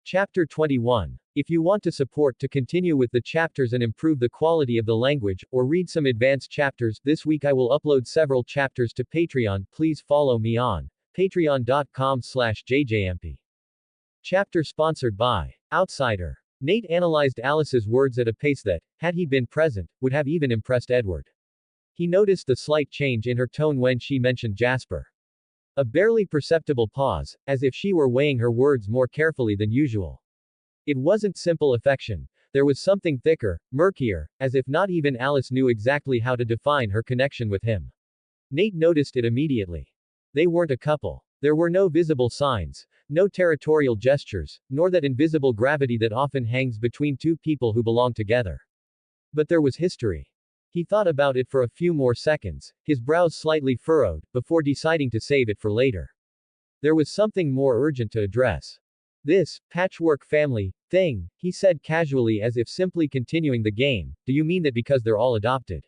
Chapter 21. If you want to support to continue with the chapters and improve the quality of the language, or read some advanced chapters, this week I will upload several chapters to Patreon. Please follow me on patreon.com/jayjayempi. Chapter sponsored by Outsider. Nate analyzed Alice's words at a pace that, had he been present, would have even impressed Edward. He noticed the slight change in her tone when she mentioned Jasper. A barely perceptible pause, as if she were weighing her words more carefully than usual. It wasn't simple affection. There was something thicker, murkier, as if not even Alice knew exactly how to define her connection with him. Nate noticed it immediately. They weren't a couple. There were no visible signs, no territorial gestures, nor that invisible gravity that often hangs between two people who belong together. But there was history. He thought about it for a few more seconds, his brows slightly furrowed, before deciding to save it for later. There was something more urgent to address. This patchwork family thing, he said casually as if simply continuing the game. Do you mean that because they're all adopted?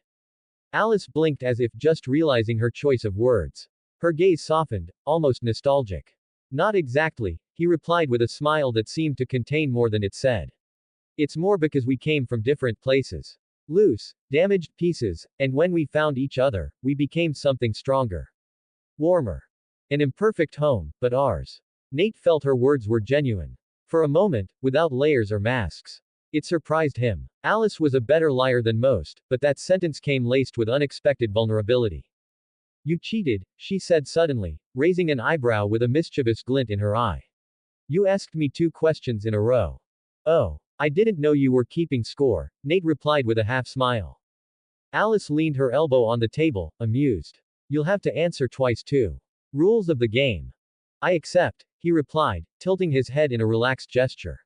Alice blinked as if just realizing her choice of words. Her gaze softened, almost nostalgic. Not exactly, he replied with a smile that seemed to contain more than it said. It's more because we came from different places. Loose, damaged pieces, and when we found each other, we became something stronger. Warmer. An imperfect home, but ours. Nate felt her words were genuine. For a moment, without layers or masks. It surprised him. Alice was a better liar than most, but that sentence came laced with unexpected vulnerability. You cheated, she said suddenly, raising an eyebrow with a mischievous glint in her eye. You asked me 2 questions in a row. Oh. I didn't know you were keeping score, Nate replied with a half-smile. Alice leaned her elbow on the table, amused. You'll have to answer twice too. Rules of the game. I accept, he replied, tilting his head in a relaxed gesture.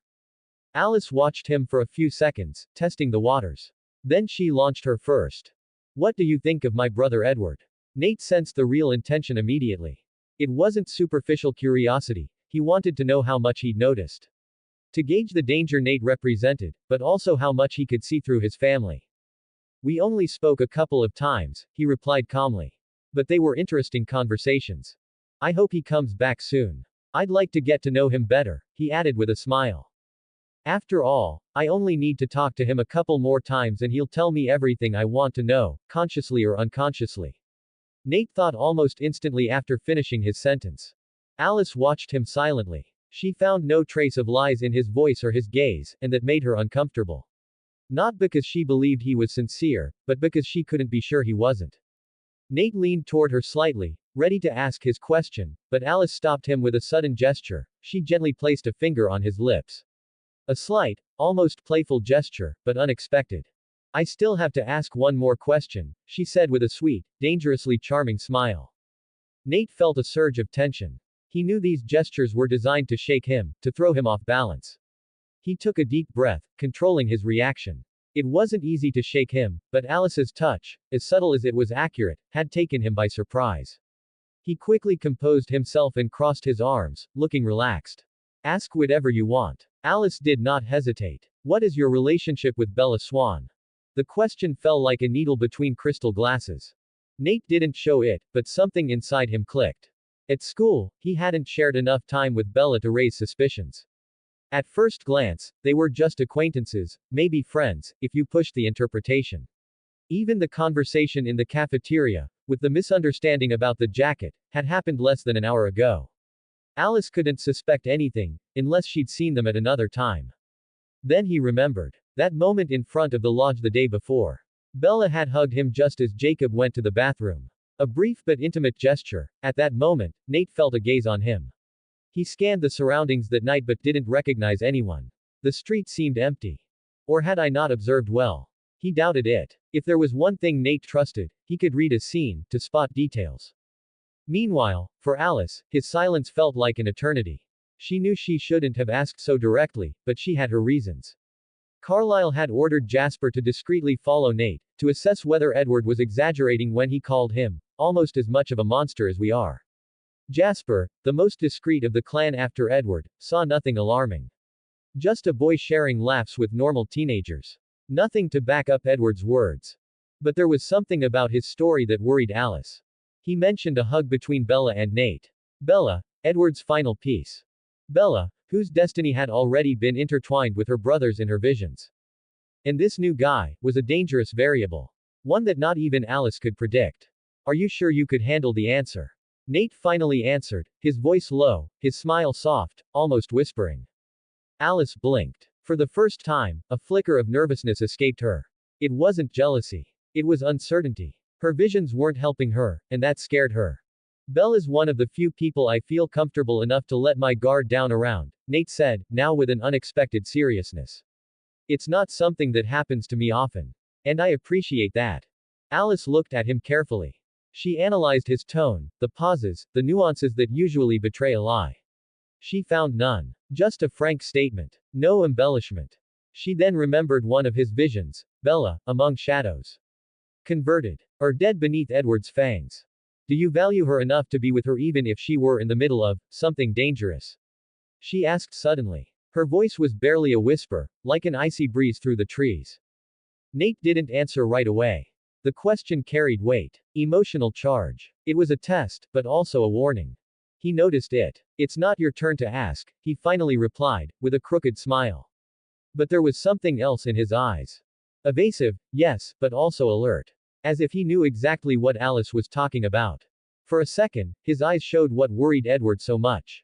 Alice watched him for a few seconds, testing the waters. Then she launched her first. What do you think of my brother Edward? Nate sensed the real intention immediately. It wasn't superficial curiosity, he wanted to know how much he'd noticed. To gauge the danger Nate represented, but also how much he could see through his family. We only spoke a couple of times, he replied calmly. But they were interesting conversations. I hope he comes back soon. I'd like to get to know him better, he added with a smile. After all, I only need to talk to him a couple more times and he'll tell me everything I want to know, consciously or unconsciously. Nate thought almost instantly after finishing his sentence. Alice watched him silently. She found no trace of lies in his voice or his gaze, and that made her uncomfortable. Not because she believed he was sincere, but because she couldn't be sure he wasn't. Nate leaned toward her slightly, ready to ask his question, but Alice stopped him with a sudden gesture. She gently placed a finger on his lips. A slight, almost playful gesture, but unexpected. I still have to ask one more question, she said with a sweet, dangerously charming smile. Nate felt a surge of tension. He knew these gestures were designed to shake him, to throw him off balance. He took a deep breath, controlling his reaction. It wasn't easy to shake him, but Alice's touch, as subtle as it was accurate, had taken him by surprise. He quickly composed himself and crossed his arms, looking relaxed. Ask whatever you want. Alice did not hesitate. What is your relationship with Bella Swan? The question fell like a needle between crystal glasses. Nate didn't show it, but something inside him clicked. At school, he hadn't shared enough time with Bella to raise suspicions. At first glance, they were just acquaintances, maybe friends, if you pushed the interpretation. Even the conversation in the cafeteria, with the misunderstanding about the jacket, had happened less than an hour ago. Alice couldn't suspect anything, unless she'd seen them at another time. Then he remembered. That moment in front of the lodge the day before. Bella had hugged him just as Jacob went to the bathroom. A brief but intimate gesture. At that moment, Nate felt a gaze on him. He scanned the surroundings that night but didn't recognize anyone. The street seemed empty. Or had I not observed well? He doubted it. If there was one thing Nate trusted, he could read a scene, to spot details. Meanwhile, for Alice, his silence felt like an eternity. She knew she shouldn't have asked so directly, but she had her reasons. Carlyle had ordered Jasper to discreetly follow Nate, to assess whether Edward was exaggerating when he called him, almost as much of a monster as we are. Jasper, the most discreet of the clan after Edward, saw nothing alarming. Just a boy sharing laughs with normal teenagers. Nothing to back up Edward's words. But there was something about his story that worried Alice. He mentioned a hug between Bella and Nate. Bella, Edward's final piece. Bella, whose destiny had already been intertwined with her brother's in her visions. And this new guy was a dangerous variable. One that not even Alice could predict. Are you sure you could handle the answer? Nate finally answered, his voice low, his smile soft, almost whispering. Alice blinked. For the first time, a flicker of nervousness escaped her. It wasn't jealousy. It was uncertainty. Her visions weren't helping her, and that scared her. Belle is one of the few people I feel comfortable enough to let my guard down around, Nate said, now with an unexpected seriousness. It's not something that happens to me often. And I appreciate that. Alice looked at him carefully. She analyzed his tone, the pauses, the nuances that usually betray a lie. She found none. Just a frank statement. No embellishment. She then remembered one of his visions, Bella, among shadows. Converted. Or dead beneath Edward's fangs. Do you value her enough to be with her even if she were in the middle of something dangerous? She asked suddenly. Her voice was barely a whisper, like an icy breeze through the trees. Nate didn't answer right away. The question carried weight. Emotional charge. It was a test, but also a warning. He noticed it. It's not your turn to ask, he finally replied, with a crooked smile. But there was something else in his eyes. Evasive, yes, but also alert. As if he knew exactly what Alice was talking about. For a second, his eyes showed what worried Edward so much.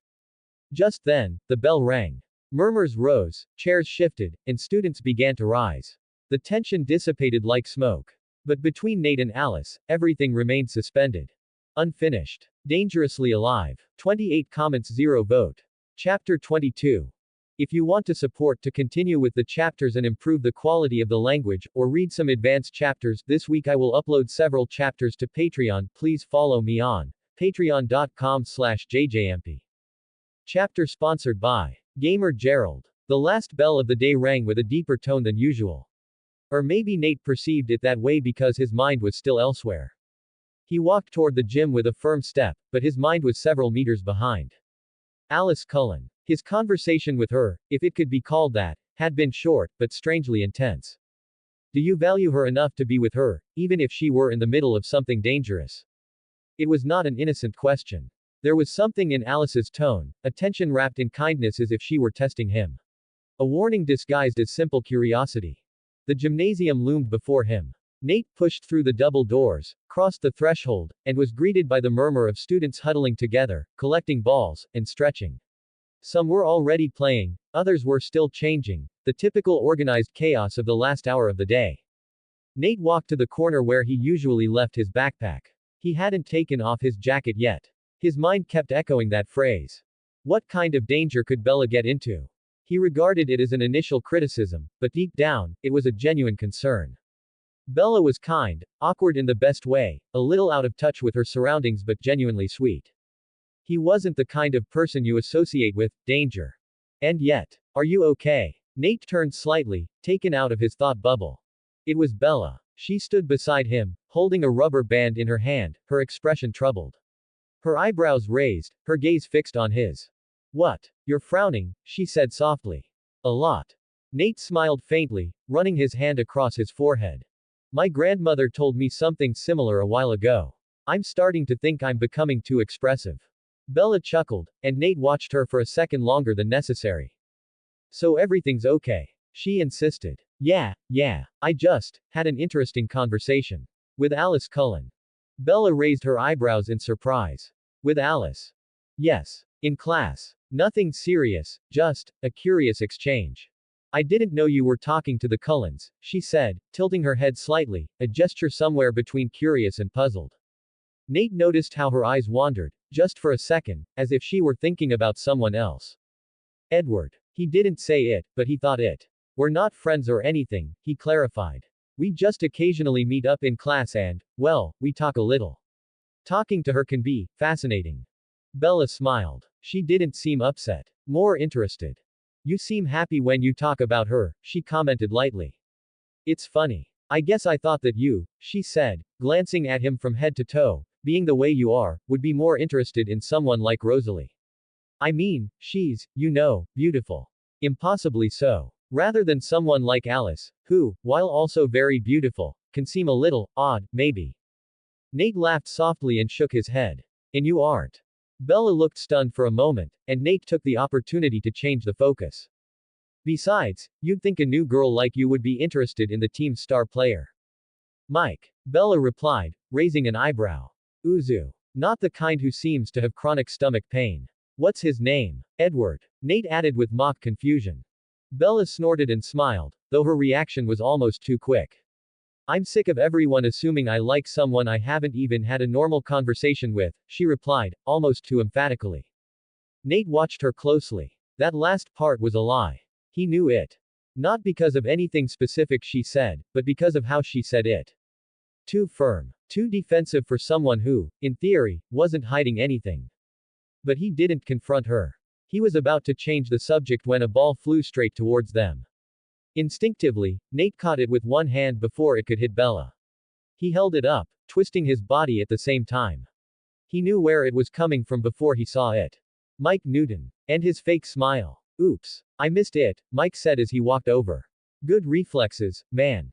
Just then, the bell rang. Murmurs rose, chairs shifted, and students began to rise. The tension dissipated like smoke. But between Nate and Alice, everything remained suspended. Unfinished. Dangerously alive. 28 comments 0 vote. Chapter 22. If you want to support to continue with the chapters and improve the quality of the language, or read some advanced chapters, this week I will upload several chapters to Patreon. Please follow me on patreon.com/Jayjayempi. Chapter sponsored by Gamer Gerald. The last bell of the day rang with a deeper tone than usual. Or maybe Nate perceived it that way because his mind was still elsewhere. He walked toward the gym with a firm step, but his mind was several meters behind. Alice Cullen. His conversation with her, if it could be called that, had been short, but strangely intense. Do you value her enough to be with her, even if she were in the middle of something dangerous? It was not an innocent question. There was something in Alice's tone, a tension wrapped in kindness as if she were testing him. A warning disguised as simple curiosity. The gymnasium loomed before him. Nate pushed through the double doors, crossed the threshold, and was greeted by the murmur of students huddling together, collecting balls, and stretching. Some were already playing, others were still changing, the typical organized chaos of the last hour of the day. Nate walked to the corner where he usually left his backpack. He hadn't taken off his jacket yet. His mind kept echoing that phrase. What kind of danger could Bella get into? He regarded it as an initial criticism, but deep down, it was a genuine concern. Bella was kind, awkward in the best way, a little out of touch with her surroundings but genuinely sweet. He wasn't the kind of person you associate with danger. And yet, are you okay? Nate turned slightly, taken out of his thought bubble. It was Bella. She stood beside him, holding a rubber band in her hand, her expression troubled. Her eyebrows raised, her gaze fixed on his. What? You're frowning, she said softly. A lot. Nate smiled faintly, running his hand across his forehead. My grandmother told me something similar a while ago. I'm starting to think I'm becoming too expressive. Bella chuckled, and Nate watched her for a second longer than necessary. So everything's okay? She insisted. Yeah, I just had an interesting conversation. With Alice Cullen. Bella raised her eyebrows in surprise. With Alice? Yes. In class. Nothing serious, just a curious exchange. I didn't know you were talking to the Cullens, she said, tilting her head slightly, a gesture somewhere between curious and puzzled. Nate noticed how her eyes wandered, just for a second, as if she were thinking about someone else. Edward. He didn't say it, but he thought it. We're not friends or anything, he clarified. We just occasionally meet up in class and, well, we talk a little. Talking to her can be fascinating. Bella smiled. She didn't seem upset. More interested. You seem happy when you talk about her, she commented lightly. It's funny. I guess I thought that you, she said, glancing at him from head to toe, being the way you are, would be more interested in someone like Rosalie. I mean, she's, beautiful. Impossibly so. Rather than someone like Alice, who, while also very beautiful, can seem a little odd, maybe. Nate laughed softly and shook his head. And you aren't. Bella looked stunned for a moment, and Nate took the opportunity to change the focus. Besides, you'd think a new girl like you would be interested in the team's star player. Mike. Bella replied, raising an eyebrow. Uzu. Not the kind who seems to have chronic stomach pain. What's his name? Edward. Nate added with mock confusion. Bella snorted and smiled, though her reaction was almost too quick. I'm sick of everyone assuming I like someone I haven't even had a normal conversation with, she replied, almost too emphatically. Nate watched her closely. That last part was a lie. He knew it. Not because of anything specific she said, but because of how she said it. Too firm. Too defensive for someone who, in theory, wasn't hiding anything. But he didn't confront her. He was about to change the subject when a ball flew straight towards them. Instinctively, Nate caught it with one hand before it could hit Bella. He held it up, twisting his body at the same time. He knew where it was coming from before he saw it. Mike Newton. And his fake smile. Oops. I missed it, Mike said as he walked over. Good reflexes, man.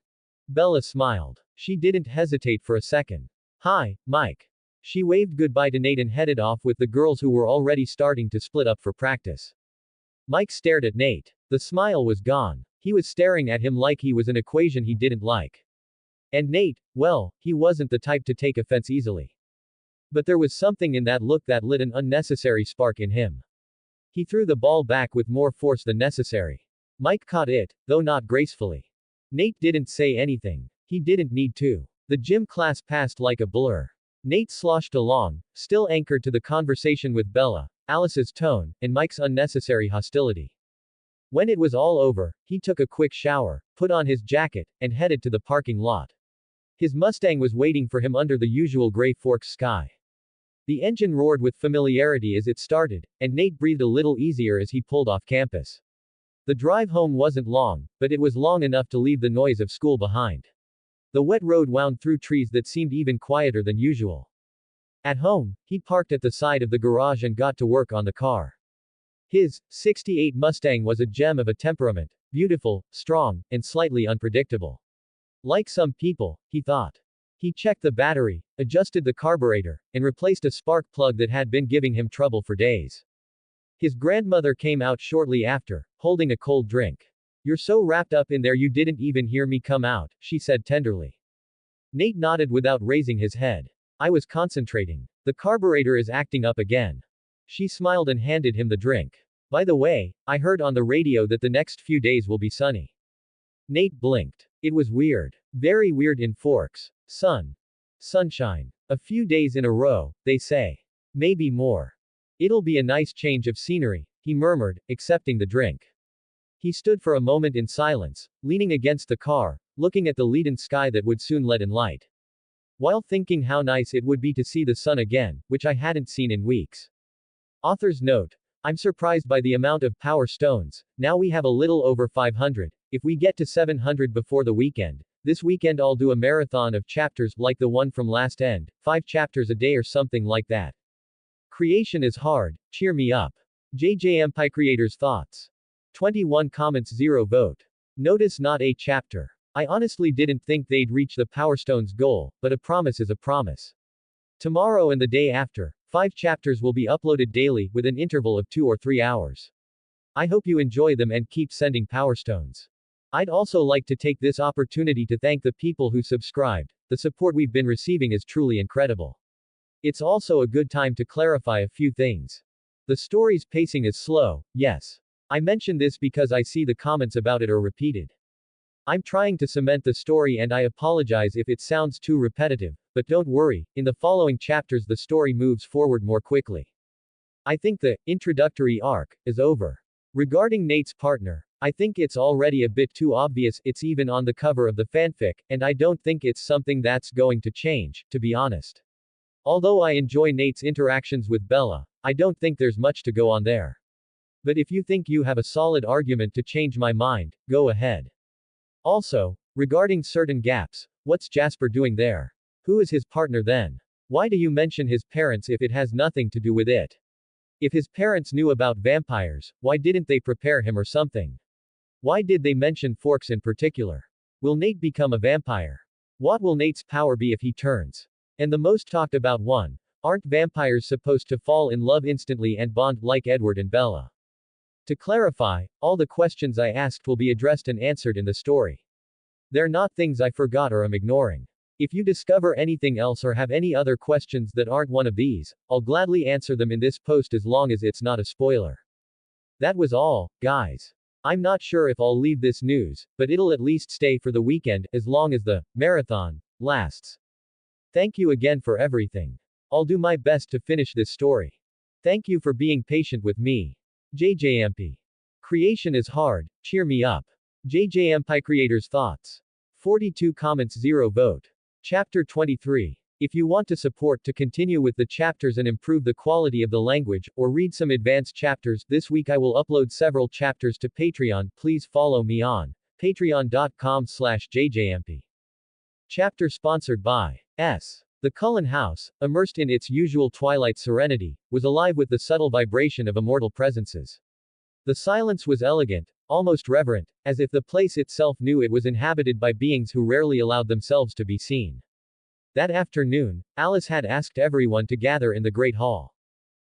Bella smiled. She didn't hesitate for a second. Hi, Mike. She waved goodbye to Nate and headed off with the girls who were already starting to split up for practice. Mike stared at Nate. The smile was gone. He was staring at him like he was an equation he didn't like. And Nate, well, he wasn't the type to take offense easily. But there was something in that look that lit an unnecessary spark in him. He threw the ball back with more force than necessary. Mike caught it, though not gracefully. Nate didn't say anything. He didn't need to. The gym class passed like a blur. Nate sloshed along, still anchored to the conversation with Bella, Alice's tone, and Mike's unnecessary hostility. When it was all over, he took a quick shower, put on his jacket, and headed to the parking lot. His Mustang was waiting for him under the usual gray Forks sky. The engine roared with familiarity as it started, and Nate breathed a little easier as he pulled off campus. The drive home wasn't long, but it was long enough to leave the noise of school behind. The wet road wound through trees that seemed even quieter than usual. At home, he parked at the side of the garage and got to work on the car. His '68 Mustang was a gem of a temperament, beautiful, strong, and slightly unpredictable. Like some people, he thought. He checked the battery, adjusted the carburetor, and replaced a spark plug that had been giving him trouble for days. His grandmother came out shortly after, holding a cold drink. You're so wrapped up in there you didn't even hear me come out, she said tenderly. Nate nodded without raising his head. I was concentrating. The carburetor is acting up again. She smiled and handed him the drink. By the way, I heard on the radio that the next few days will be sunny. Nate blinked. It was weird. Very weird in Forks. Sunshine. A few days in a row, they say. Maybe more. It'll be a nice change of scenery, he murmured, accepting the drink. He stood for a moment in silence, leaning against the car, looking at the leaden sky that would soon let in light. While thinking how nice it would be to see the sun again, which I hadn't seen in weeks. Author's note. I'm surprised by the amount of power stones. Now we have a little over 500. If we get to 700 before the weekend, this weekend I'll do a marathon of chapters like the one from last end, 5 chapters a day or something like that. Creation is hard, cheer me up. Jayjayempi creators thoughts. 21 comments 0 vote. Notice not a chapter. I honestly didn't think they'd reach the Power Stones goal, but a promise is a promise. Tomorrow and the day after, 5 chapters will be uploaded daily, with an interval of 2 or 3 hours. I hope you enjoy them and keep sending Power Stones. I'd also like to take this opportunity to thank the people who subscribed. The support we've been receiving is truly incredible. It's also a good time to clarify a few things. The story's pacing is slow, yes. I mention this because I see the comments about it are repeated. I'm trying to cement the story and I apologize if it sounds too repetitive, but don't worry, in the following chapters the story moves forward more quickly. I think the introductory arc is over. Regarding Nate's partner, I think it's already a bit too obvious, it's even on the cover of the fanfic, and I don't think it's something that's going to change, to be honest. Although I enjoy Nate's interactions with Bella, I don't think there's much to go on there. But if you think you have a solid argument to change my mind, go ahead. Also, regarding certain gaps, what's Jasper doing there? Who is his partner then? Why do you mention his parents if it has nothing to do with it? If his parents knew about vampires, why didn't they prepare him or something? Why did they mention Forks in particular? Will Nate become a vampire? What will Nate's power be if he turns? And the most talked about one, Aren't vampires supposed to fall in love instantly and bond like Edward and Bella? To clarify, all the questions I asked will be addressed and answered in the story. They're not things I forgot or am ignoring. If you discover anything else or have any other questions that aren't one of these, I'll gladly answer them in this post as long as it's not a spoiler. That was all, guys. I'm not sure if I'll leave this news, but it'll at least stay for the weekend, as long as the marathon lasts. Thank you again for everything. I'll do my best to finish this story. Thank you for being patient with me. Jayjayempi. Creation is hard, cheer me up. Jayjayempi creators' thoughts. 42 comments, 0 vote. Chapter 23. If you want to support to continue with the chapters and improve the quality of the language, or read some advanced chapters, this week I will upload several chapters to Patreon. Please follow me on patreon.com/jjmp. Chapter sponsored by S. The Cullen house, immersed in its usual twilight serenity, was alive with the subtle vibration of immortal presences. The silence was elegant, almost reverent, as if the place itself knew it was inhabited by beings who rarely allowed themselves to be seen. That afternoon, Alice had asked everyone to gather in the Great Hall.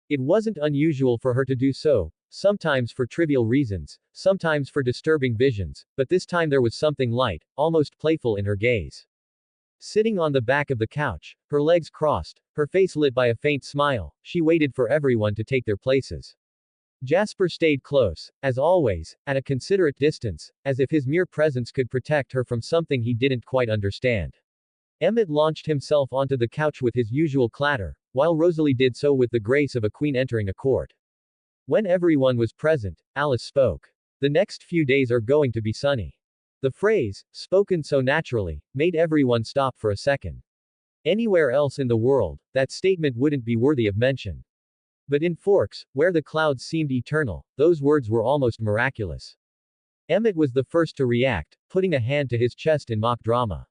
It wasn't unusual for her to do so, sometimes for trivial reasons, sometimes for disturbing visions, but this time there was something light, almost playful in her gaze. Sitting on the back of the couch, her legs crossed, her face lit by a faint smile, she waited for everyone to take their places. Jasper stayed close, as always, at a considerate distance, as if his mere presence could protect her from something he didn't quite understand. Emmett launched himself onto the couch with his usual clatter, while Rosalie did so with the grace of a queen entering a court. When everyone was present, Alice spoke. The next few days are going to be sunny. The phrase, spoken so naturally, made everyone stop for a second. Anywhere else in the world, that statement wouldn't be worthy of mention. But in Forks, where the clouds seemed eternal, those words were almost miraculous. Emmett was the first to react, putting a hand to his chest in mock drama.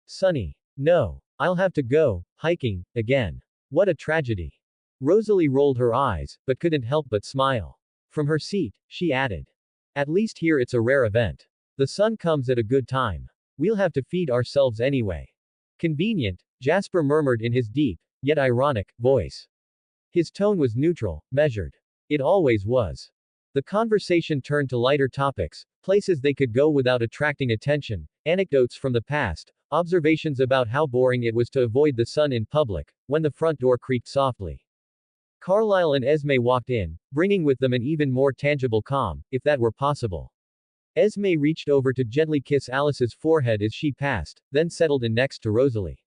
Sunny. No. I'll have to go hiking again. What a tragedy. Rosalie rolled her eyes, but couldn't help but smile. From her seat, she added. At least here it's a rare event. The sun comes at a good time. We'll have to feed ourselves anyway. Convenient, Jasper murmured in his deep, yet ironic, voice. His tone was neutral, measured. It always was. The conversation turned to lighter topics, places they could go without attracting attention, anecdotes from the past, observations about how boring it was to avoid the sun in public, when the front door creaked softly. Carlisle and Esme walked in, bringing with them an even more tangible calm, if that were possible. Esme reached over to gently kiss Alice's forehead as she passed, then settled in next to Rosalie.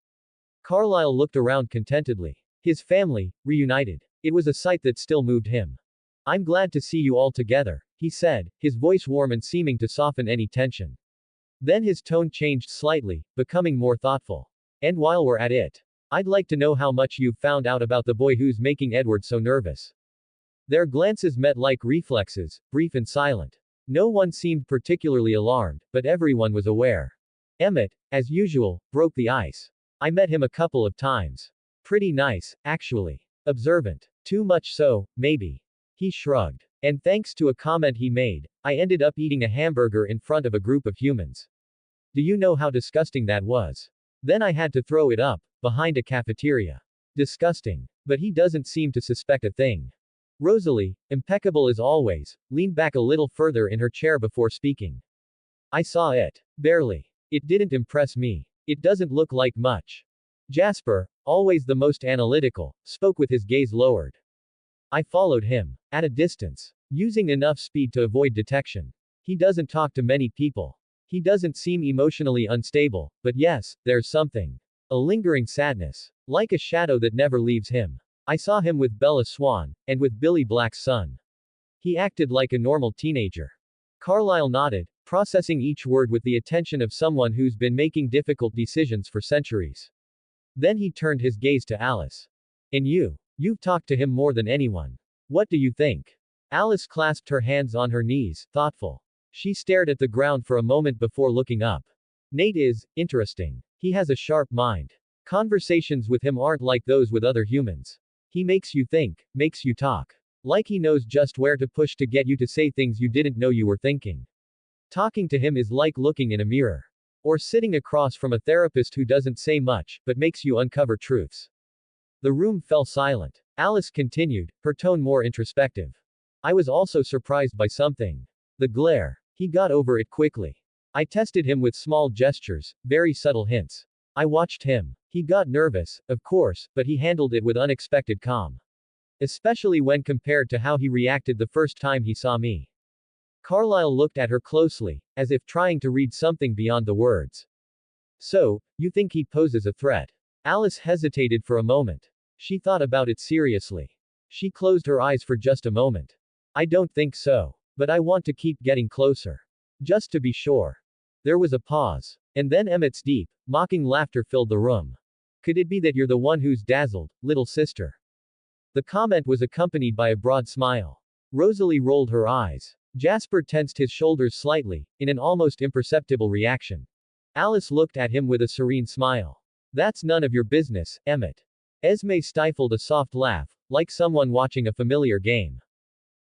Carlisle looked around contentedly. His family, reunited. It was a sight that still moved him. I'm glad to see you all together, he said, his voice warm and seeming to soften any tension. Then his tone changed slightly, becoming more thoughtful. And while we're at it, I'd like to know how much you've found out about the boy who's making Edward so nervous. Their glances met like reflexes, brief and silent. No one seemed particularly alarmed, but everyone was aware. Emmett, as usual, broke the ice. I met him a couple of times. Pretty nice, actually. Observant. Too much so, maybe. He shrugged. And thanks to a comment he made, I ended up eating a hamburger in front of a group of humans. Do you know how disgusting that was? Then I had to throw it up, behind a cafeteria. Disgusting. But he doesn't seem to suspect a thing. Rosalie, impeccable as always, leaned back a little further in her chair before speaking. I saw it. Barely. It didn't impress me. It doesn't look like much. Jasper, always the most analytical, spoke with his gaze lowered. I followed him. At a distance. Using enough speed to avoid detection. He doesn't talk to many people. He doesn't seem emotionally unstable, but yes, there's something. A lingering sadness. Like a shadow that never leaves him. I saw him with Bella Swan, and with Billy Black's son. He acted like a normal teenager. Carlisle nodded, processing each word with the attention of someone who's been making difficult decisions for centuries. Then he turned his gaze to Alice. And you've talked to him more than anyone. What do you think? Alice clasped her hands on her knees, thoughtful. She stared at the ground for a moment before looking up. Nate is interesting. He has a sharp mind. Conversations with him aren't like those with other humans. He makes you think, makes you talk. Like he knows just where to push to get you to say things you didn't know you were thinking. Talking to him is like looking in a mirror. Or sitting across from a therapist who doesn't say much, but makes you uncover truths. The room fell silent. Alice continued, her tone more introspective. I was also surprised by something. The glare. He got over it quickly. I tested him with small gestures, very subtle hints. I watched him. He got nervous, of course, but he handled it with unexpected calm. Especially when compared to how he reacted the first time he saw me. Carlyle looked at her closely, as if trying to read something beyond the words. So, you think he poses a threat? Alice hesitated for a moment. She thought about it seriously. She closed her eyes for just a moment. I don't think so. But I want to keep getting closer. Just to be sure. There was a pause. And then Emmett's deep, mocking laughter filled the room. Could it be that you're the one who's dazzled, little sister? The comment was accompanied by a broad smile. Rosalie rolled her eyes. Jasper tensed his shoulders slightly, in an almost imperceptible reaction. Alice looked at him with a serene smile. That's none of your business, Emmett. Esme stifled a soft laugh, like someone watching a familiar game.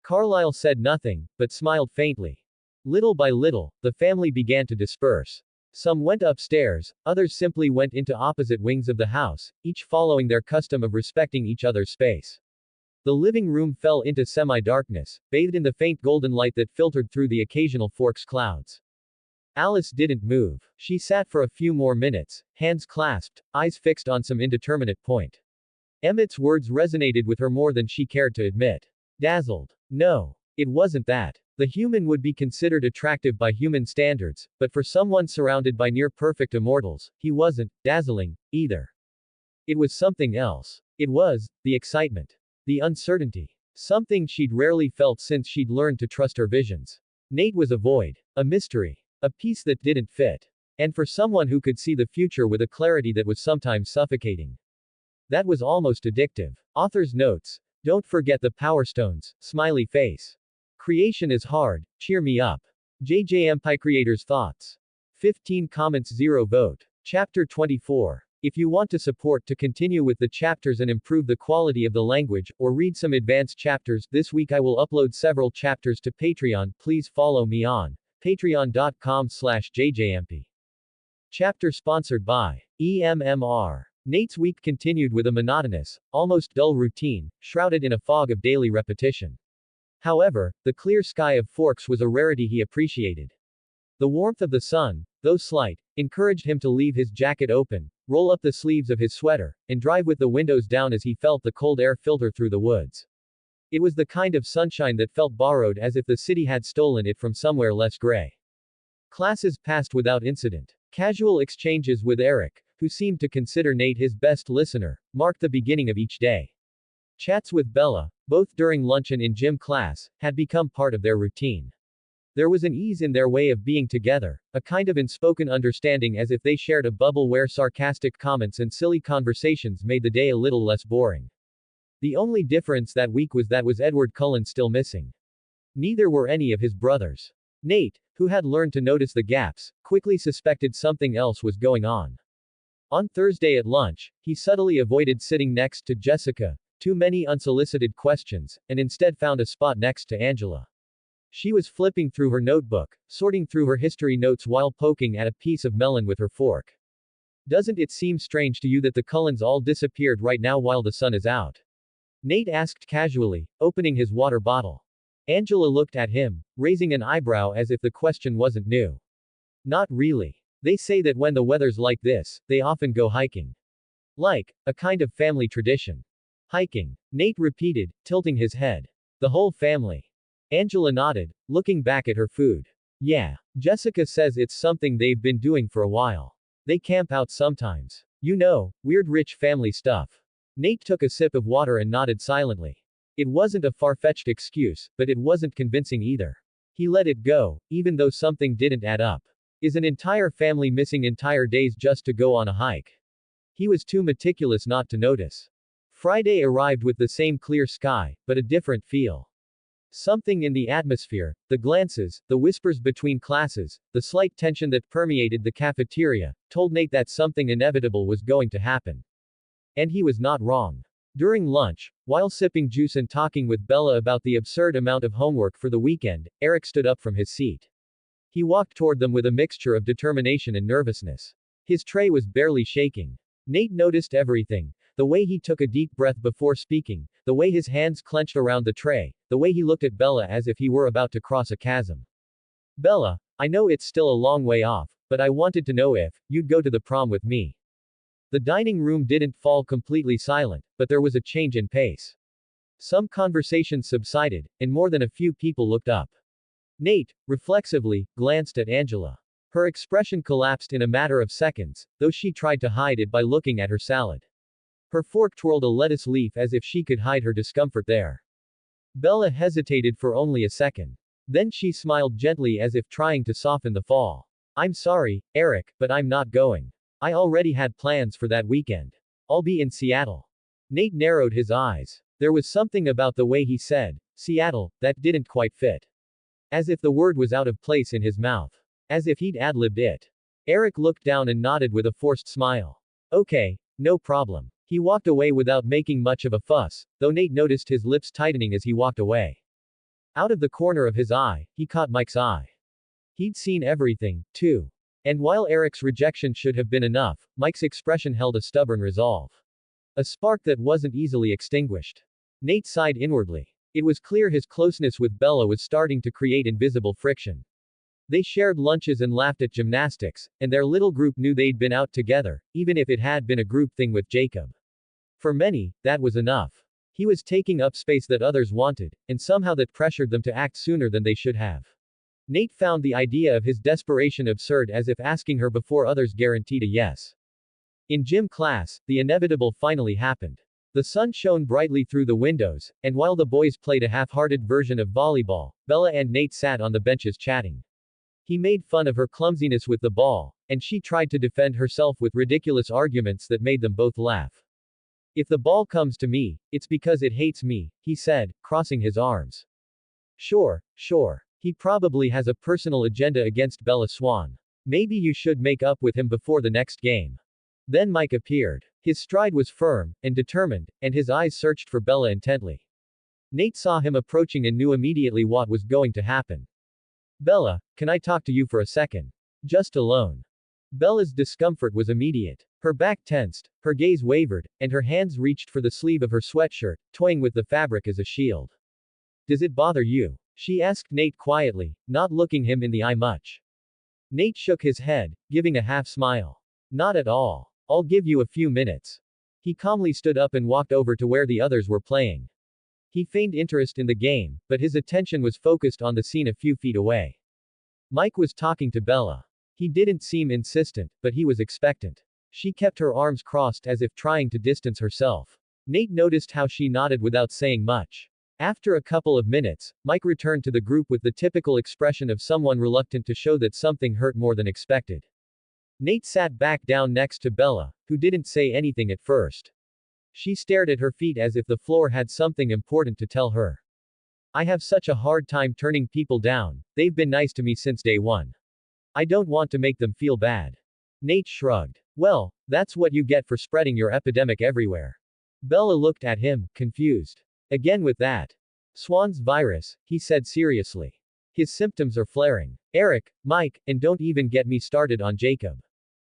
Carlyle said nothing, but smiled faintly. Little by little, the family began to disperse. Some went upstairs, others simply went into opposite wings of the house, each following their custom of respecting each other's space. The living room fell into semi-darkness, bathed in the faint golden light that filtered through the occasional Forks clouds. Alice didn't move. She sat for a few more minutes, hands clasped, eyes fixed on some indeterminate point. Emmett's words resonated with her more than she cared to admit. Dazzled. No. It wasn't that. The human would be considered attractive by human standards, but for someone surrounded by near-perfect immortals, he wasn't dazzling either. It was something else. It was the excitement. The uncertainty. Something she'd rarely felt since she'd learned to trust her visions. Nate was a void. A mystery. A piece that didn't fit. And for someone who could see the future with a clarity that was sometimes suffocating. That was almost addictive. Author's notes. Don't forget the Power Stones, smiley face. Creation is hard, cheer me up. Jayjayempi creators' thoughts. 15 comments 0 vote. Chapter 24. If you want to support to continue with the chapters and improve the quality of the language, or read some advanced chapters, this week I will upload several chapters to Patreon. Please follow me on patreon.com/jjmp. Chapter sponsored by EMMR. Nate's week continued with a monotonous, almost dull routine, shrouded in a fog of daily repetition. However, the clear sky of Forks was a rarity he appreciated. The warmth of the sun, though slight, encouraged him to leave his jacket open, roll up the sleeves of his sweater, and drive with the windows down as he felt the cold air filter through the woods. It was the kind of sunshine that felt borrowed, as if the city had stolen it from somewhere less gray. Classes passed without incident. Casual exchanges with Eric, who seemed to consider Nate his best listener, marked the beginning of each day. Chats with Bella, both during lunch and in gym class, had become part of their routine. There was an ease in their way of being together, a kind of unspoken understanding, as if they shared a bubble where sarcastic comments and silly conversations made the day a little less boring. The only difference that week was Edward Cullen still missing. Neither were any of his brothers. Nate, who had learned to notice the gaps, quickly suspected something else was going on. On Thursday at lunch, he subtly avoided sitting next to Jessica, too many unsolicited questions, and instead found a spot next to Angela. She was flipping through her notebook, sorting through her history notes while poking at a piece of melon with her fork. Doesn't it seem strange to you that the Cullens all disappeared right now while the sun is out? Nate asked casually, opening his water bottle. Angela looked at him, raising an eyebrow as if the question wasn't new. Not really. They say that when the weather's like this, they often go hiking. Like a kind of family tradition. Hiking. Nate repeated, tilting his head. The whole family. Angela nodded, looking back at her food. Yeah. Jessica says it's something they've been doing for a while. They camp out sometimes. You know, weird rich family stuff. Nate took a sip of water and nodded silently. It wasn't a far-fetched excuse, but it wasn't convincing either. He let it go, even though something didn't add up. Is an entire family missing entire days just to go on a hike? He was too meticulous not to notice. Friday arrived with the same clear sky, but a different feel. Something in the atmosphere, the glances, the whispers between classes, the slight tension that permeated the cafeteria, told Nate that something inevitable was going to happen. And he was not wrong. During lunch, while sipping juice and talking with Bella about the absurd amount of homework for the weekend, Eric stood up from his seat. He walked toward them with a mixture of determination and nervousness. His tray was barely shaking. Nate noticed everything. The way he took a deep breath before speaking, the way his hands clenched around the tray, the way he looked at Bella as if he were about to cross a chasm. Bella, I know it's still a long way off, but I wanted to know if you'd go to the prom with me. The dining room didn't fall completely silent, but there was a change in pace. Some conversations subsided, and more than a few people looked up. Nate, reflexively, glanced at Angela. Her expression collapsed in a matter of seconds, though she tried to hide it by looking at her salad. Her fork twirled a lettuce leaf as if she could hide her discomfort there. Bella hesitated for only a second. Then she smiled gently as if trying to soften the fall. I'm sorry, Eric, but I'm not going. I already had plans for that weekend. I'll be in Seattle. Nate narrowed his eyes. There was something about the way he said, Seattle, that didn't quite fit. As if the word was out of place in his mouth. As if he'd ad-libbed it. Eric looked down and nodded with a forced smile. Okay, no problem. He walked away without making much of a fuss, though Nate noticed his lips tightening as he walked away. Out of the corner of his eye, he caught Mike's eye. He'd seen everything, too. And while Eric's rejection should have been enough, Mike's expression held a stubborn resolve. A spark that wasn't easily extinguished. Nate sighed inwardly. It was clear his closeness with Bella was starting to create invisible friction. They shared lunches and laughed at gymnastics, and their little group knew they'd been out together, even if it had been a group thing with Jacob. For many, that was enough. He was taking up space that others wanted, and somehow that pressured them to act sooner than they should have. Nate found the idea of his desperation absurd, as if asking her before others guaranteed a yes. In gym class, the inevitable finally happened. The sun shone brightly through the windows, and while the boys played a half-hearted version of volleyball, Bella and Nate sat on the benches chatting. He made fun of her clumsiness with the ball, and she tried to defend herself with ridiculous arguments that made them both laugh. If the ball comes to me, it's because it hates me, he said, crossing his arms. Sure. He probably has a personal agenda against Bella Swan. Maybe you should make up with him before the next game. Then Mike appeared. His stride was firm and determined, and his eyes searched for Bella intently. Nate saw him approaching and knew immediately what was going to happen. Bella, can I talk to you for a second? Just alone. Bella's discomfort was immediate. Her back tensed, her gaze wavered, and her hands reached for the sleeve of her sweatshirt, toying with the fabric as a shield. Does it bother you? She asked Nate quietly, not looking him in the eye much. Nate shook his head, giving a half smile. Not at all. I'll give you a few minutes. He calmly stood up and walked over to where the others were playing. He feigned interest in the game, but his attention was focused on the scene a few feet away. Mike was talking to Bella. He didn't seem insistent, but he was expectant. She kept her arms crossed as if trying to distance herself. Nate noticed how she nodded without saying much. After a couple of minutes, Mike returned to the group with the typical expression of someone reluctant to show that something hurt more than expected. Nate sat back down next to Bella, who didn't say anything at first. She stared at her feet as if the floor had something important to tell her. I have such a hard time turning people down, they've been nice to me since day one. I don't want to make them feel bad. Nate shrugged. Well, that's what you get for spreading your epidemic everywhere. Bella looked at him, confused. Again with that. Swans virus, he said seriously. His symptoms are flaring. Eric, Mike, and don't even get me started on Jacob.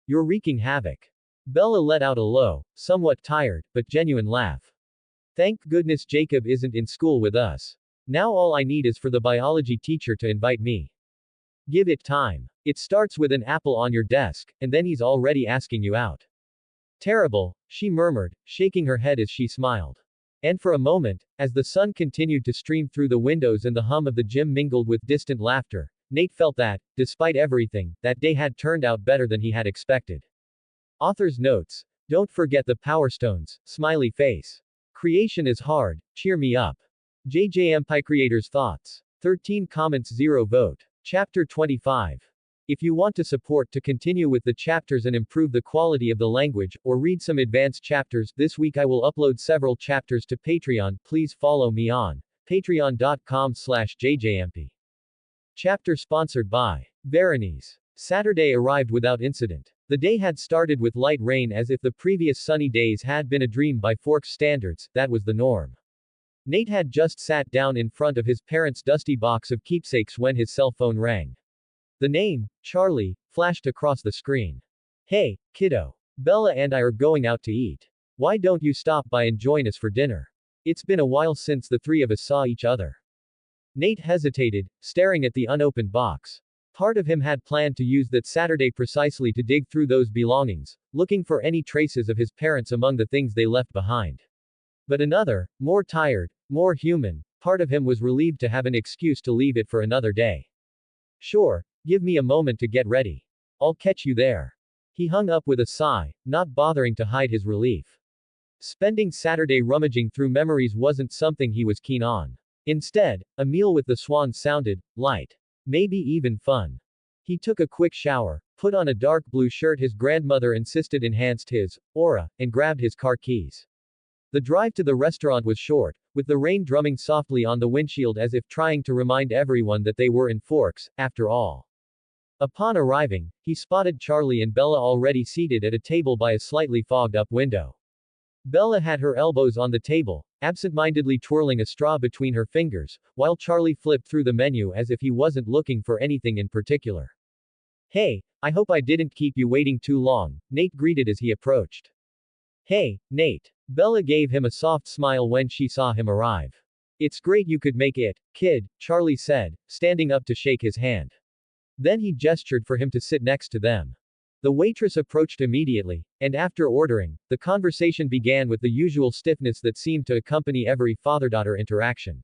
You're wreaking havoc. Bella let out a low, somewhat tired, but genuine laugh. Thank goodness Jacob isn't in school with us. Now all I need is for the biology teacher to invite me. Give it time. It starts with an apple on your desk, and then he's already asking you out. Terrible, she murmured, shaking her head as she smiled. And for a moment, as the sun continued to stream through the windows and the hum of the gym mingled with distant laughter, Nate felt that, despite everything, that day had turned out better than he had expected. Author's notes. Don't forget the Power Stones, smiley face. Creation is hard, cheer me up. Jayjayempi creators' thoughts. 13 comments 0 vote. Chapter 25. If you want to support to continue with the chapters and improve the quality of the language, or read some advanced chapters, this week I will upload several chapters to Patreon. Please follow me on patreon.com/jjmp. Chapter sponsored by Berenice. Saturday arrived without incident. The day had started with light rain as if the previous sunny days had been a dream by Fork's standards, that was the norm. Nate had just sat down in front of his parents' dusty box of keepsakes when his cell phone rang. The name, Charlie, flashed across the screen. Hey, kiddo. Bella and I are going out to eat. Why don't you stop by and join us for dinner? It's been a while since the three of us saw each other. Nate hesitated, staring at the unopened box. Part of him had planned to use that Saturday precisely to dig through those belongings, looking for any traces of his parents among the things they left behind. But another, more tired, more human, part of him was relieved to have an excuse to leave it for another day. Sure, give me a moment to get ready. I'll catch you there. He hung up with a sigh, not bothering to hide his relief. Spending Saturday rummaging through memories wasn't something he was keen on. Instead, a meal with the Swans sounded light. Maybe even fun. He took a quick shower, put on a dark blue shirt his grandmother insisted enhanced his aura, and grabbed his car keys. The drive to the restaurant was short, with the rain drumming softly on the windshield as if trying to remind everyone that they were in Forks, after all. Upon arriving, he spotted Charlie and Bella already seated at a table by a slightly fogged-up window. Bella had her elbows on the table, absent-mindedly twirling a straw between her fingers, while Charlie flipped through the menu as if he wasn't looking for anything in particular. Hey, I hope I didn't keep you waiting too long, Nate greeted as he approached. Hey, Nate. Bella gave him a soft smile when she saw him arrive. It's great you could make it, kid, Charlie said, standing up to shake his hand. Then he gestured for him to sit next to them. The waitress approached immediately, and after ordering, the conversation began with the usual stiffness that seemed to accompany every father-daughter interaction.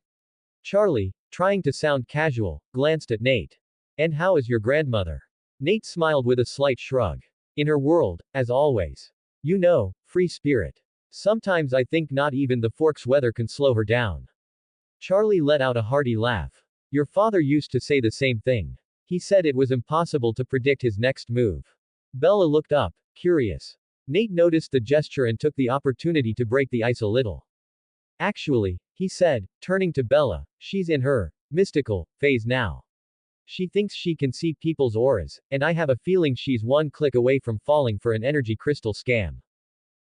Charlie, trying to sound casual, glanced at Nate. And how is your grandmother? Nate smiled with a slight shrug. In her world, as always. You know, free spirit. Sometimes I think not even the Forks weather can slow her down. Charlie let out a hearty laugh. Your father used to say the same thing. He said it was impossible to predict his next move. Bella looked up, curious. Nate noticed the gesture and took the opportunity to break the ice a little. Actually, he said, turning to Bella, she's in her mystical phase now. She thinks she can see people's auras, and I have a feeling she's one click away from falling for an energy crystal scam.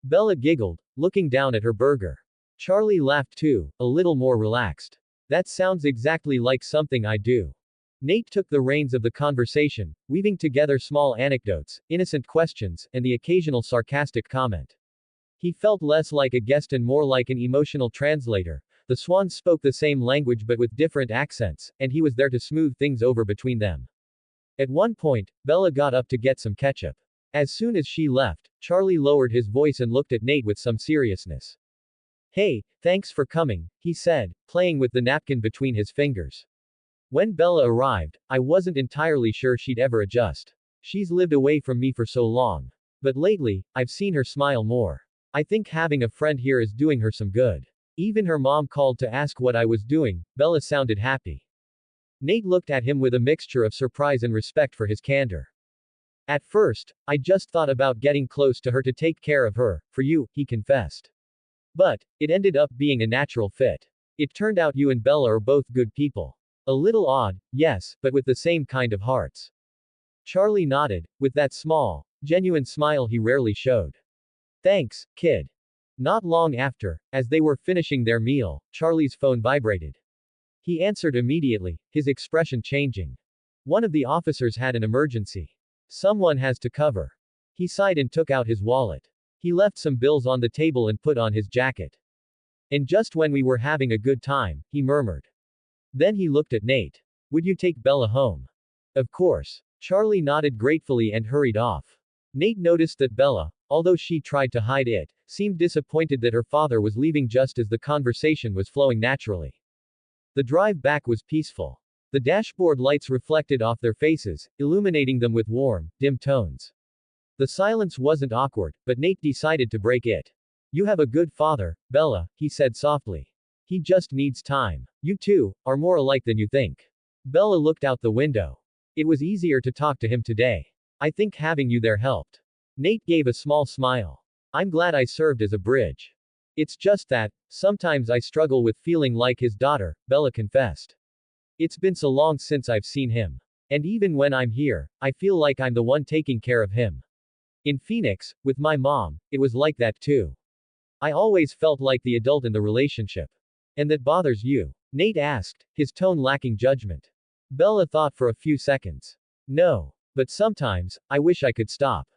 Bella giggled, looking down at her burger. Charlie laughed too, a little more relaxed. That sounds exactly like something I do. Nate took the reins of the conversation, weaving together small anecdotes, innocent questions, and the occasional sarcastic comment. He felt less like a guest and more like an emotional translator. The Swans spoke the same language but with different accents, and he was there to smooth things over between them. At one point, Bella got up to get some ketchup. As soon as she left, Charlie lowered his voice and looked at Nate with some seriousness. Hey, thanks for coming, he said, playing with the napkin between his fingers. When Bella arrived, I wasn't entirely sure she'd ever adjust. She's lived away from me for so long. But lately, I've seen her smile more. I think having a friend here is doing her some good. Even her mom called to ask what I was doing. Bella sounded happy. Nate looked at him with a mixture of surprise and respect for his candor. At first, I just thought about getting close to her to take care of her, for you, he confessed. But, it ended up being a natural fit. It turned out you and Bella are both good people. A little odd, yes, but with the same kind of hearts. Charlie nodded, with that small, genuine smile he rarely showed. Thanks, kid. Not long after, as they were finishing their meal, Charlie's phone vibrated. He answered immediately, his expression changing. One of the officers had an emergency. Someone has to cover. He sighed and took out his wallet. He left some bills on the table and put on his jacket. And just when we were having a good time, he murmured. Then he looked at Nate. Would you take Bella home? Of course. Charlie nodded gratefully and hurried off. Nate noticed that Bella, although she tried to hide it, seemed disappointed that her father was leaving just as the conversation was flowing naturally. The drive back was peaceful. The dashboard lights reflected off their faces, illuminating them with warm, dim tones. The silence wasn't awkward, but Nate decided to break it. You have a good father, Bella, he said softly. He just needs time. You two are more alike than you think. Bella looked out the window. It was easier to talk to him today. I think having you there helped. Nate gave a small smile. I'm glad I served as a bridge. It's just that, sometimes I struggle with feeling like his daughter, Bella confessed. It's been so long since I've seen him. And even when I'm here, I feel like I'm the one taking care of him. In Phoenix, with my mom, it was like that too. I always felt like the adult in the relationship. And that bothers you? Nate asked, his tone lacking judgment. Bella thought for a few seconds. No. But sometimes, I wish I could stop.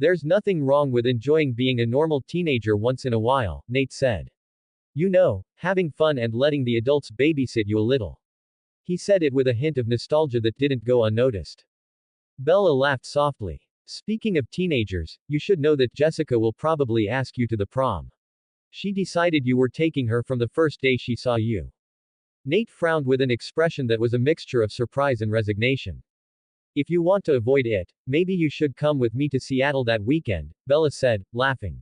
There's nothing wrong with enjoying being a normal teenager once in a while, Nate said. You know, having fun and letting the adults babysit you a little. He said it with a hint of nostalgia that didn't go unnoticed. Bella laughed softly. Speaking of teenagers, you should know that Jessica will probably ask you to the prom. She decided you were taking her from the first day she saw you. Nate frowned with an expression that was a mixture of surprise and resignation. If you want to avoid it, maybe you should come with me to Seattle that weekend, Bella said, laughing.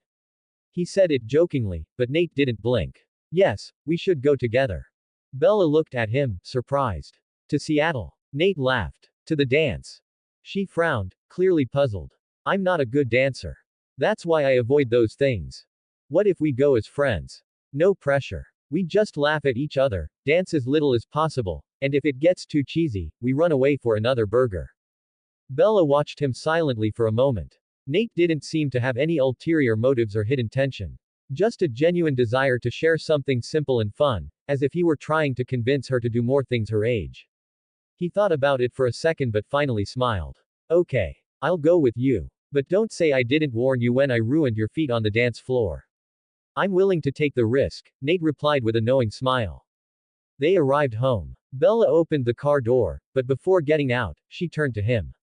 He said it jokingly, but Nate didn't blink. Yes, we should go together. Bella looked at him, surprised. To Seattle. Nate laughed. To the dance. She frowned, clearly puzzled. I'm not a good dancer. That's why I avoid those things. What if we go as friends? No pressure. We just laugh at each other, dance as little as possible, and if it gets too cheesy, we run away for another burger. Bella watched him silently for a moment. Nate didn't seem to have any ulterior motives or hidden tension. Just a genuine desire to share something simple and fun, as if he were trying to convince her to do more things her age. He thought about it for a second but finally smiled. Okay. I'll go with you. But don't say I didn't warn you when I ruined your feet on the dance floor. I'm willing to take the risk, Nate replied with a knowing smile. They arrived home. Bella opened the car door, but before getting out, she turned to him.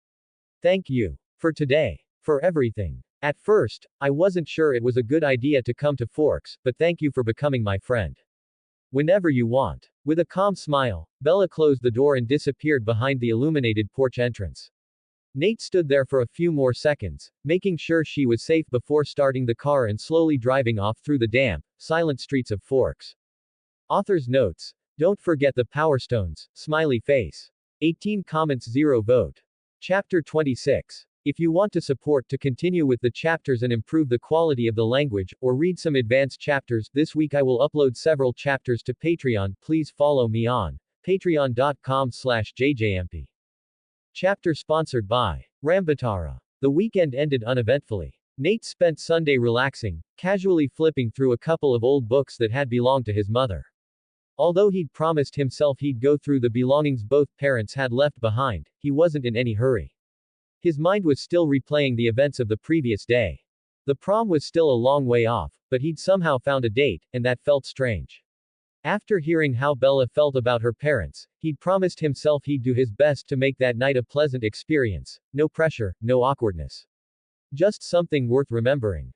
Thank you. For today. For everything. At first, I wasn't sure it was a good idea to come to Forks, but thank you for becoming my friend. Whenever you want. With a calm smile, Bella closed the door and disappeared behind the illuminated porch entrance. Nate stood there for a few more seconds, making sure she was safe before starting the car and slowly driving off through the damp, silent streets of Forks. Author's notes. Don't forget the Power Stones, smiley face. 18 comments 0 vote. Chapter 26. If you want to support to continue with the chapters and improve the quality of the language, or read some advanced chapters, this week I will upload several chapters to Patreon. Please follow me on patreon.com/jayjayempi. Chapter sponsored by Rambatara. The weekend ended uneventfully. Nate spent Sunday relaxing, casually flipping through a couple of old books that had belonged to his mother. Although he'd promised himself he'd go through the belongings both parents had left behind, he wasn't in any hurry. His mind was still replaying the events of the previous day. The prom was still a long way off, but he'd somehow found a date, and that felt strange. After hearing how Bella felt about her parents, he'd promised himself he'd do his best to make that night a pleasant experience. No pressure, no awkwardness. Just something worth remembering.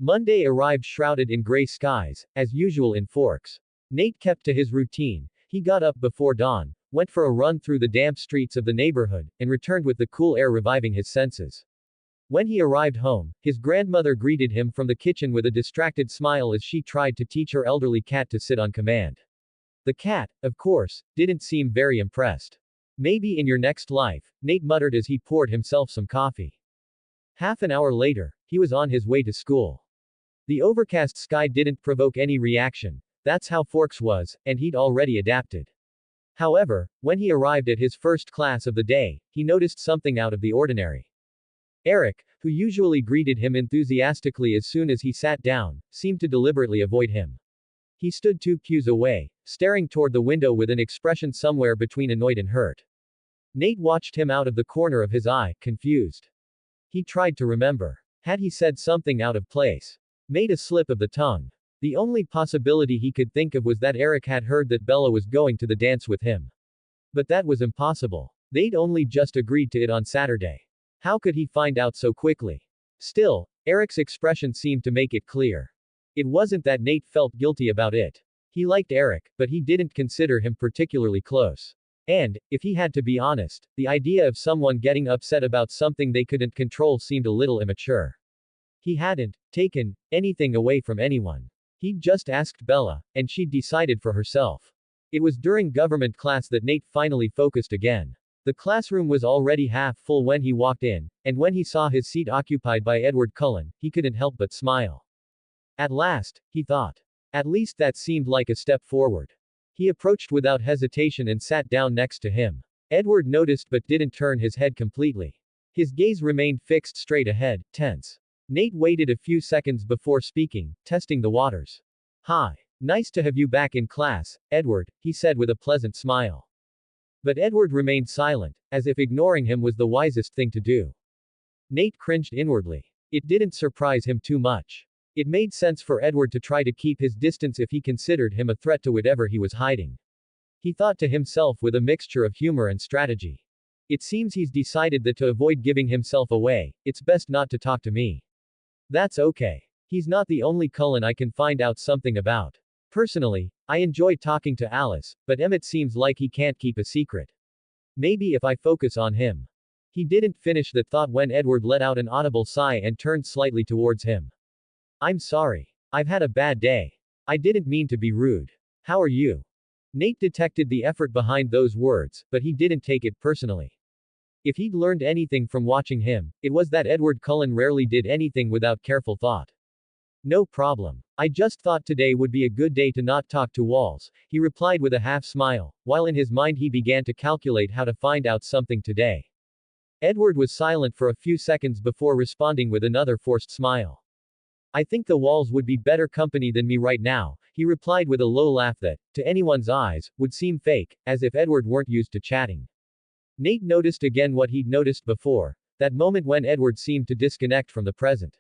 Monday arrived shrouded in gray skies, as usual in Forks. Nate kept to his routine. He got up before dawn, went for a run through the damp streets of the neighborhood, and returned with the cool air reviving his senses. When he arrived home, his grandmother greeted him from the kitchen with a distracted smile as she tried to teach her elderly cat to sit on command. The cat, of course, didn't seem very impressed. Maybe in your next life, Nate muttered as he poured himself some coffee. Half an hour later, he was on his way to school. The overcast sky didn't provoke any reaction. That's how Forks was, and he'd already adapted. However, when he arrived at his first class of the day, he noticed something out of the ordinary. Eric, who usually greeted him enthusiastically as soon as he sat down, seemed to deliberately avoid him. He stood 2 pews away, staring toward the window with an expression somewhere between annoyed and hurt. Nate watched him out of the corner of his eye, confused. He tried to remember. Had he said something out of place? Made a slip of the tongue. The only possibility he could think of was that Eric had heard that Bella was going to the dance with him. But that was impossible. They'd only just agreed to it on Saturday. How could he find out so quickly? Still, Eric's expression seemed to make it clear. It wasn't that Nate felt guilty about it. He liked Eric, but he didn't consider him particularly close. And, if he had to be honest, the idea of someone getting upset about something they couldn't control seemed a little immature. He hadn't taken anything away from anyone. He'd just asked Bella, and she'd decided for herself. It was during government class that Nate finally focused again. The classroom was already half full when he walked in, and when he saw his seat occupied by Edward Cullen, he couldn't help but smile. At last, he thought. At least that seemed like a step forward. He approached without hesitation and sat down next to him. Edward noticed but didn't turn his head completely. His gaze remained fixed straight ahead, tense. Nate waited a few seconds before speaking, testing the waters. Hi. Nice to have you back in class, Edward, he said with a pleasant smile. But Edward remained silent, as if ignoring him was the wisest thing to do. Nate cringed inwardly. It didn't surprise him too much. It made sense for Edward to try to keep his distance if he considered him a threat to whatever he was hiding. He thought to himself with a mixture of humor and strategy. It seems he's decided that to avoid giving himself away, it's best not to talk to me. That's okay. He's not the only Cullen I can find out something about. Personally, I enjoy talking to Alice, but Emmett seems like he can't keep a secret. Maybe if I focus on him. He didn't finish that thought when Edward let out an audible sigh and turned slightly towards him. I'm sorry. I've had a bad day. I didn't mean to be rude. How are you? Nate detected the effort behind those words, but he didn't take it personally. If he'd learned anything from watching him, it was that Edward Cullen rarely did anything without careful thought. No problem. I just thought today would be a good day to not talk to walls, he replied with a half smile, while in his mind he began to calculate how to find out something today. Edward was silent for a few seconds before responding with another forced smile. I think the walls would be better company than me right now, he replied with a low laugh that, to anyone's eyes, would seem fake, as if Edward weren't used to chatting. Nate noticed again what he'd noticed before, that moment when Edward seemed to disconnect from the present.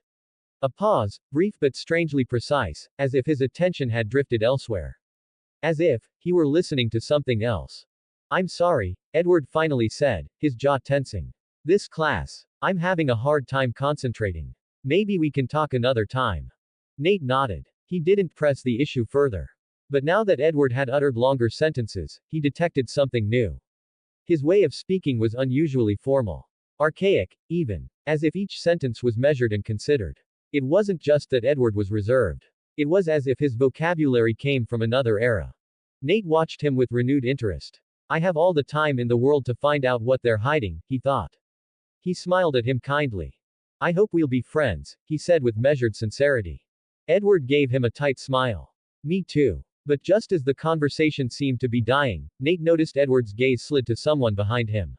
A pause, brief but strangely precise, as if his attention had drifted elsewhere. As if he were listening to something else. I'm sorry, Edward finally said, his jaw tensing. This class. I'm having a hard time concentrating. Maybe we can talk another time. Nate nodded. He didn't press the issue further. But now that Edward had uttered longer sentences, he detected something new. His way of speaking was unusually formal. Archaic, even. As if each sentence was measured and considered. It wasn't just that Edward was reserved. It was as if his vocabulary came from another era. Nate watched him with renewed interest. I have all the time in the world to find out what they're hiding, he thought. He smiled at him kindly. I hope we'll be friends, he said with measured sincerity. Edward gave him a tight smile. Me too. But just as the conversation seemed to be dying, Nate noticed Edward's gaze slid to someone behind him.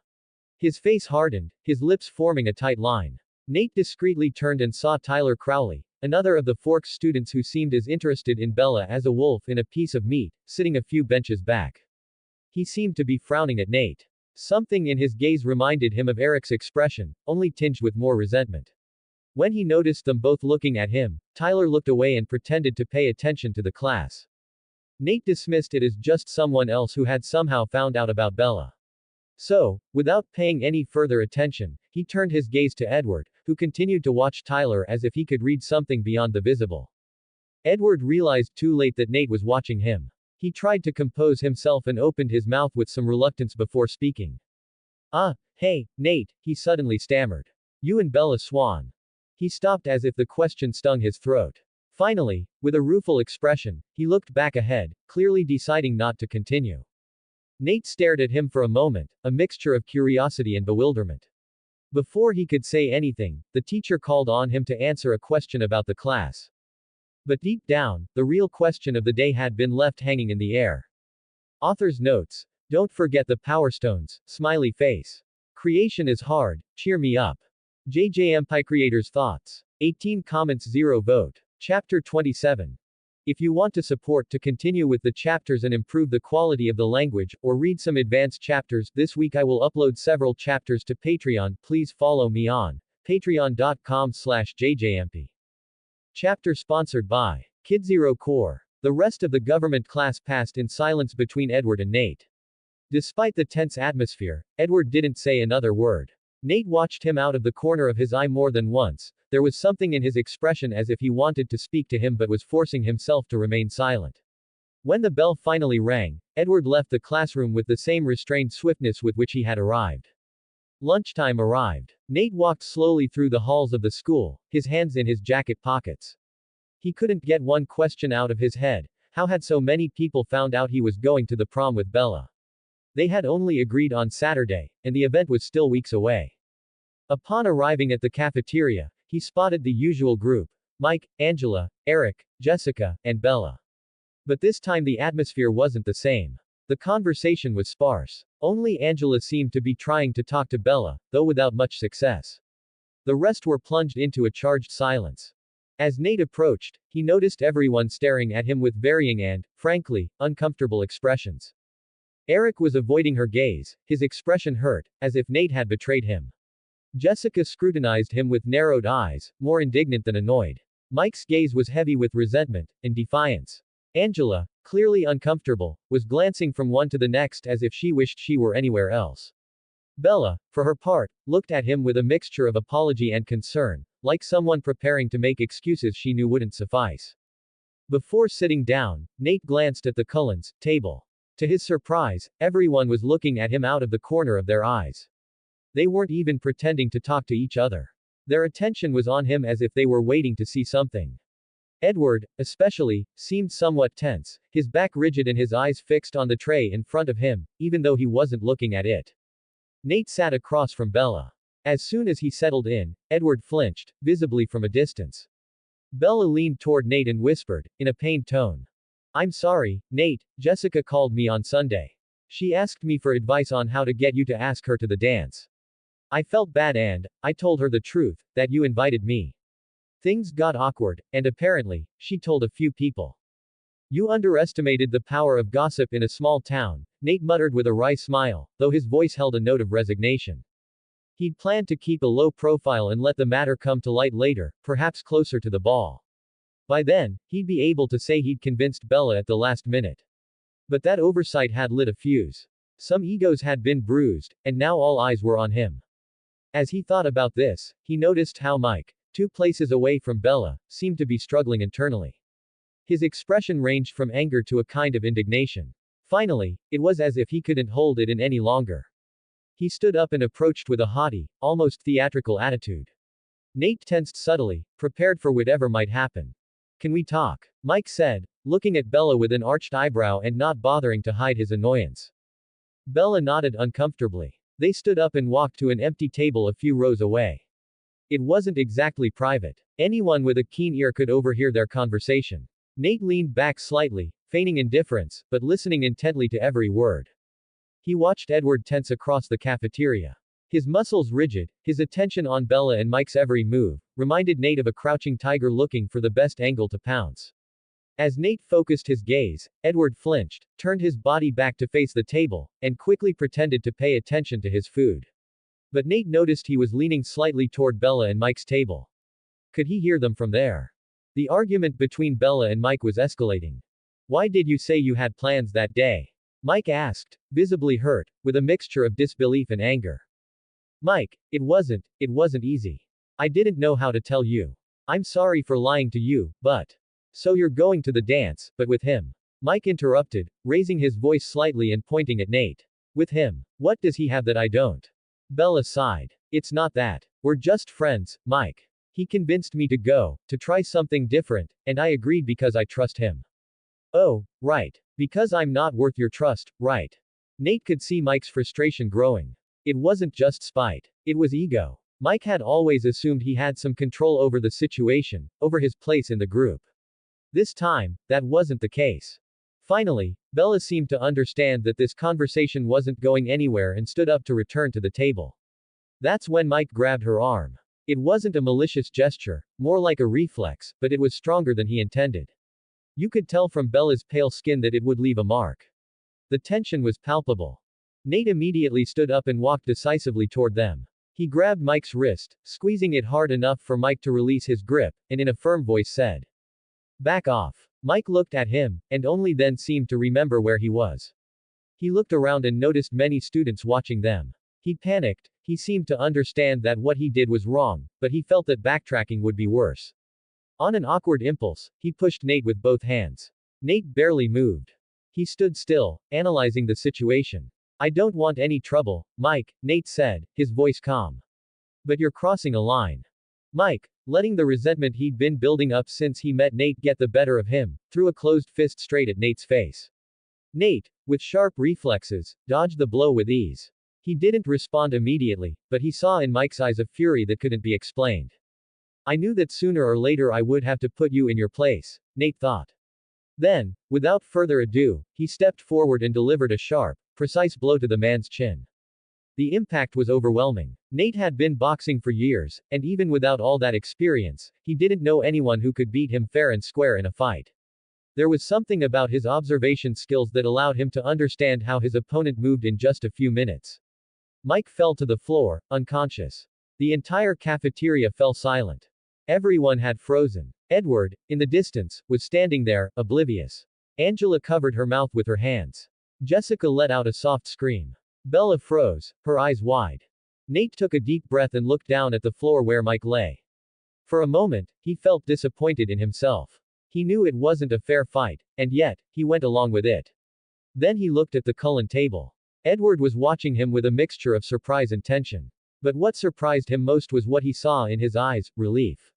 His face hardened, his lips forming a tight line. Nate discreetly turned and saw Tyler Crowley, another of the Forks students who seemed as interested in Bella as a wolf in a piece of meat, sitting a few benches back. He seemed to be frowning at Nate. Something in his gaze reminded him of Eric's expression, only tinged with more resentment. When he noticed them both looking at him, Tyler looked away and pretended to pay attention to the class. Nate dismissed it as just someone else who had somehow found out about Bella. So, without paying any further attention, he turned his gaze to Edward, who continued to watch Tyler as if he could read something beyond the visible. Edward realized too late that Nate was watching him. He tried to compose himself and opened his mouth with some reluctance before speaking. Hey, Nate, he suddenly stammered. You and Bella Swan. He stopped as if the question stung his throat. Finally, with a rueful expression, he looked back ahead, clearly deciding not to continue. Nate stared at him for a moment, a mixture of curiosity and bewilderment. Before he could say anything, the teacher called on him to answer a question about the class. But deep down, the real question of the day had been left hanging in the air. Author's notes. Don't forget the Power Stones, smiley face. Creation is hard, cheer me up. Jayjayempi creators' thoughts. 18 comments 0 vote. Chapter 27. If you want to support to continue with the chapters and improve the quality of the language, or read some advanced chapters, this week I will upload several chapters to Patreon. Please follow me on patreon.com/jjmp. Chapter sponsored by Kid Zero Core. The rest of the government class passed in silence between Edward and Nate. Despite the tense atmosphere, Edward didn't say another word. Nate watched him out of the corner of his eye more than once. There was something in his expression as if he wanted to speak to him but was forcing himself to remain silent. When the bell finally rang, Edward left the classroom with the same restrained swiftness with which he had arrived. Lunchtime arrived. Nate walked slowly through the halls of the school, his hands in his jacket pockets. He couldn't get one question out of his head. How had so many people found out he was going to the prom with Bella? They had only agreed on Saturday, and the event was still weeks away. Upon arriving at the cafeteria, he spotted the usual group: Mike, Angela, Eric, Jessica, and Bella. But this time the atmosphere wasn't the same. The conversation was sparse. Only Angela seemed to be trying to talk to Bella, though without much success. The rest were plunged into a charged silence. As Nate approached, he noticed everyone staring at him with varying and, frankly, uncomfortable expressions. Eric was avoiding her gaze, his expression hurt, as if Nate had betrayed him. Jessica scrutinized him with narrowed eyes, more indignant than annoyed. Mike's gaze was heavy with resentment and defiance. Angela, clearly uncomfortable, was glancing from one to the next as if she wished she were anywhere else. Bella, for her part, looked at him with a mixture of apology and concern, like someone preparing to make excuses she knew wouldn't suffice. Before sitting down, Nate glanced at the Cullens' table. To his surprise, everyone was looking at him out of the corner of their eyes. They weren't even pretending to talk to each other. Their attention was on him as if they were waiting to see something. Edward, especially, seemed somewhat tense, his back rigid and his eyes fixed on the tray in front of him, even though he wasn't looking at it. Nate sat across from Bella. As soon as he settled in, Edward flinched, visibly from a distance. Bella leaned toward Nate and whispered, in a pained tone. I'm sorry, Nate, Jessica called me on Sunday. She asked me for advice on how to get you to ask her to the dance. I felt bad and I told her the truth, that you invited me. Things got awkward, and apparently, she told a few people. You underestimated the power of gossip in a small town, Nate muttered with a wry smile, though his voice held a note of resignation. He'd planned to keep a low profile and let the matter come to light later, perhaps closer to the ball. By then, he'd be able to say he'd convinced Bella at the last minute. But that oversight had lit a fuse. Some egos had been bruised, and now all eyes were on him. As he thought about this, he noticed how Mike, 2 places away from Bella, seemed to be struggling internally. His expression ranged from anger to a kind of indignation. Finally, it was as if he couldn't hold it in any longer. He stood up and approached with a haughty, almost theatrical attitude. Nate tensed subtly, prepared for whatever might happen. Can we talk? Mike said, looking at Bella with an arched eyebrow and not bothering to hide his annoyance. Bella nodded uncomfortably. They stood up and walked to an empty table a few rows away. It wasn't exactly private. Anyone with a keen ear could overhear their conversation. Nate leaned back slightly, feigning indifference, but listening intently to every word. He watched Edward tense across the cafeteria. His muscles rigid, his attention on Bella and Mike's every move, reminded Nate of a crouching tiger looking for the best angle to pounce. As Nate focused his gaze, Edward flinched, turned his body back to face the table, and quickly pretended to pay attention to his food. But Nate noticed he was leaning slightly toward Bella and Mike's table. Could he hear them from there? The argument between Bella and Mike was escalating. Why did you say you had plans that day? Mike asked, visibly hurt, with a mixture of disbelief and anger. Mike, it wasn't easy. I didn't know how to tell you. I'm sorry for lying to you, but. So you're going to the dance, but with him. Mike interrupted, raising his voice slightly and pointing at Nate. With him. What does he have that I don't? Bella sighed. It's not that. We're just friends, Mike. He convinced me to go, to try something different, and I agreed because I trust him. Oh, right. Because I'm not worth your trust, right? Nate could see Mike's frustration growing. It wasn't just spite. It was ego. Mike had always assumed he had some control over the situation, over his place in the group. This time, that wasn't the case. Finally, Bella seemed to understand that this conversation wasn't going anywhere and stood up to return to the table. That's when Mike grabbed her arm. It wasn't a malicious gesture, more like a reflex, but it was stronger than he intended. You could tell from Bella's pale skin that it would leave a mark. The tension was palpable. Nate immediately stood up and walked decisively toward them. He grabbed Mike's wrist, squeezing it hard enough for Mike to release his grip, and in a firm voice said, "Back off." Mike looked at him, and only then seemed to remember where he was. He looked around and noticed many students watching them. He panicked. He seemed to understand that what he did was wrong, but he felt that backtracking would be worse. On an awkward impulse, he pushed Nate with both hands. Nate barely moved. He stood still, analyzing the situation. I don't want any trouble, Mike, Nate said, his voice calm. But you're crossing a line. Mike, letting the resentment he'd been building up since he met Nate get the better of him, threw a closed fist straight at Nate's face. Nate, with sharp reflexes, dodged the blow with ease. He didn't respond immediately, but he saw in Mike's eyes a fury that couldn't be explained. I knew that sooner or later I would have to put you in your place, Nate thought. Then, without further ado, he stepped forward and delivered a sharp, precise blow to the man's chin. The impact was overwhelming. Nate had been boxing for years, and even without all that experience, he didn't know anyone who could beat him fair and square in a fight. There was something about his observation skills that allowed him to understand how his opponent moved in just a few minutes. Mike fell to the floor, unconscious. The entire cafeteria fell silent. Everyone had frozen. Edward, in the distance, was standing there, oblivious. Angela covered her mouth with her hands. Jessica let out a soft scream. Bella froze, her eyes wide. Nate took a deep breath and looked down at the floor where Mike lay. For a moment, he felt disappointed in himself. He knew it wasn't a fair fight, and yet, he went along with it. Then he looked at the Cullen table. Edward was watching him with a mixture of surprise and tension. But what surprised him most was what he saw in his eyes, relief.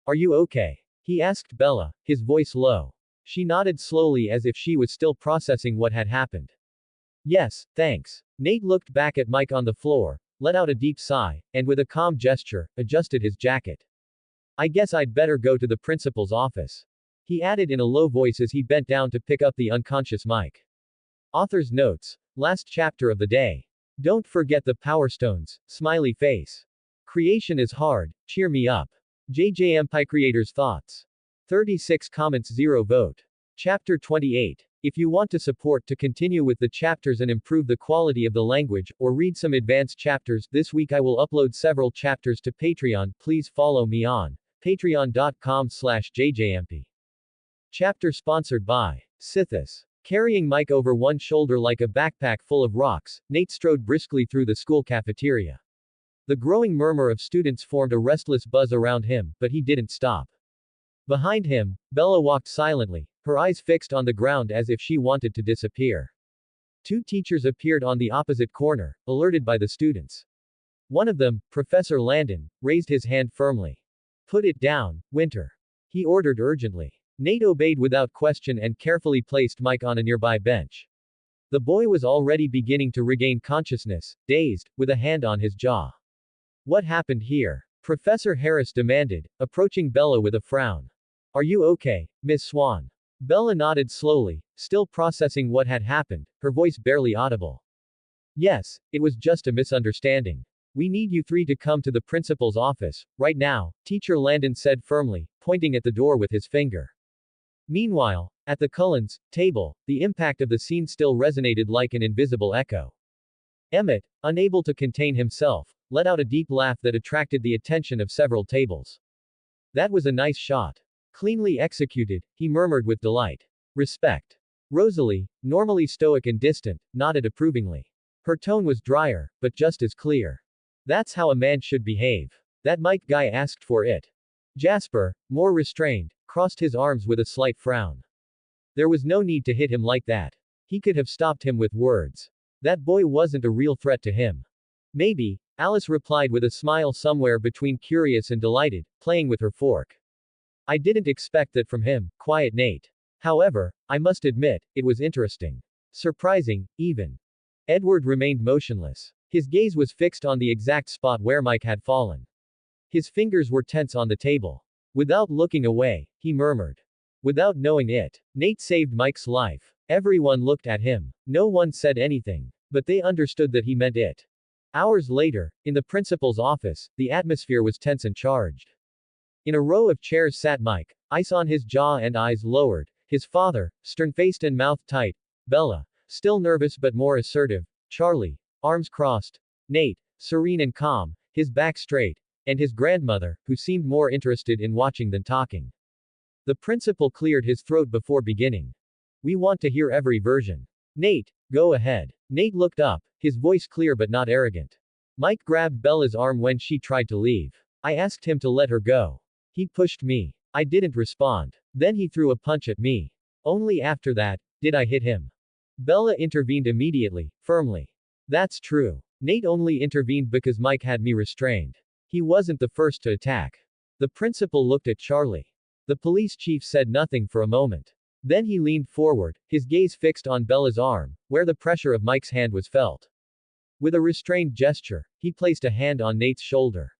Are you okay? He asked Bella, his voice low. She nodded slowly as if she was still processing what had happened. Yes, thanks. Nate looked back at Mike on the floor, let out a deep sigh, and with a calm gesture, adjusted his jacket. I guess I'd better go to the principal's office. He added in a low voice as he bent down to pick up the unconscious Mike. Author's notes. Last chapter of the day. Don't forget the Power Stones. Smiley face. Creation is hard. Cheer me up. Jayjayempi creators' thoughts. 36 comments, 0 vote. Chapter 28. If you want to support to continue with the chapters and improve the quality of the language, or read some advanced chapters, this week I will upload several chapters to Patreon. Please follow me on patreon.com/jjmp. Chapter sponsored by Sithis. Carrying Mike over one shoulder like a backpack full of rocks, Nate strode briskly through the school cafeteria. The growing murmur of students formed a restless buzz around him, but he didn't stop. Behind him, Bella walked silently, her eyes fixed on the ground as if she wanted to disappear. Two teachers appeared on the opposite corner, alerted by the students. One of them, Professor Landon, raised his hand firmly. Put it down, Winter. He ordered urgently. Nate obeyed without question and carefully placed Mike on a nearby bench. The boy was already beginning to regain consciousness, dazed, with a hand on his jaw. What happened here? Professor Harris demanded, approaching Bella with a frown. Are you okay, Miss Swan? Bella nodded slowly, still processing what had happened, her voice barely audible. Yes, it was just a misunderstanding. We need you three to come to the principal's office, right now, Teacher Landon said firmly, pointing at the door with his finger. Meanwhile, at the Cullens' table, the impact of the scene still resonated like an invisible echo. Emmett, unable to contain himself, let out a deep laugh that attracted the attention of several tables. That was a nice shot. Cleanly executed, he murmured with delight. Respect. Rosalie, normally stoic and distant, nodded approvingly. Her tone was drier, but just as clear. That's how a man should behave. That Mike guy asked for it. Jasper, more restrained, crossed his arms with a slight frown. There was no need to hit him like that. He could have stopped him with words. That boy wasn't a real threat to him. Maybe, Alice replied with a smile somewhere between curious and delighted, playing with her fork. I didn't expect that from him, quiet Nate. However, I must admit, it was interesting. Surprising, even. Edward remained motionless. His gaze was fixed on the exact spot where Mike had fallen. His fingers were tense on the table. Without looking away, he murmured. Without knowing it, Nate saved Mike's life. Everyone looked at him. No one said anything. But they understood that he meant it. Hours later, in the principal's office, the atmosphere was tense and charged. In a row of chairs sat Mike, ice on his jaw and eyes lowered, his father, stern-faced and mouth tight, Bella, still nervous but more assertive, Charlie, arms crossed, Nate, serene and calm, his back straight, and his grandmother, who seemed more interested in watching than talking. The principal cleared his throat before beginning. We want to hear every version. Nate, go ahead. Nate looked up, his voice clear but not arrogant. Mike grabbed Bella's arm when she tried to leave. I asked him to let her go. He pushed me. I didn't respond. Then he threw a punch at me. Only after that, did I hit him. Bella intervened immediately, firmly. That's true. Nate only intervened because Mike had me restrained. He wasn't the first to attack. The principal looked at Charlie. The police chief said nothing for a moment. Then he leaned forward, his gaze fixed on Bella's arm, where the pressure of Mike's hand was felt. With a restrained gesture, he placed a hand on Nate's shoulder.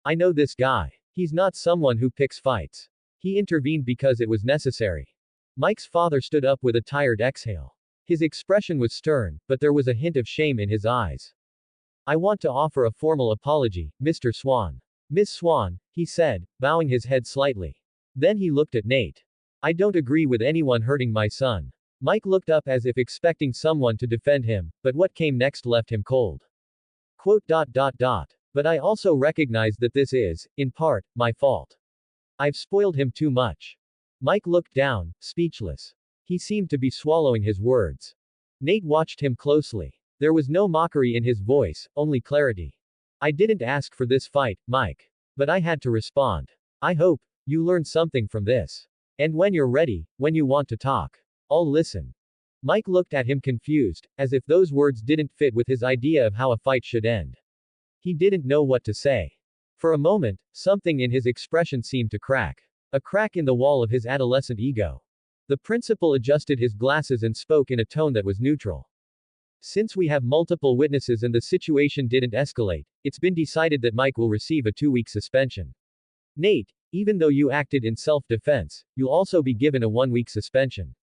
I know this guy. He's not someone who picks fights. He intervened because it was necessary. Mike's father stood up with a tired exhale. His expression was stern, but there was a hint of shame in his eyes. I want to offer a formal apology, Mr. Swan. Miss Swan, he said, bowing his head slightly. Then he looked at Nate. I don't agree with anyone hurting my son. Mike looked up as if expecting someone to defend him, but what came next left him cold. Quote. But I also recognize that this is, in part, my fault. I've spoiled him too much. Mike looked down, speechless. He seemed to be swallowing his words. Nate watched him closely. There was no mockery in his voice, only clarity. I didn't ask for this fight, Mike. But I had to respond. I hope you learned something from this. And when you're ready, when you want to talk, I'll listen. Mike looked at him confused, as if those words didn't fit with his idea of how a fight should end. He didn't know what to say. For a moment, something in his expression seemed to crack. A crack in the wall of his adolescent ego. The principal adjusted his glasses and spoke in a tone that was neutral. Since we have multiple witnesses and the situation didn't escalate, it's been decided that Mike will receive a 2-week suspension. Nate, even though you acted in self-defense, you'll also be given a 1-week suspension.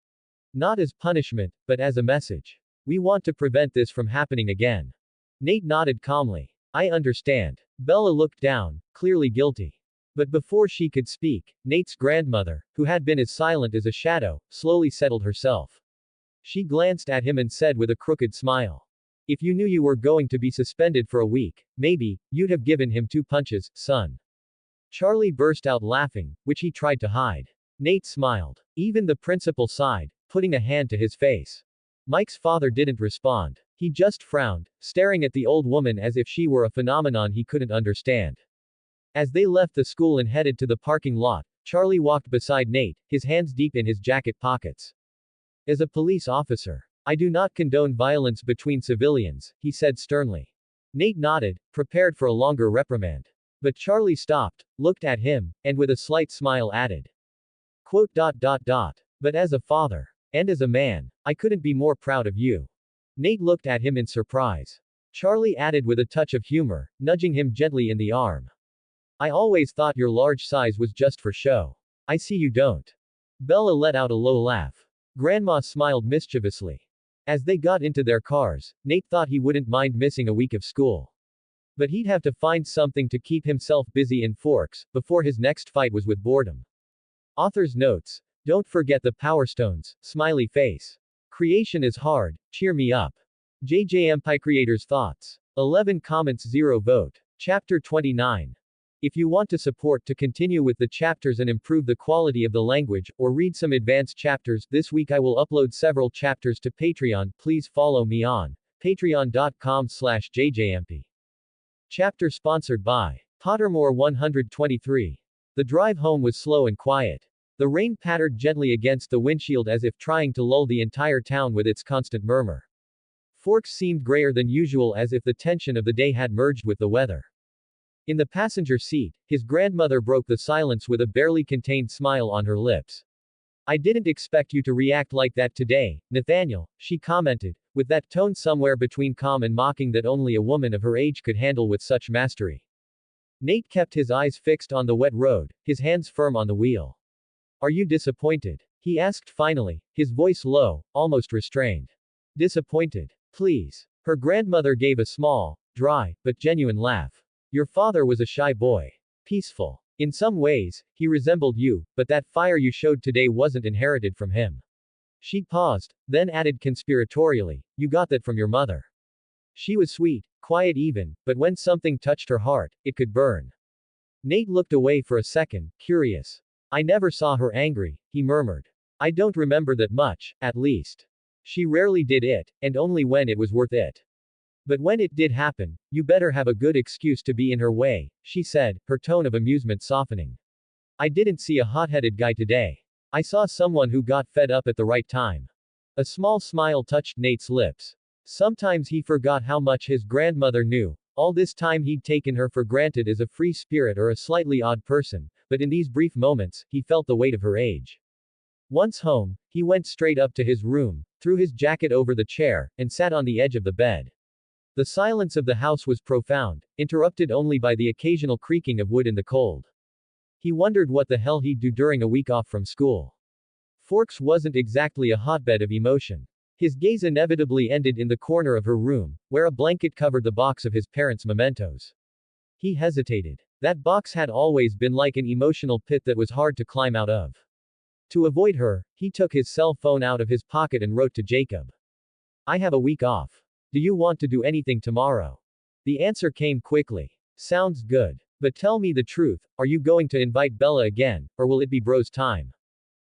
Not as punishment, but as a message. We want to prevent this from happening again. Nate nodded calmly. I understand. Bella looked down, clearly guilty. But before she could speak, Nate's grandmother, who had been as silent as a shadow, slowly settled herself. She glanced at him and said with a crooked smile. If you knew you were going to be suspended for a week, maybe, you'd have given him 2 punches, son. Charlie burst out laughing, which he tried to hide. Nate smiled. Even the principal sighed, putting a hand to his face. Mike's father didn't respond. He just frowned, staring at the old woman as if she were a phenomenon he couldn't understand. As they left the school and headed to the parking lot, Charlie walked beside Nate, his hands deep in his jacket pockets. As a police officer, I do not condone violence between civilians, he said sternly. Nate nodded, prepared for a longer reprimand. But Charlie stopped, looked at him, and with a slight smile added. Quote. But as a father, and as a man, I couldn't be more proud of you. Nate looked at him in surprise. Charlie added with a touch of humor, nudging him gently in the arm. I always thought your large size was just for show. I see you don't. Bella let out a low laugh. Grandma smiled mischievously. As they got into their cars, Nate thought he wouldn't mind missing a week of school. But he'd have to find something to keep himself busy in Forks, before his next fight was with boredom. Author's notes. Don't forget the Power Stones, smiley face. Creation is hard, cheer me up. Jayjayempi creators' thoughts. 11 comments 0 vote. Chapter 29. If you want to support to continue with the chapters and improve the quality of the language, or read some advanced chapters, this week I will upload several chapters to Patreon. Please follow me on patreon.com/jjmp. Chapter sponsored by Pottermore 123. The drive home was slow and quiet. The rain pattered gently against the windshield as if trying to lull the entire town with its constant murmur. Forks seemed grayer than usual as if the tension of the day had merged with the weather. In the passenger seat, his grandmother broke the silence with a barely contained smile on her lips. I didn't expect you to react like that today, Nathaniel, she commented, with that tone somewhere between calm and mocking that only a woman of her age could handle with such mastery. Nate kept his eyes fixed on the wet road, his hands firm on the wheel. Are you disappointed? He asked finally, his voice low, almost restrained. Disappointed? Please. Her grandmother gave a small, dry, but genuine laugh. Your father was a shy boy. Peaceful. In some ways, he resembled you, but that fire you showed today wasn't inherited from him. She paused, then added conspiratorially, you got that from your mother. She was sweet, quiet even, but when something touched her heart, it could burn. Nate looked away for a second, curious. I never saw her angry, he murmured. I don't remember that much, at least. She rarely did it, and only when it was worth it. But when it did happen, you better have a good excuse to be in her way, she said, her tone of amusement softening. I didn't see a hot-headed guy today. I saw someone who got fed up at the right time. A small smile touched Nate's lips. Sometimes he forgot how much his grandmother knew. All this time he'd taken her for granted as a free spirit or a slightly odd person, but in these brief moments, he felt the weight of her age. Once home, he went straight up to his room, threw his jacket over the chair, and sat on the edge of the bed. The silence of the house was profound, interrupted only by the occasional creaking of wood in the cold. He wondered what the hell he'd do during a week off from school. Forks wasn't exactly a hotbed of emotion. His gaze inevitably ended in the corner of her room, where a blanket covered the box of his parents' mementos. He hesitated. That box had always been like an emotional pit that was hard to climb out of. To avoid her, he took his cell phone out of his pocket and wrote to Jacob. I have a week off. Do you want to do anything tomorrow? The answer came quickly. Sounds good. But tell me the truth, are you going to invite Bella again, or will it be bro's time?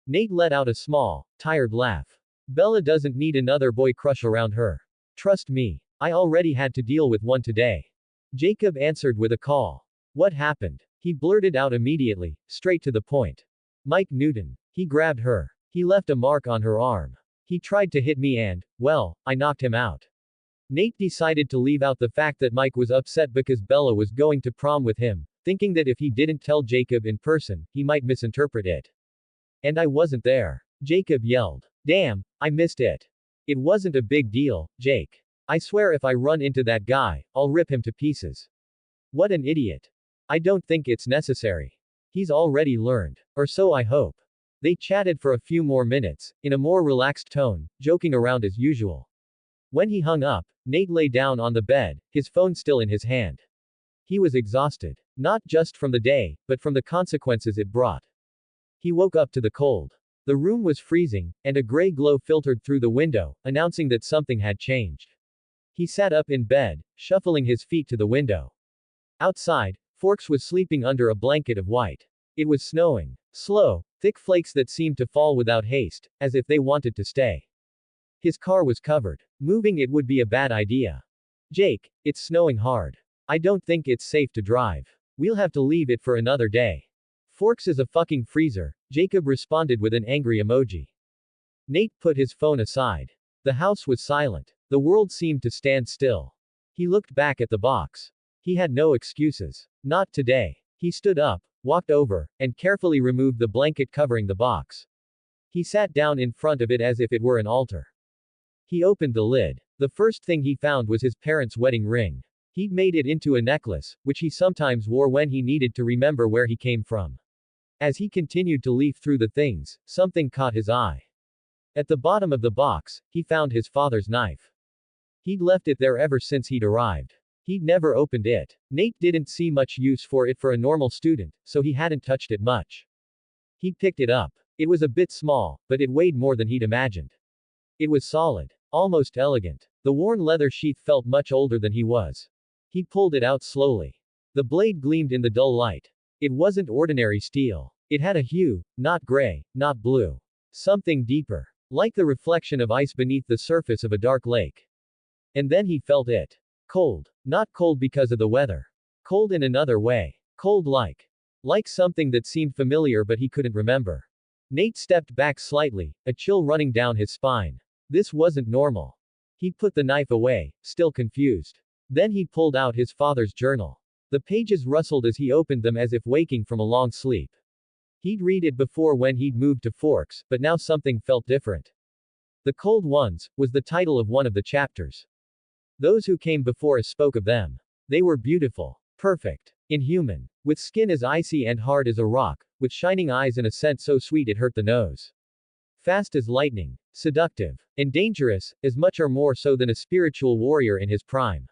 Nate let out a small, tired laugh. Bella doesn't need another boy crush around her. Trust me. I already had to deal with one today. Jacob answered with a call. What happened? He blurted out immediately, straight to the point. Mike Newton. He grabbed her. He left a mark on her arm. He tried to hit me and, well, I knocked him out. Nate decided to leave out the fact that Mike was upset because Bella was going to prom with him, thinking that if he didn't tell Jacob in person, he might misinterpret it. And I wasn't there. Jacob yelled. Damn, I missed it. It wasn't a big deal, Jake. I swear if I run into that guy, I'll rip him to pieces. What an idiot. I don't think it's necessary. He's already learned. Or so I hope. They chatted for a few more minutes, in a more relaxed tone, joking around as usual. When he hung up, Nate lay down on the bed, his phone still in his hand. He was exhausted. Not just from the day, but from the consequences it brought. He woke up to the cold. The room was freezing, and a gray glow filtered through the window, announcing that something had changed. He sat up in bed, shuffling his feet to the window. Outside, Forks was sleeping under a blanket of white. It was snowing. Slow, thick flakes that seemed to fall without haste, as if they wanted to stay. His car was covered. Moving it would be a bad idea. Jake, it's snowing hard. I don't think it's safe to drive. We'll have to leave it for another day. Forks is a fucking freezer, Jacob responded with an angry emoji. Nate put his phone aside. The house was silent. The world seemed to stand still. He looked back at the box. He had no excuses. Not today. He stood up, walked over, and carefully removed the blanket covering the box. He sat down in front of it as if it were an altar. He opened the lid. The first thing he found was his parents' wedding ring. He'd made it into a necklace, which he sometimes wore when he needed to remember where he came from. As he continued to leaf through the things, something caught his eye. At the bottom of the box, he found his father's knife. He'd left it there ever since he'd arrived. He'd never opened it. Nate didn't see much use for it for a normal student, so he hadn't touched it much. He picked it up. It was a bit small, but it weighed more than he'd imagined. It was solid. Almost elegant. The worn leather sheath felt much older than he was. He pulled it out slowly. The blade gleamed in the dull light. It wasn't ordinary steel. It had a hue, not gray, not blue. Something deeper. Like the reflection of ice beneath the surface of a dark lake. And then he felt it. Cold. Not cold because of the weather. Cold in another way. Cold like. Like something that seemed familiar but he couldn't remember. Nate stepped back slightly, a chill running down his spine. This wasn't normal. He put the knife away, still confused. Then he pulled out his father's journal. The pages rustled as he opened them as if waking from a long sleep. He'd read it before when he'd moved to Forks, but now something felt different. The Cold Ones was the title of one of the chapters. Those who came before us spoke of them. They were beautiful, perfect, inhuman, with skin as icy and hard as a rock, with shining eyes and a scent so sweet it hurt the nose. Fast as lightning, seductive, and dangerous, as much or more so than a spiritual warrior in his prime.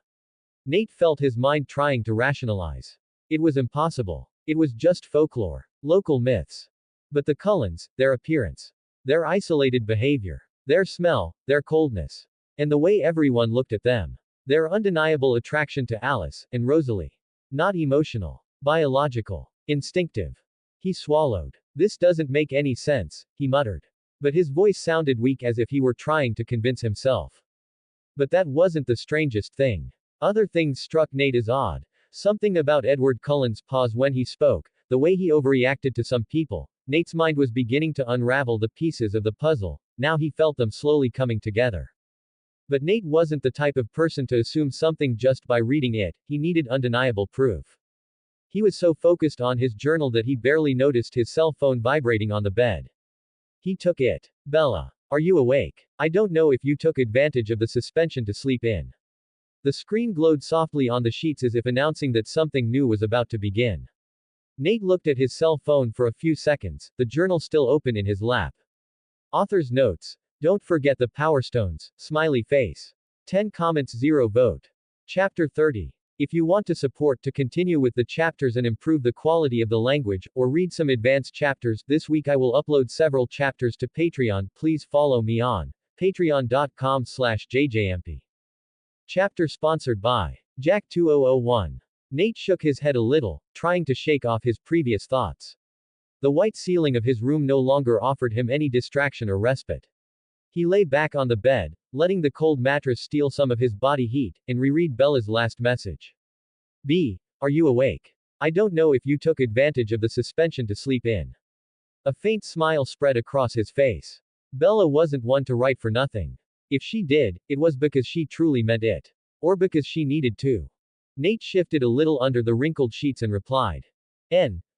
Nate felt his mind trying to rationalize. It was impossible. It was just folklore, local myths. But the Cullens, their appearance, their isolated behavior, their smell, their coldness, and the way everyone looked at them, their undeniable attraction to Alice and Rosalie. Not emotional, biological, instinctive. He swallowed. This doesn't make any sense, he muttered. But his voice sounded weak as if he were trying to convince himself. But that wasn't the strangest thing. Other things struck Nate as odd. Something about Edward Cullen's pause when he spoke, the way he overreacted to some people. Nate's mind was beginning to unravel the pieces of the puzzle, now he felt them slowly coming together. But Nate wasn't the type of person to assume something just by reading it, he needed undeniable proof. He was so focused on his journal that he barely noticed his cell phone vibrating on the bed. He took it. Bella. Are you awake? I don't know if you took advantage of the suspension to sleep in. The screen glowed softly on the sheets as if announcing that something new was about to begin. Nate looked at his cell phone for a few seconds, the journal still open in his lap. Author's notes. Don't forget the Power Stones, smiley face. 10 comments 0 vote. Chapter 30. If you want to support to continue with the chapters and improve the quality of the language, or read some advanced chapters, this week I will upload several chapters to Patreon, please follow me on patreon.com/Jayjayempi. Chapter sponsored by Jack 2001. Nate shook his head a little, trying to shake off his previous thoughts. The white ceiling of his room no longer offered him any distraction or respite. He lay back on the bed, letting the cold mattress steal some of his body heat, and reread Bella's last message. B. Are you awake? I don't know if you took advantage of the suspension to sleep in. A faint smile spread across his face. Bella wasn't one to write for nothing. If she did, it was because she truly meant it. Or because she needed to. Nate shifted a little under the wrinkled sheets and replied.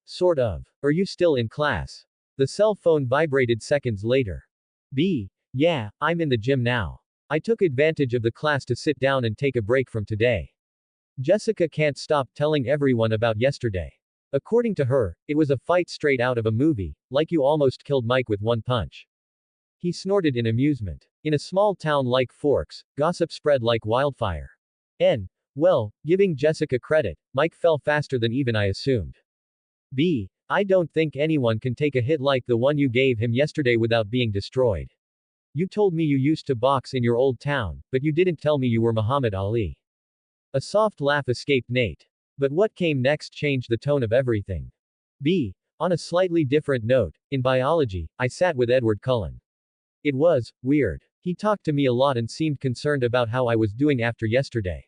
Sort of. Are you still in class? The cell phone vibrated seconds later. B. Yeah, I'm in the gym now. I took advantage of the class to sit down and take a break from today. Jessica can't stop telling everyone about yesterday. According to her, it was a fight straight out of a movie, like you almost killed Mike with one punch. He snorted in amusement. In a small town like Forks, gossip spread like wildfire. Well, giving Jessica credit, Mike fell faster than even I assumed. B. I don't think anyone can take a hit like the one you gave him yesterday without being destroyed. You told me you used to box in your old town, but you didn't tell me you were Muhammad Ali. A soft laugh escaped Nate. But what came next changed the tone of everything. B. On a slightly different note, in biology, I sat with Edward Cullen. It was weird. He talked to me a lot and seemed concerned about how I was doing after yesterday.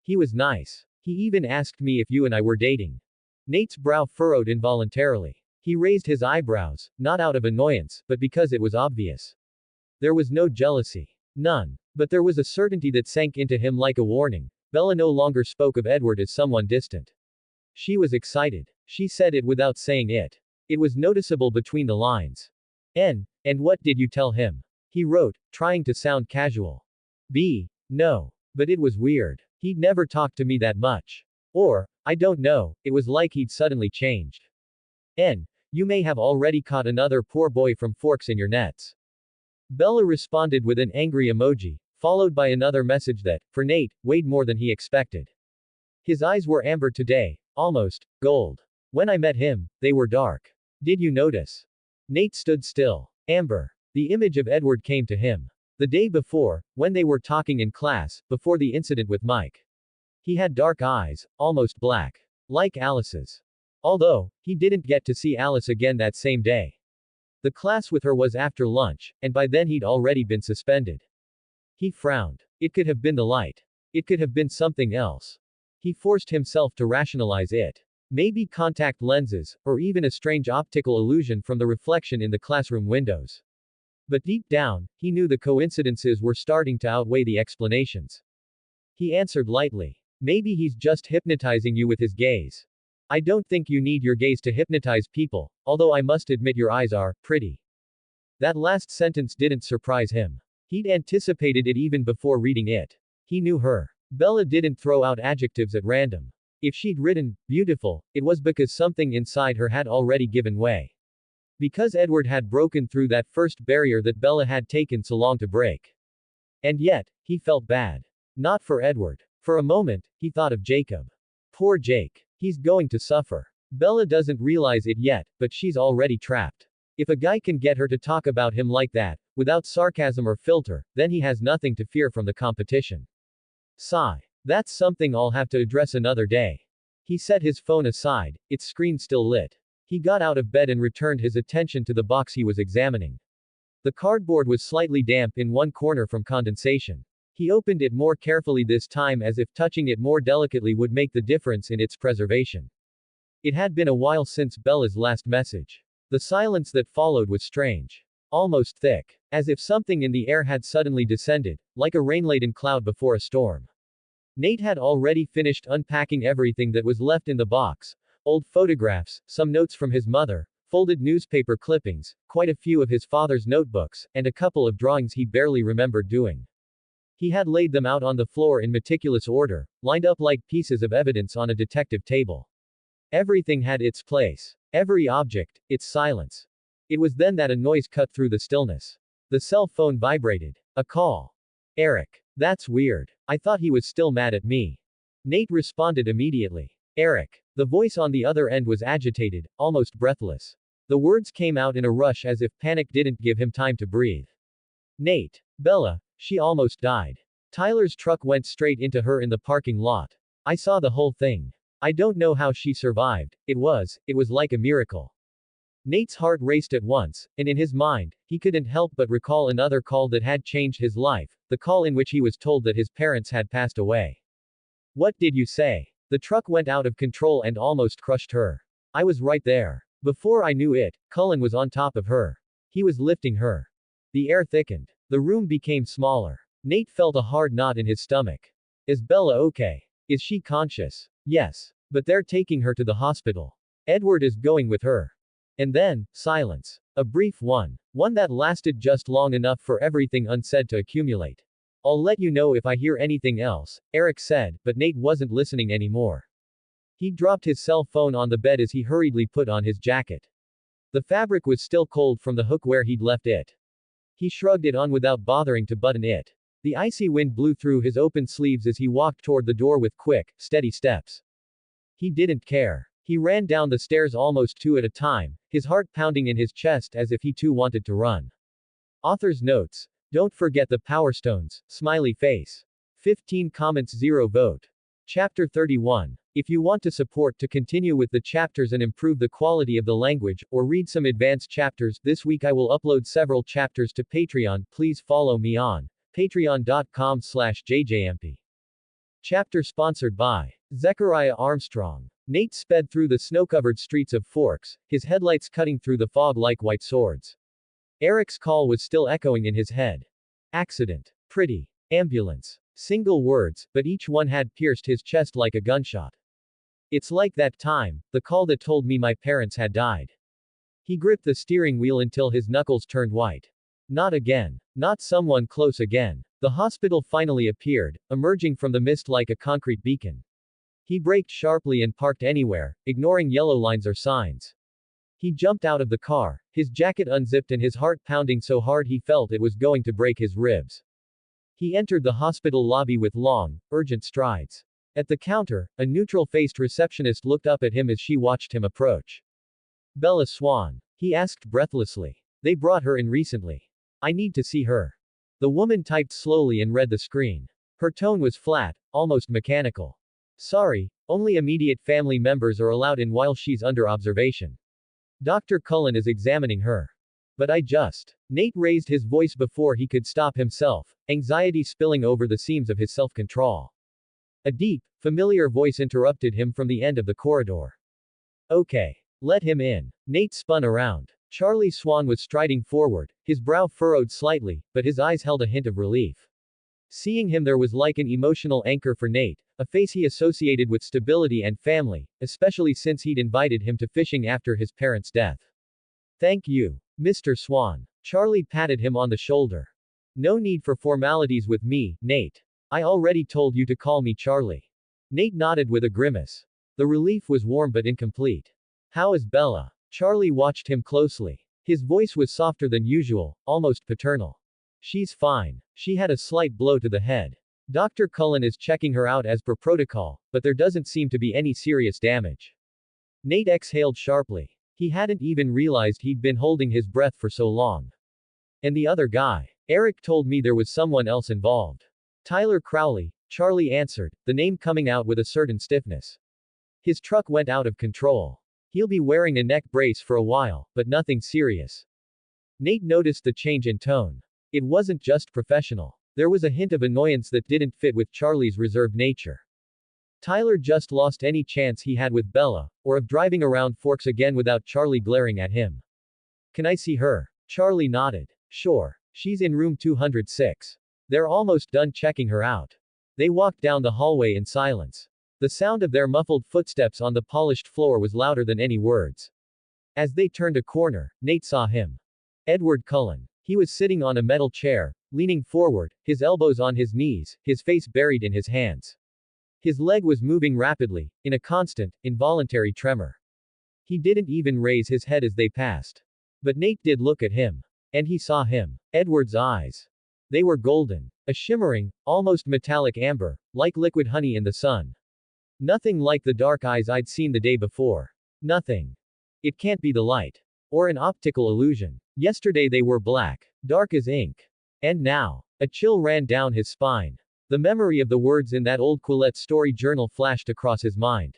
He was nice. He even asked me if you and I were dating. Nate's brow furrowed involuntarily. He raised his eyebrows, not out of annoyance, but because it was obvious. There was no jealousy. None. But there was a certainty that sank into him like a warning. Bella no longer spoke of Edward as someone distant. She was excited. She said it without saying it. It was noticeable between the lines. And what did you tell him? He wrote, trying to sound casual. B. No. But it was weird. He'd never talked to me that much. Or, I don't know, it was like he'd suddenly changed. You may have already caught another poor boy from Forks in your nets. Bella responded with an angry emoji, followed by another message that, for Nate, weighed more than he expected. His eyes were amber today, almost gold. When I met him, they were dark. Did you notice? Nate stood still. Amber. The image of Edward came to him. The day before, when they were talking in class, before the incident with Mike. He had dark eyes, almost black. Like Alice's. Although, he didn't get to see Alice again that same day. The class with her was after lunch, and by then he'd already been suspended. He frowned. It could have been the light. It could have been something else. He forced himself to rationalize it. Maybe contact lenses, or even a strange optical illusion from the reflection in the classroom windows. But deep down, he knew the coincidences were starting to outweigh the explanations. He answered lightly. Maybe he's just hypnotizing you with his gaze. I don't think you need your gaze to hypnotize people, although I must admit your eyes are pretty. That last sentence didn't surprise him. He'd anticipated it even before reading it. He knew her. Bella didn't throw out adjectives at random. If she'd written, beautiful, it was because something inside her had already given way. Because Edward had broken through that first barrier that Bella had taken so long to break. And yet, he felt bad. Not for Edward. For a moment, he thought of Jacob. Poor Jake. He's going to suffer. Bella doesn't realize it yet, but she's already trapped. If a guy can get her to talk about him like that, without sarcasm or filter, then he has nothing to fear from the competition. Sigh. That's something I'll have to address another day. He set his phone aside, its screen still lit. He got out of bed and returned his attention to the box he was examining. The cardboard was slightly damp in one corner from condensation. He opened it more carefully this time as if touching it more delicately would make the difference in its preservation. It had been a while since Bella's last message. The silence that followed was strange. Almost thick. As if something in the air had suddenly descended, like a rain-laden cloud before a storm. Nate had already finished unpacking everything that was left in the box. Old photographs, some notes from his mother, folded newspaper clippings, quite a few of his father's notebooks, and a couple of drawings he barely remembered doing. He had laid them out on the floor in meticulous order, lined up like pieces of evidence on a detective table. Everything had its place. Every object, its silence. It was then that a noise cut through the stillness. The cell phone vibrated. A call. Eric. That's weird. I thought he was still mad at me. Nate responded immediately. Eric. The voice on the other end was agitated, almost breathless. The words came out in a rush as if panic didn't give him time to breathe. Nate. Bella. She almost died. Tyler's truck went straight into her in the parking lot. I saw the whole thing. I don't know how she survived. It was like a miracle. Nate's heart raced at once, and in his mind, he couldn't help but recall another call that had changed his life, the call in which he was told that his parents had passed away. What did you say? The truck went out of control and almost crushed her. I was right there. Before I knew it, Cullen was on top of her. He was lifting her. The air thickened. The room became smaller. Nate felt a hard knot in his stomach. Is Bella okay? Is she conscious? Yes. But they're taking her to the hospital. Edward is going with her. And then, silence. A brief one. One that lasted just long enough for everything unsaid to accumulate. I'll let you know if I hear anything else, Eric said, but Nate wasn't listening anymore. He dropped his cell phone on the bed as he hurriedly put on his jacket. The fabric was still cold from the hook where he'd left it. He shrugged it on without bothering to button it. The icy wind blew through his open sleeves as he walked toward the door with quick, steady steps. He didn't care. He ran down the stairs almost two at a time, his heart pounding in his chest as if he too wanted to run. Author's notes. Don't forget the Power Stones, smiley face. 15 comments 0 vote. Chapter 31. If you want to support to continue with the chapters and improve the quality of the language, or read some advanced chapters, this week I will upload several chapters to Patreon. Please follow me on patreon.com/Jayjayempi. Chapter sponsored by Zechariah Armstrong. Nate sped through the snow-covered streets of Forks, his headlights cutting through the fog like white swords. Eric's call was still echoing in his head. Accident. Pretty. Ambulance. Single words, but each one had pierced his chest like a gunshot. It's like that time, the call that told me my parents had died. He gripped the steering wheel until his knuckles turned white. Not again. Not someone close again. The hospital finally appeared, emerging from the mist like a concrete beacon. He braked sharply and parked anywhere, ignoring yellow lines or signs. He jumped out of the car, his jacket unzipped and his heart pounding so hard he felt it was going to break his ribs. He entered the hospital lobby with long, urgent strides. At the counter, a neutral-faced receptionist looked up at him as she watched him approach. Bella Swan? He asked breathlessly. They brought her in recently. I need to see her. The woman typed slowly and read the screen. Her tone was flat, almost mechanical. Sorry, only immediate family members are allowed in while she's under observation. Dr. Cullen is examining her. But Nate raised his voice before he could stop himself, anxiety spilling over the seams of his self-control. A deep, familiar voice interrupted him from the end of the corridor. Okay. Let him in. Nate spun around. Charlie Swan was striding forward, his brow furrowed slightly, but his eyes held a hint of relief. Seeing him there was like an emotional anchor for Nate, a face he associated with stability and family, especially since he'd invited him to fishing after his parents' death. Thank you, Mr. Swan. Charlie patted him on the shoulder. No need for formalities with me, Nate. I already told you to call me Charlie. Nate nodded with a grimace. The relief was warm but incomplete. How is Bella? Charlie watched him closely. His voice was softer than usual, almost paternal. She's fine. She had a slight blow to the head. Dr. Cullen is checking her out as per protocol, but there doesn't seem to be any serious damage. Nate exhaled sharply. He hadn't even realized he'd been holding his breath for so long. And the other guy? Eric told me there was someone else involved. Tyler Crowley, Charlie answered, the name coming out with a certain stiffness. His truck went out of control. He'll be wearing a neck brace for a while, but nothing serious. Nate noticed the change in tone. It wasn't just professional. There was a hint of annoyance that didn't fit with Charlie's reserved nature. Tyler just lost any chance he had with Bella, or of driving around Forks again without Charlie glaring at him. Can I see her? Charlie nodded. Sure. She's in room 206. They're almost done checking her out. They walked down the hallway in silence. The sound of their muffled footsteps on the polished floor was louder than any words. As they turned a corner, Nate saw him. Edward Cullen. He was sitting on a metal chair, leaning forward, his elbows on his knees, his face buried in his hands. His leg was moving rapidly, in a constant, involuntary tremor. He didn't even raise his head as they passed. But Nate did look at him. And he saw him. Edward's eyes. They were golden. A shimmering, almost metallic amber, like liquid honey in the sun. Nothing like the dark eyes I'd seen the day before. Nothing. It can't be the light. Or an optical illusion. Yesterday they were black. Dark as ink. And now. A chill ran down his spine. The memory of the words in that old Quillette story journal flashed across his mind.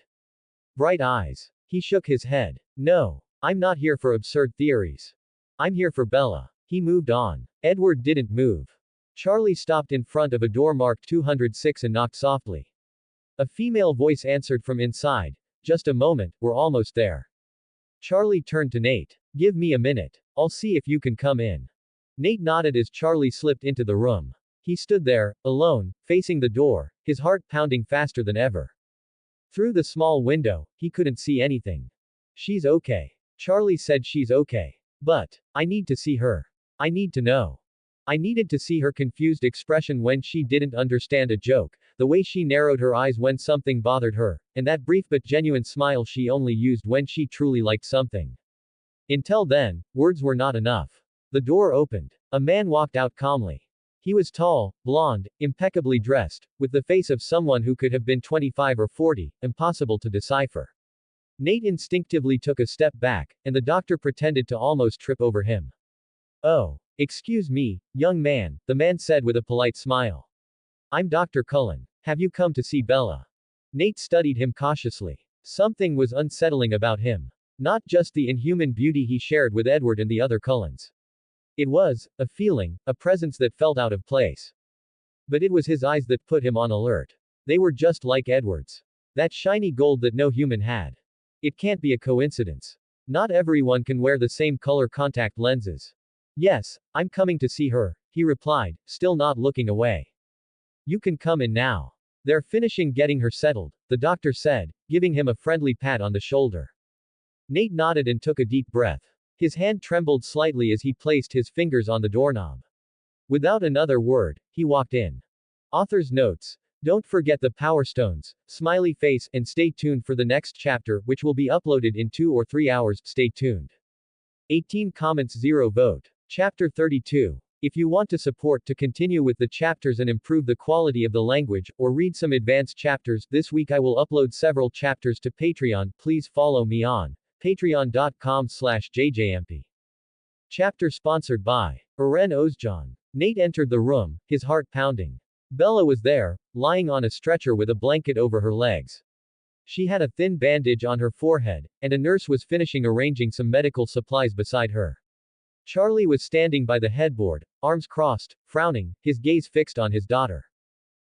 Bright eyes. He shook his head. No. I'm not here for absurd theories. I'm here for Bella. He moved on. Edward didn't move. Charlie stopped in front of a door marked 206 and knocked softly. A female voice answered from inside. Just a moment, we're almost there. Charlie turned to Nate. Give me a minute. I'll see if you can come in. Nate nodded as Charlie slipped into the room. He stood there, alone, facing the door, his heart pounding faster than ever. Through the small window, he couldn't see anything. She's okay. Charlie said she's okay. But, I need to see her. I need to know. I needed to see her confused expression when she didn't understand a joke, the way she narrowed her eyes when something bothered her, and that brief but genuine smile she only used when she truly liked something. Until then, words were not enough. The door opened. A man walked out calmly. He was tall, blonde, impeccably dressed, with the face of someone who could have been 25 or 40, impossible to decipher. Nate instinctively took a step back, and the doctor pretended to almost trip over him. Oh, excuse me, young man, the man said with a polite smile. I'm Dr. Cullen. Have you come to see Bella? Nate studied him cautiously. Something was unsettling about him. Not just the inhuman beauty he shared with Edward and the other Cullens. It was a feeling, a presence that felt out of place. But it was his eyes that put him on alert. They were just like Edward's. That shiny gold that no human had. It can't be a coincidence. Not everyone can wear the same color contact lenses. Yes, I'm coming to see her, he replied, still not looking away. You can come in now. They're finishing getting her settled, the doctor said, giving him a friendly pat on the shoulder. Nate nodded and took a deep breath. His hand trembled slightly as he placed his fingers on the doorknob. Without another word, he walked in. Author's notes. Don't forget the Power Stones, smiley face, and stay tuned for the next chapter, which will be uploaded in 2 or 3 hours. Stay tuned. 18 comments, 0 vote. Chapter 32. If you want to support to continue with the chapters and improve the quality of the language, or read some advanced chapters, this week I will upload several chapters to Patreon. Please follow me on patreon.com/Jayjayempi. Chapter sponsored by Eren Ozcan. Nate entered the room, his heart pounding. Bella was there, lying on a stretcher with a blanket over her legs. She had a thin bandage on her forehead, and a nurse was finishing arranging some medical supplies beside her. Charlie was standing by the headboard, arms crossed, frowning, his gaze fixed on his daughter.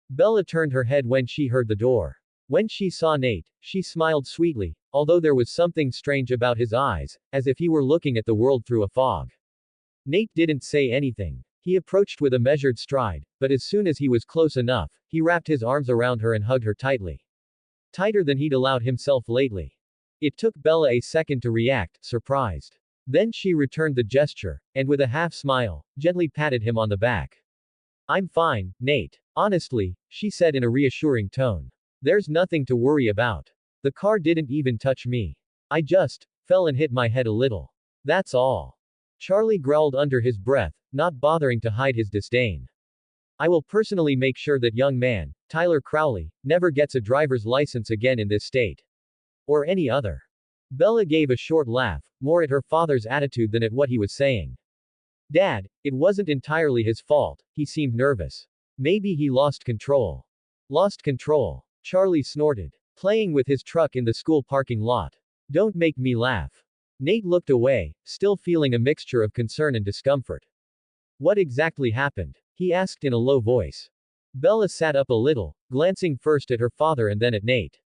Bella turned her head when she heard the door. When she saw Nate, she smiled sweetly, although there was something strange about his eyes, as if he were looking at the world through a fog. Nate didn't say anything. He approached with a measured stride, but as soon as he was close enough, he wrapped his arms around her and hugged her tightly. Tighter than he'd allowed himself lately. It took Bella a second to react, surprised. Then she returned the gesture, and with a half smile, gently patted him on the back. I'm fine, Nate. Honestly, she said in a reassuring tone. There's nothing to worry about. The car didn't even touch me. I just fell and hit my head a little. That's all. Charlie growled under his breath, not bothering to hide his disdain. I will personally make sure that young man, Tyler Crowley, never gets a driver's license again in this state. Or any other. Bella gave a short laugh, more at her father's attitude than at what he was saying. Dad, it wasn't entirely his fault, he seemed nervous. Maybe he lost control. Lost control. Charlie snorted. Playing with his truck in the school parking lot. Don't make me laugh. Nate looked away, still feeling a mixture of concern and discomfort. What exactly happened? He asked in a low voice. Bella sat up a little, glancing first at her father and then at Nate.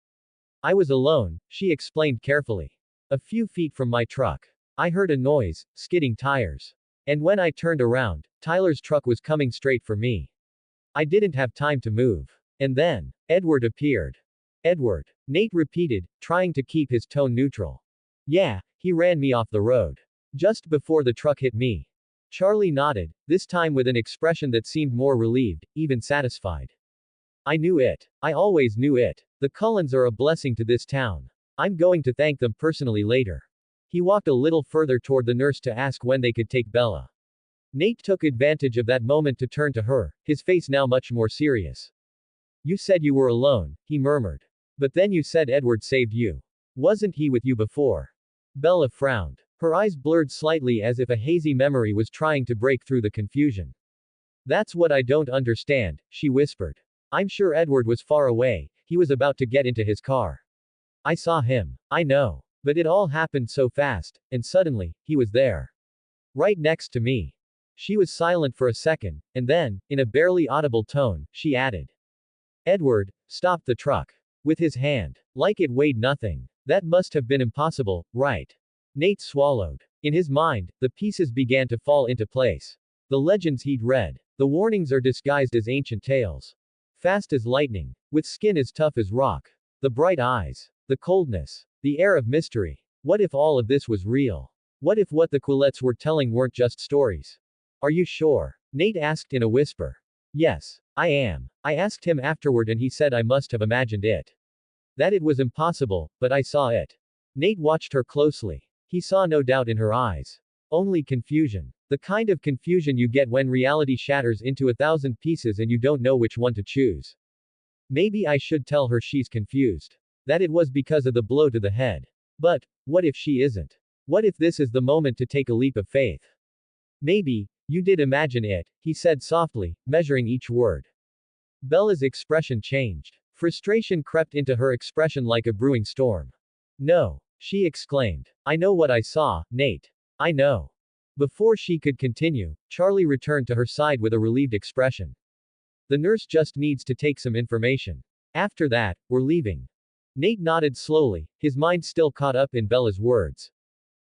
I was alone, she explained carefully. A few feet from my truck. I heard a noise, skidding tires. And when I turned around, Tyler's truck was coming straight for me. I didn't have time to move. And then, Edward appeared. Edward. Nate repeated, trying to keep his tone neutral. Yeah, he ran me off the road. Just before the truck hit me. Charlie nodded, this time with an expression that seemed more relieved, even satisfied. I knew it. I always knew it. The Cullens are a blessing to this town. I'm going to thank them personally later. He walked a little further toward the nurse to ask when they could take Bella. Nate took advantage of that moment to turn to her, his face now much more serious. You said you were alone, he murmured. But then you said Edward saved you. Wasn't he with you before? Bella frowned. Her eyes blurred slightly as if a hazy memory was trying to break through the confusion. That's what I don't understand, she whispered. I'm sure Edward was far away, he was about to get into his car. I saw him. I know. But it all happened so fast, and suddenly, he was there. Right next to me. She was silent for a second, and then, in a barely audible tone, she added. Edward stopped the truck. With his hand. Like it weighed nothing. That must have been impossible, right? Nate swallowed. In his mind, the pieces began to fall into place. The legends he'd read. The warnings are disguised as ancient tales. Fast as lightning. With skin as tough as rock. The bright eyes. The coldness. The air of mystery. What if all of this was real? What if what the Cullens were telling weren't just stories? Are you sure? Nate asked in a whisper. Yes, I am. I asked him afterward and he said I must have imagined it. That it was impossible, but I saw it. Nate watched her closely. He saw no doubt in her eyes. Only confusion. The kind of confusion you get when reality shatters into 1,000 pieces and you don't know which one to choose. Maybe I should tell her she's confused. That it was because of the blow to the head. But, what if she isn't? What if this is the moment to take a leap of faith? Maybe, you did imagine it, he said softly, measuring each word. Bella's expression changed. Frustration crept into her expression like a brewing storm. No, she exclaimed. I know what I saw, Nate. I know. Before she could continue, Charlie returned to her side with a relieved expression. The nurse just needs to take some information. After that, we're leaving. Nate nodded slowly, his mind still caught up in Bella's words.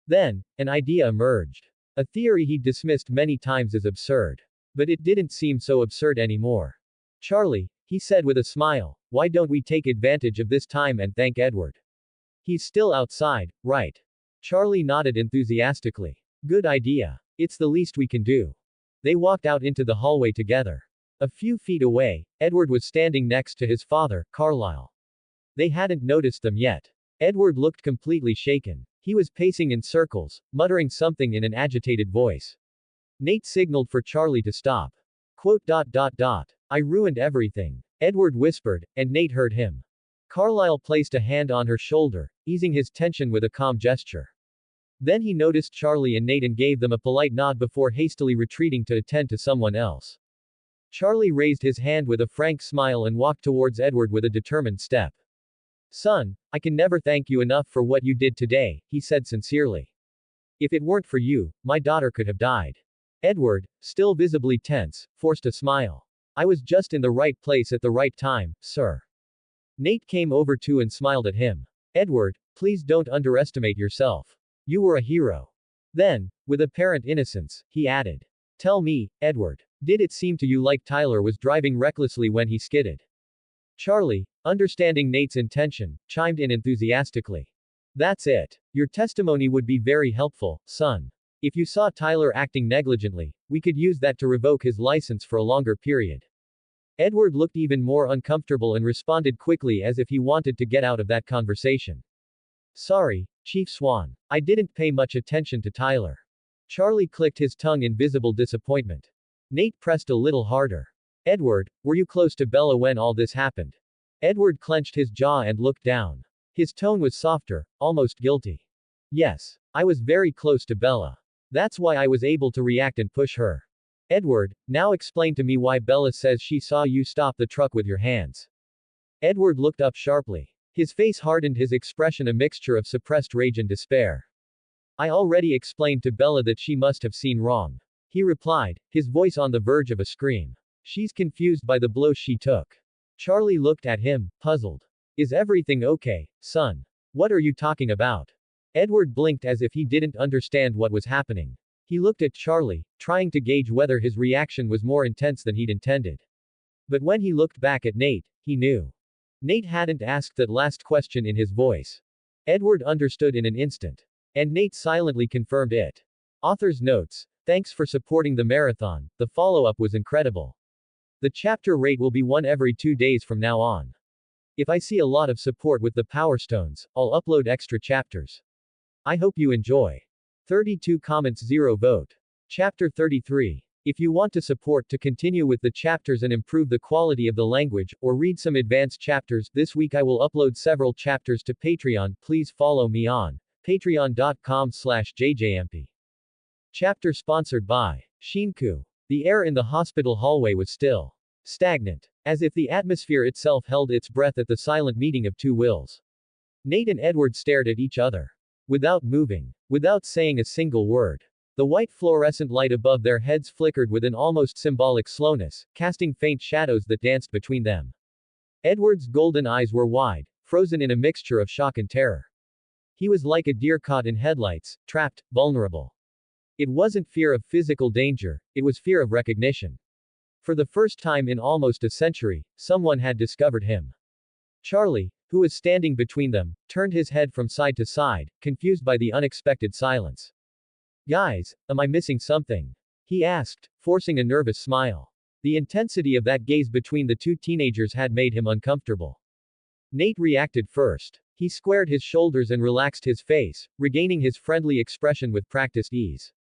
Then, an idea emerged. A theory he'd dismissed many times as absurd. But it didn't seem so absurd anymore. Charlie, he said with a smile, why don't we take advantage of this time and thank Edward? He's still outside, right? Charlie nodded enthusiastically. Good idea. It's the least we can do. They walked out into the hallway together. A few feet away, Edward was standing next to his father, Carlisle. They hadn't noticed them yet. Edward looked completely shaken. He was pacing in circles, muttering something in an agitated voice. Nate signaled for Charlie to stop. Quote. I ruined everything. Edward whispered, and Nate heard him. Carlisle placed a hand on her shoulder, easing his tension with a calm gesture. Then he noticed Charlie and Nate and gave them a polite nod before hastily retreating to attend to someone else. Charlie raised his hand with a frank smile and walked towards Edward with a determined step. Son, I can never thank you enough for what you did today, he said sincerely. If it weren't for you, my daughter could have died. Edward, still visibly tense, forced a smile. I was just in the right place at the right time, sir. Nate came over to and smiled at him. Edward, please don't underestimate yourself. You were a hero. Then, with apparent innocence, he added. Tell me, Edward, did it seem to you like Tyler was driving recklessly when he skidded? Charlie, understanding Nate's intention, chimed in enthusiastically. That's it. Your testimony would be very helpful, son. If you saw Tyler acting negligently, we could use that to revoke his license for a longer period. Edward looked even more uncomfortable and responded quickly as if he wanted to get out of that conversation. Sorry, Chief Swan. I didn't pay much attention to Tyler. Charlie clicked his tongue in visible disappointment. Nate pressed a little harder. Edward, were you close to Bella when all this happened? Edward clenched his jaw and looked down. His tone was softer, almost guilty. Yes, I was very close to Bella. That's why I was able to react and push her. Edward, now explain to me why Bella says she saw you stop the truck with your hands. Edward looked up sharply. His face hardened, his expression a mixture of suppressed rage and despair. I already explained to Bella that she must have seen wrong. He replied, his voice on the verge of a scream. She's confused by the blow she took. Charlie looked at him, puzzled. Is everything okay, son? What are you talking about? Edward blinked as if he didn't understand what was happening. He looked at Charlie, trying to gauge whether his reaction was more intense than he'd intended. But when he looked back at Nate, he knew. Nate hadn't asked that last question in his voice. Edward understood in an instant. And Nate silently confirmed it. Author's notes. Thanks for supporting the marathon, the follow-up was incredible. The chapter rate will be 1 every 2 days from now on. If I see a lot of support with the Power Stones, I'll upload extra chapters. I hope you enjoy. 32 comments 0 vote. Chapter 33. If you want to support to continue with the chapters and improve the quality of the language, or read some advanced chapters, this week I will upload several chapters to Patreon. Please follow me on patreon.com/Jayjayempi. Chapter sponsored by Shinku. The air in the hospital hallway was still. Stagnant. As if the atmosphere itself held its breath at the silent meeting of two wills. Nate and Edward stared at each other. Without moving. Without saying a single word. The white fluorescent light above their heads flickered with an almost symbolic slowness, casting faint shadows that danced between them. Edward's golden eyes were wide, frozen in a mixture of shock and terror. He was like a deer caught in headlights, trapped, vulnerable. It wasn't fear of physical danger, it was fear of recognition. For the first time in almost a century, someone had discovered him. Charlie, who was standing between them, turned his head from side to side, confused by the unexpected silence. Guys, am I missing something? He asked, forcing a nervous smile. The intensity of that gaze between the two teenagers had made him uncomfortable. Nate reacted first. He squared his shoulders and relaxed his face, regaining his friendly expression with practiced ease.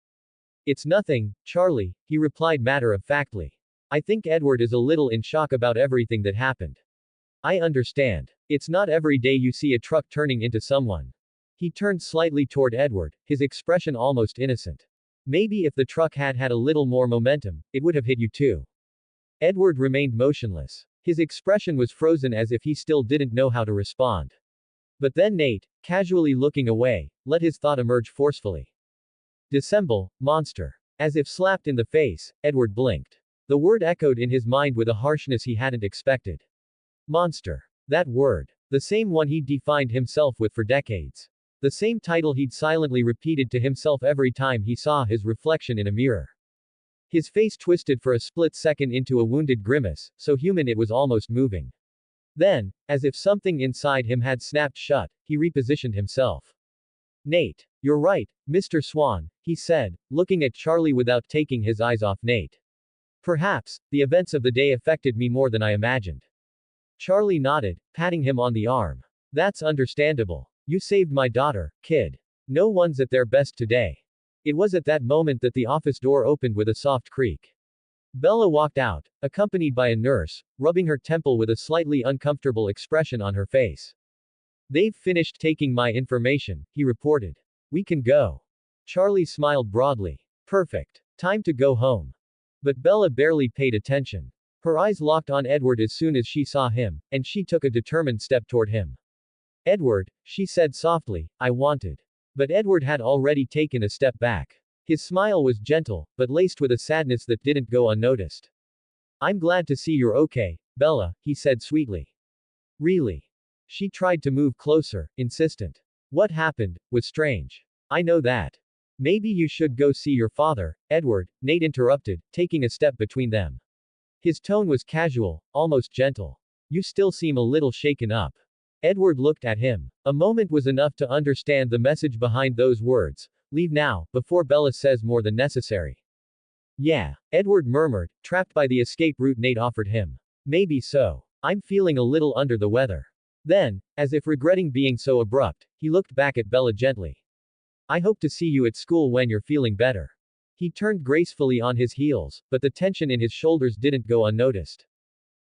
It's nothing, Charlie, he replied matter-of-factly. I think Edward is a little in shock about everything that happened. I understand. It's not every day you see a truck turning into someone. He turned slightly toward Edward, his expression almost innocent. Maybe if the truck had had a little more momentum, it would have hit you too. Edward remained motionless. His expression was frozen as if he still didn't know how to respond. But then Nate, casually looking away, let his thought emerge forcefully. Dissemble, monster. As if slapped in the face, Edward blinked. The word echoed in his mind with a harshness he hadn't expected. Monster. That word. The same one he'd defined himself with for decades. The same title he'd silently repeated to himself every time he saw his reflection in a mirror. His face twisted for a split second into a wounded grimace, so human it was almost moving. Then, as if something inside him had snapped shut, he repositioned himself. Nate. You're right, Mr. Swan, he said, looking at Charlie without taking his eyes off Nate. Perhaps, the events of the day affected me more than I imagined. Charlie nodded, patting him on the arm. That's understandable. You saved my daughter, kid. No one's at their best today. It was at that moment that the office door opened with a soft creak. Bella walked out, accompanied by a nurse, rubbing her temple with a slightly uncomfortable expression on her face. They've finished taking my information, he reported. We can go. Charlie smiled broadly. Perfect. Time to go home. But Bella barely paid attention. Her eyes locked on Edward as soon as she saw him, and she took a determined step toward him. Edward, she said softly, I wanted. But Edward had already taken a step back. His smile was gentle, but laced with a sadness that didn't go unnoticed. I'm glad to see you're okay, Bella, he said sweetly. Really? She tried to move closer, insistent. What happened was strange. I know that. Maybe you should go see your father, Edward, Nate interrupted, taking a step between them. His tone was casual, almost gentle. You still seem a little shaken up. Edward looked at him. A moment was enough to understand the message behind those words. Leave now, before Bella says more than necessary. Yeah, Edward murmured, trapped by the escape route Nate offered him. Maybe so. I'm feeling a little under the weather. Then, as if regretting being so abrupt, he looked back at Bella gently. I hope to see you at school when you're feeling better. He turned gracefully on his heels, but the tension in his shoulders didn't go unnoticed.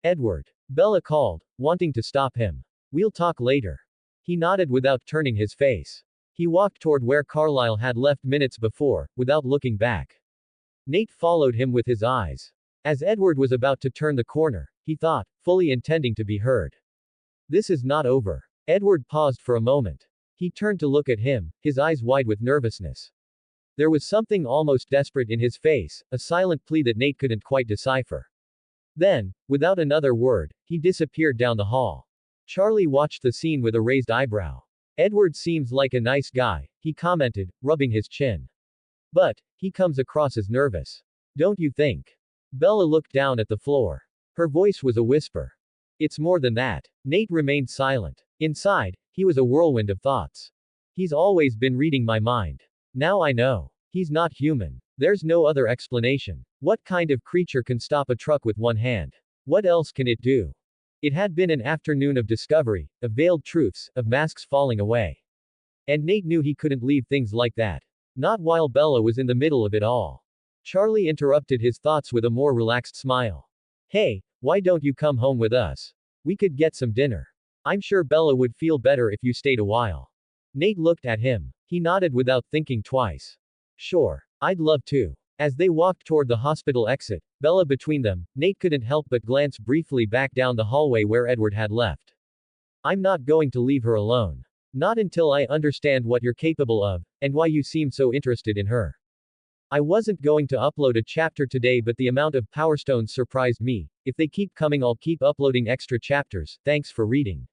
Edward. Bella called, wanting to stop him. We'll talk later. He nodded without turning his face. He walked toward where Carlyle had left minutes before, without looking back. Nate followed him with his eyes. As Edward was about to turn the corner, he thought, fully intending to be heard. This is not over. Edward paused for a moment. He turned to look at him, his eyes wide with nervousness. There was something almost desperate in his face, a silent plea that Nate couldn't quite decipher. Then, without another word, he disappeared down the hall. Charlie watched the scene with a raised eyebrow. Edward seems like a nice guy, he commented, rubbing his chin. But, he comes across as nervous. Don't you think? Bella looked down at the floor. Her voice was a whisper. It's more than that. Nate remained silent. Inside, he was a whirlwind of thoughts. He's always been reading my mind. Now I know. He's not human. There's no other explanation. What kind of creature can stop a truck with one hand? What else can it do? It had been an afternoon of discovery, of veiled truths, of masks falling away. And Nate knew he couldn't leave things like that. Not while Bella was in the middle of it all. Charlie interrupted his thoughts with a more relaxed smile. Hey, why don't you come home with us? We could get some dinner. I'm sure Bella would feel better if you stayed a while. Nate looked at him. He nodded without thinking twice. Sure. I'd love to. As they walked toward the hospital exit, Bella between them, Nate couldn't help but glance briefly back down the hallway where Edward had left. I'm not going to leave her alone. Not until I understand what you're capable of, and why you seem so interested in her. I wasn't going to upload a chapter today, but the amount of Power Stones surprised me. If they keep coming, I'll keep uploading extra chapters. Thanks for reading.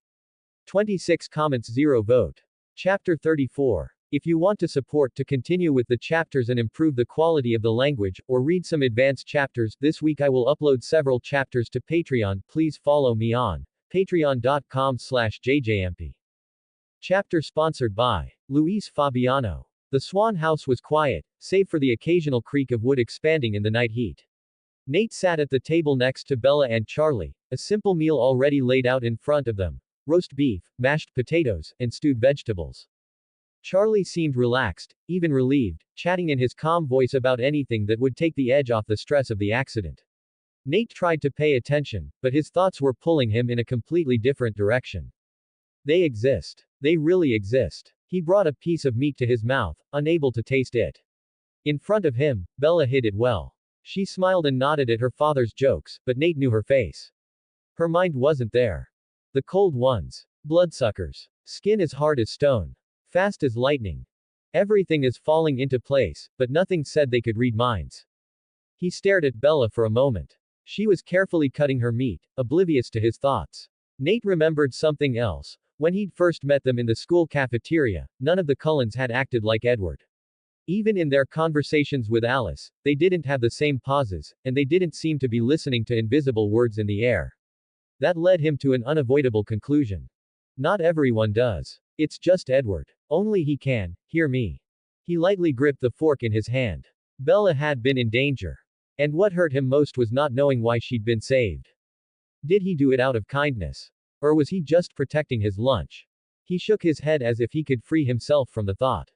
26 comments, 0 vote. Chapter 34. If you want to support to continue with the chapters and improve the quality of the language, or read some advanced chapters, this week I will upload several chapters to Patreon. Please follow me on patreon.com/Jayjayempi. Chapter sponsored by Luis Fabiano. The Swan house was quiet, save for the occasional creak of wood expanding in the night heat. Nate sat at the table next to Bella and Charlie, a simple meal already laid out in front of them: roast beef, mashed potatoes, and stewed vegetables. Charlie seemed relaxed, even relieved, chatting in his calm voice about anything that would take the edge off the stress of the accident. Nate tried to pay attention, but his thoughts were pulling him in a completely different direction. They exist. They really exist. He brought a piece of meat to his mouth, unable to taste it. In front of him, Bella hid it well. She smiled and nodded at her father's jokes, but Nate knew her face. Her mind wasn't there. The cold ones. Bloodsuckers. Skin as hard as stone. Fast as lightning. Everything is falling into place, but nothing said they could read minds. He stared at Bella for a moment. She was carefully cutting her meat, oblivious to his thoughts. Nate remembered something else. When he'd first met them in the school cafeteria, none of the Cullens had acted like Edward. Even in their conversations with Alice, they didn't have the same pauses, and they didn't seem to be listening to invisible words in the air. That led him to an unavoidable conclusion. Not everyone does. It's just Edward. Only he can hear me. He lightly gripped the fork in his hand. Bella had been in danger. And what hurt him most was not knowing why she'd been saved. Did he do it out of kindness? Or was he just protecting his lunch? He shook his head as if he could free himself from the thought.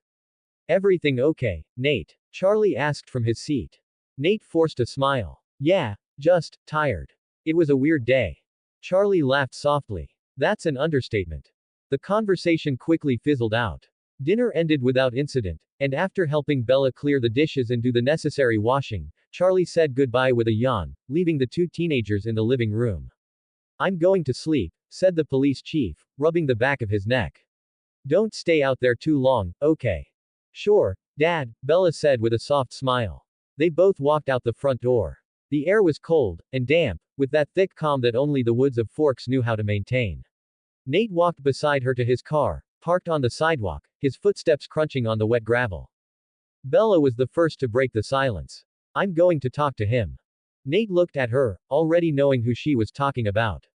Everything okay, Nate? Charlie asked from his seat. Nate forced a smile. Yeah, just tired. It was a weird day. Charlie laughed softly. That's an understatement. The conversation quickly fizzled out. Dinner ended without incident, and after helping Bella clear the dishes and do the necessary washing, Charlie said goodbye with a yawn, leaving the two teenagers in the living room. I'm going to sleep, said the police chief, rubbing the back of his neck. Don't stay out there too long, okay? Sure, Dad, Bella said with a soft smile. They both walked out the front door. The air was cold and damp, with that thick calm that only the woods of Forks knew how to maintain. Nate walked beside her to his car, parked on the sidewalk, his footsteps crunching on the wet gravel. Bella was the first to break the silence. I'm going to talk to him. Nate looked at her, already knowing who she was talking about.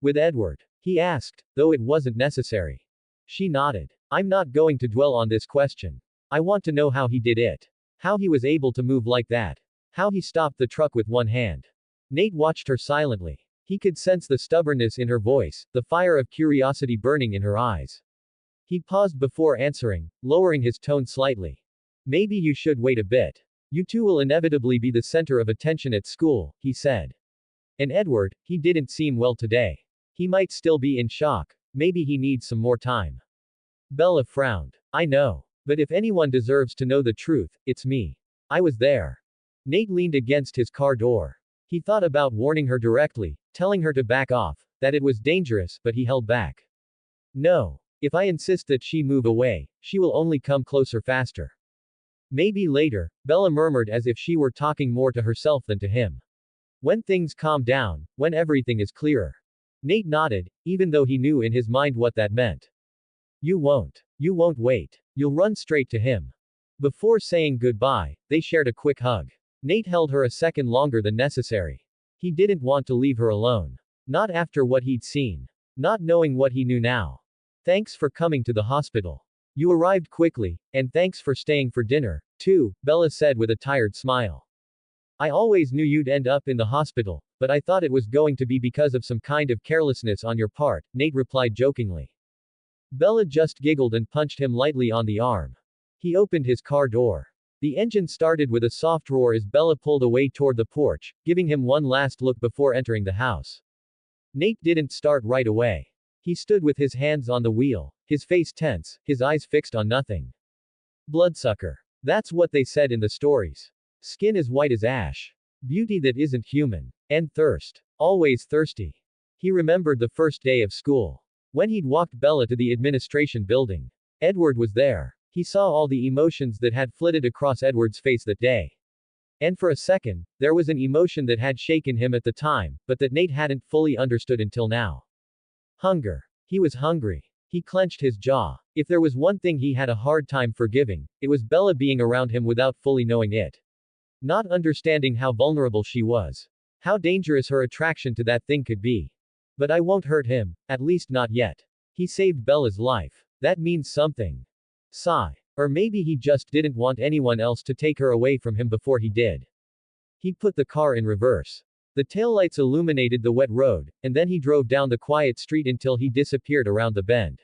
With Edward? He asked, though it wasn't necessary. She nodded. I'm not going to dwell on this question. I want to know how he did it. How he was able to move like that. How he stopped the truck with one hand. Nate watched her silently. He could sense the stubbornness in her voice, the fire of curiosity burning in her eyes. He paused before answering, lowering his tone slightly. Maybe you should wait a bit. You two will inevitably be the center of attention at school, he said. And Edward, he didn't seem well today. He might still be in shock. Maybe he needs some more time. Bella frowned. I know. But if anyone deserves to know the truth, it's me. I was there. Nate leaned against his car door. He thought about warning her directly, telling her to back off, that it was dangerous, but he held back. No. If I insist that she move away, she will only come closer faster. Maybe later, Bella murmured as if she were talking more to herself than to him. When things calm down, when everything is clearer. Nate nodded, even though he knew in his mind what that meant. You won't. You won't wait. You'll run straight to him. Before saying goodbye, they shared a quick hug. Nate held her a second longer than necessary. He didn't want to leave her alone. Not after what he'd seen. Not knowing what he knew now. Thanks for coming to the hospital. You arrived quickly, and thanks for staying for dinner, too, Bella said with a tired smile. I always knew you'd end up in the hospital, but I thought it was going to be because of some kind of carelessness on your part, Nate replied jokingly. Bella just giggled and punched him lightly on the arm. He opened his car door. The engine started with a soft roar as Bella pulled away toward the porch, giving him one last look before entering the house. Nate didn't start right away. He stood with his hands on the wheel, his face tense, his eyes fixed on nothing. Bloodsucker. That's what they said in the stories. Skin as white as ash. Beauty that isn't human. And thirst. Always thirsty. He remembered the first day of school. When he'd walked Bella to the administration building, Edward was there. He saw all the emotions that had flitted across Edward's face that day. And for a second, there was an emotion that had shaken him at the time, but that Nate hadn't fully understood until now. Hunger. He was hungry. He clenched his jaw. If there was one thing he had a hard time forgiving, it was Bella being around him without fully knowing it. Not understanding how vulnerable she was. How dangerous her attraction to that thing could be. But I won't hurt him, at least not yet. He saved Bella's life. That means something. Sigh. Or maybe he just didn't want anyone else to take her away from him before he did. He put the car in reverse. The taillights illuminated the wet road, and then he drove down the quiet street until he disappeared around the bend.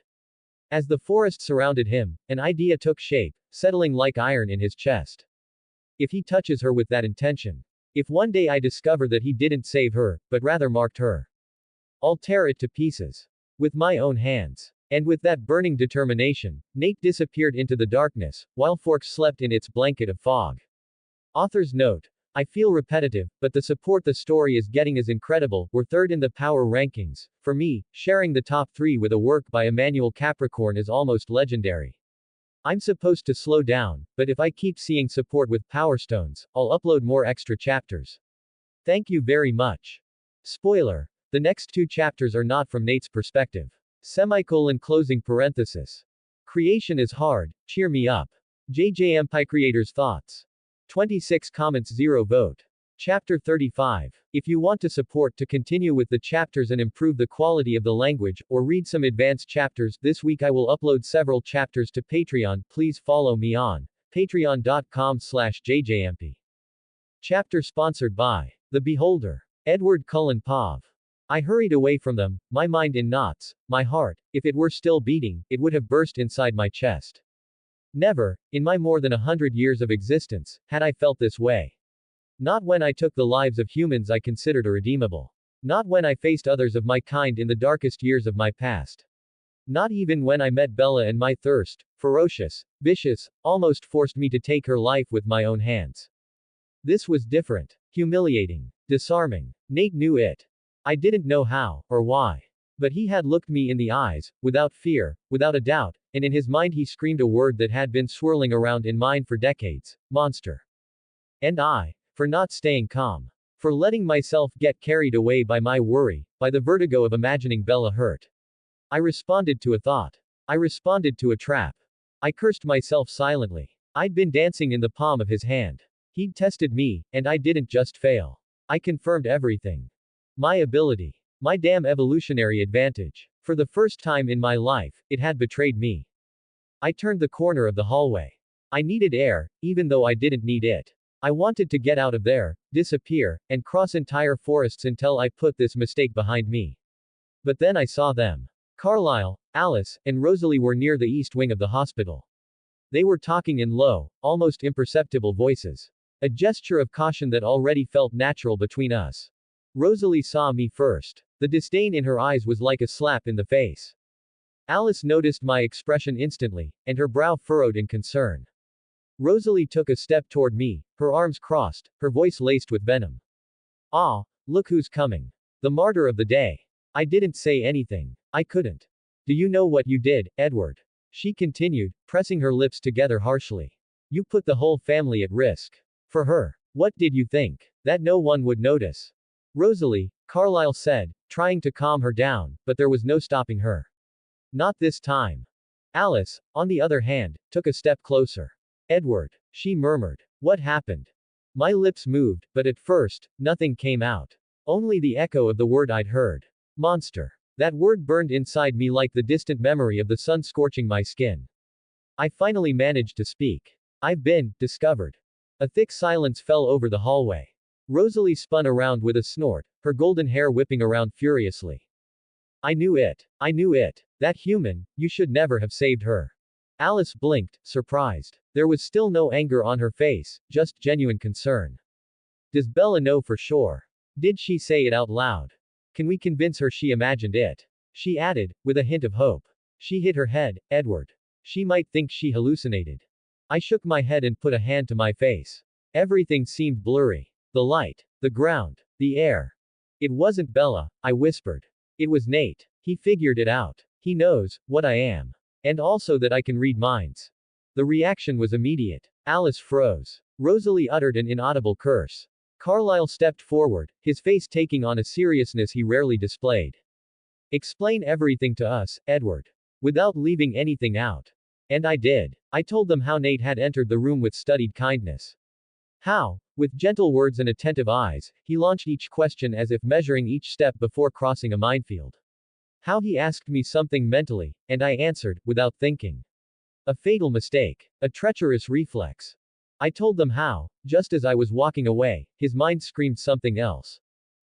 As the forest surrounded him, an idea took shape, settling like iron in his chest. If he touches her with that intention. If one day I discover that he didn't save her, but rather marked her. I'll tear it to pieces. With my own hands. And with that burning determination, Nate disappeared into the darkness, while Forks slept in its blanket of fog. Author's note. I feel repetitive, but the support the story is getting is incredible. We're third in the power rankings. For me, sharing the top 3 with a work by Emmanuel Capricorn is almost legendary. I'm supposed to slow down, but if I keep seeing support with Power Stones, I'll upload more extra chapters. Thank you very much. Spoiler. The next 2 chapters are not from Nate's perspective. Semicolon closing parenthesis. Creation is hard, cheer me up. Jayjayempi creators thoughts. 26 comments 0 vote. Chapter 35. If you want to support to continue with the chapters and improve the quality of the language, or read some advanced chapters, this week I will upload several chapters to Patreon. Please follow me on patreon.com/jjmp. Chapter sponsored by The Beholder. Edward Cullen Pav. I hurried away from them, my mind in knots, my heart, if it were still beating, it would have burst inside my chest. Never, in my more than 100 years of existence, had I felt this way. Not when I took the lives of humans I considered irredeemable. Not when I faced others of my kind in the darkest years of my past. Not even when I met Bella and my thirst, ferocious, vicious, almost forced me to take her life with my own hands. This was different. Humiliating. Disarming. Nate knew it. I didn't know how, or why. But he had looked me in the eyes, without fear, without a doubt, and in his mind he screamed a word that had been swirling around in mine for decades: monster. And I, for not staying calm. For letting myself get carried away by my worry, by the vertigo of imagining Bella hurt. I responded to a thought. I responded to a trap. I cursed myself silently. I'd been dancing in the palm of his hand. He'd tested me, and I didn't just fail. I confirmed everything. My ability. My damn evolutionary advantage. For the first time in my life, it had betrayed me. I turned the corner of the hallway. I needed air, even though I didn't need it. I wanted to get out of there, disappear, and cross entire forests until I put this mistake behind me. But then I saw them. Carlisle, Alice, and Rosalie were near the east wing of the hospital. They were talking in low, almost imperceptible voices. A gesture of caution that already felt natural between us. Rosalie saw me first. The disdain in her eyes was like a slap in the face. Alice noticed my expression instantly, and her brow furrowed in concern. Rosalie took a step toward me, her arms crossed, her voice laced with venom. Ah, look who's coming. The martyr of the day. I didn't say anything. I couldn't. Do you know what you did, Edward? She continued, pressing her lips together harshly. You put the whole family at risk. For her. What did you think? That no one would notice? Rosalie, Carlisle said, trying to calm her down, but there was no stopping her. Not this time. Alice, on the other hand, took a step closer. Edward, she murmured. What happened? My lips moved, but at first, nothing came out. Only the echo of the word I'd heard. Monster. That word burned inside me like the distant memory of the sun scorching my skin. I finally managed to speak. I've been discovered. A thick silence fell over the hallway. Rosalie spun around with a snort, her golden hair whipping around furiously. I knew it. I knew it. That human, you should never have saved her. Alice blinked, surprised. There was still no anger on her face, just genuine concern. Does Bella know for sure? Did she say it out loud? Can we convince her she imagined it? She added, with a hint of hope. She hit her head, Edward. She might think she hallucinated. I shook my head and put a hand to my face. Everything seemed blurry. The light. The ground. The air. It wasn't Bella, I whispered. It was Nate. He figured it out. He knows what I am. And also that I can read minds. The reaction was immediate. Alice froze. Rosalie uttered an inaudible curse. Carlyle stepped forward, his face taking on a seriousness he rarely displayed. Explain everything to us, Edward. Without leaving anything out. And I did. I told them how Nate had entered the room with studied kindness. How, with gentle words and attentive eyes, he launched each question as if measuring each step before crossing a minefield. How he asked me something mentally, and I answered, without thinking. A fatal mistake. A treacherous reflex. I told them how, just as I was walking away, his mind screamed something else.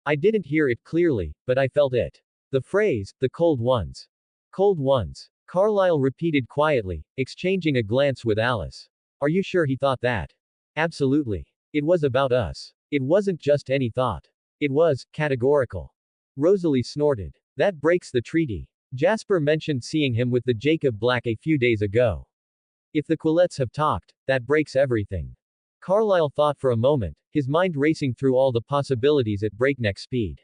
I didn't hear it clearly, but I felt it. The phrase, the cold ones. Cold ones. Carlyle repeated quietly, exchanging a glance with Alice. Are you sure he thought that? Absolutely. It was about us. It wasn't just any thought. It was, categorical. Rosalie snorted. That breaks the treaty. Jasper mentioned seeing him with the Jacob Black a few days ago. If the Cullens have talked, that breaks everything. Carlyle thought for a moment, his mind racing through all the possibilities at breakneck speed.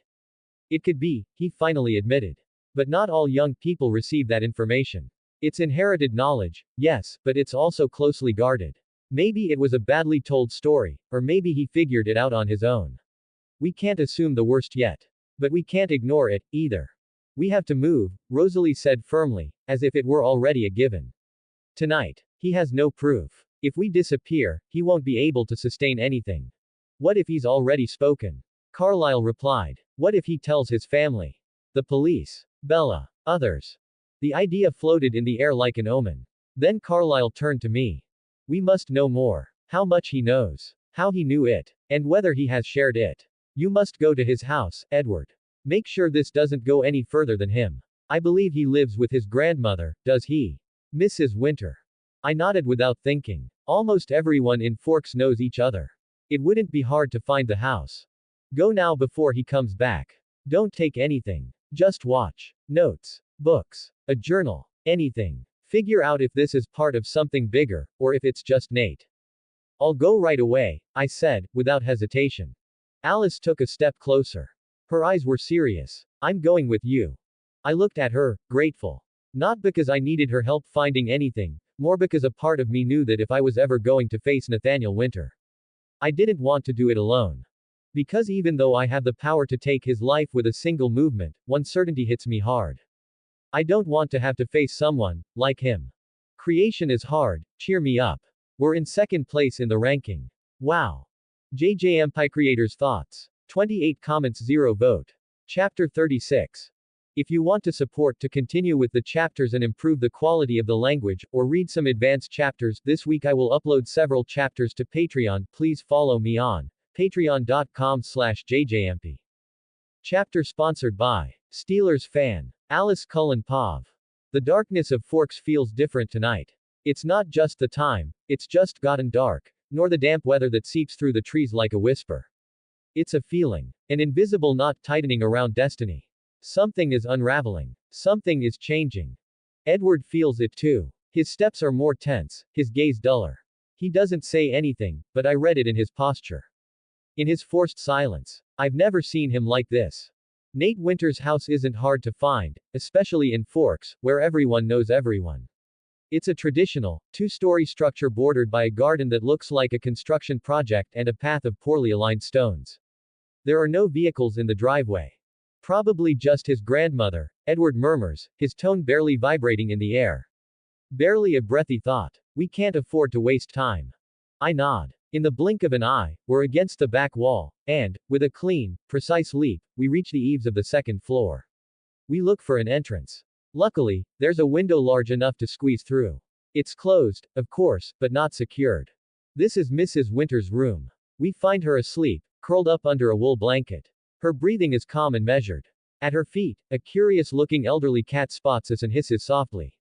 It could be, he finally admitted. But not all young people receive that information. It's inherited knowledge, yes, but it's also closely guarded. Maybe it was a badly told story, or maybe he figured it out on his own. We can't assume the worst yet. But we can't ignore it, either. We have to move, Rosalie said firmly, as if it were already a given. Tonight. He has no proof. If we disappear, he won't be able to sustain anything. What if he's already spoken? Carlyle replied. What if he tells his family? The police? Bella? Others? The idea floated in the air like an omen. Then Carlyle turned to me. We must know more. How much he knows. How he knew it. And whether he has shared it. You must go to his house, Edward. Make sure this doesn't go any further than him. I believe he lives with his grandmother, does he? Mrs. Winter. I nodded without thinking. Almost everyone in Forks knows each other. It wouldn't be hard to find the house. Go now before he comes back. Don't take anything. Just watch. Notes. Books. A journal. Anything. Figure out if this is part of something bigger, or if it's just Nate. I'll go right away, I said, without hesitation. Alice took a step closer. Her eyes were serious. I'm going with you. I looked at her, grateful. Not because I needed her help finding anything, more because a part of me knew that if I was ever going to face Nathaniel Winter, I didn't want to do it alone. Because even though I have the power to take his life with a single movement, one certainty hits me hard. I don't want to have to face someone like him. Creation is hard, cheer me up. We're in second place in the ranking. Wow. Jayjayempi creators' thoughts. 28 comments, 0 vote. Chapter 36. If you want to support to continue with the chapters and improve the quality of the language, or read some advanced chapters, this week I will upload several chapters to Patreon. Please follow me on patreon.com/jjmp. Chapter sponsored by Steelers fan Alice Cullen Pav. The darkness of Forks feels different tonight. It's not just the time, it's just gotten dark, nor the damp weather that seeps through the trees like a whisper. It's a feeling. An invisible knot tightening around destiny. Something is unraveling. Something is changing. Edward feels it too. His steps are more tense, his gaze duller. He doesn't say anything, but I read it in his posture. In his forced silence. I've never seen him like this. Nate Winter's house isn't hard to find, especially in Forks, where everyone knows everyone. It's a traditional, two-story structure bordered by a garden that looks like a construction project and a path of poorly aligned stones. There are no vehicles in the driveway. Probably just his grandmother, Edward murmurs, his tone barely vibrating in the air. Barely a breathy thought. We can't afford to waste time. I nod. In the blink of an eye, we're against the back wall, and, with a clean, precise leap, we reach the eaves of the second floor. We look for an entrance. Luckily, there's a window large enough to squeeze through. It's closed, of course, but not secured. This is Mrs. Winter's room. We find her asleep, curled up under a wool blanket. Her breathing is calm and measured. At her feet, a curious-looking elderly cat spots us and hisses softly.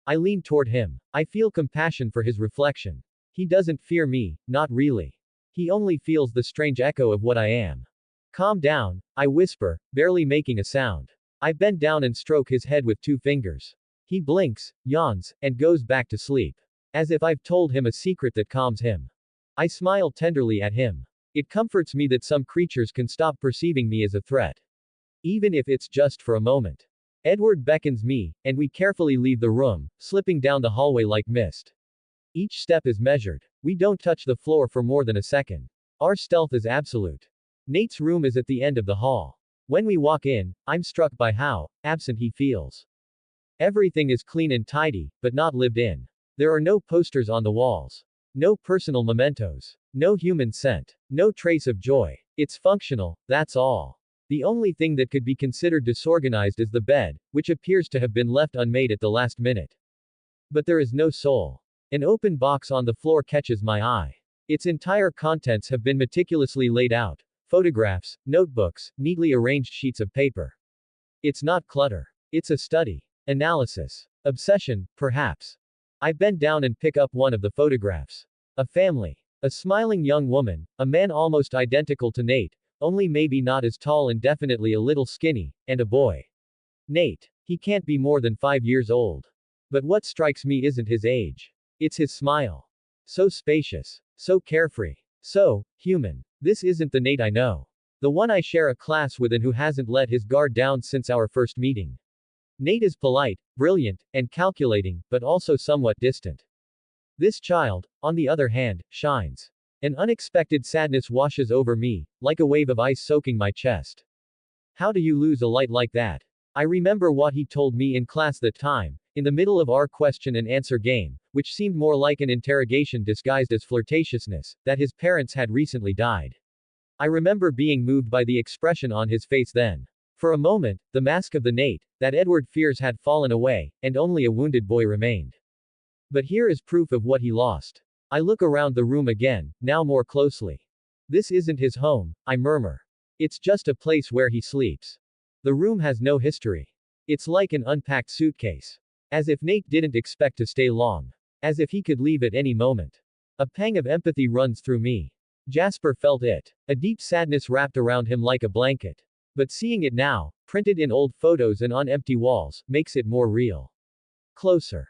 I lean toward him. I feel compassion for his reflection. He doesn't fear me, not really. He only feels the strange echo of what I am. Calm down, I whisper, barely making a sound. I bend down and stroke his head with 2 fingers. He blinks, yawns, and goes back to sleep. As if I've told him a secret that calms him. I smile tenderly at him. It comforts me that some creatures can stop perceiving me as a threat. Even if it's just for a moment. Edward beckons me, and we carefully leave the room, slipping down the hallway like mist. Each step is measured. We don't touch the floor for more than a second. Our stealth is absolute. Nate's room is at the end of the hall. When we walk in, I'm struck by how absent he feels. Everything is clean and tidy, but not lived in. There are no posters on the walls. No personal mementos. No human scent. No trace of joy. It's functional, that's all. The only thing that could be considered disorganized is the bed, which appears to have been left unmade at the last minute. But there is no soul. An open box on the floor catches my eye. Its entire contents have been meticulously laid out. Photographs, notebooks, neatly arranged sheets of paper. It's not clutter. It's a study. Analysis. Obsession, perhaps. I bend down and pick up one of the photographs. A family. A smiling young woman, a man almost identical to Nate, only maybe not as tall and definitely a little skinny, and a boy. Nate. He can't be more than 5 years old. But what strikes me isn't his age. It's his smile. So spacious. So carefree. So human. This isn't the Nate I know. The one I share a class with and who hasn't let his guard down since our first meeting. Nate is polite, brilliant, and calculating, but also somewhat distant. This child, on the other hand, shines. An unexpected sadness washes over me, like a wave of ice soaking my chest. How do you lose a light like that? I remember what he told me in class that time, in the middle of our question and answer game, which seemed more like an interrogation disguised as flirtatiousness, that his parents had recently died. I remember being moved by the expression on his face then. For a moment, the mask of the Nate that Edward fears had fallen away, and only a wounded boy remained. But here is proof of what he lost. I look around the room again, now more closely. This isn't his home, I murmur. It's just a place where he sleeps. The room has no history. It's like an unpacked suitcase. As if Nate didn't expect to stay long. As if he could leave at any moment. A pang of empathy runs through me. Jasper felt it. A deep sadness wrapped around him like a blanket. But seeing it now, printed in old photos and on empty walls, makes it more real. Closer.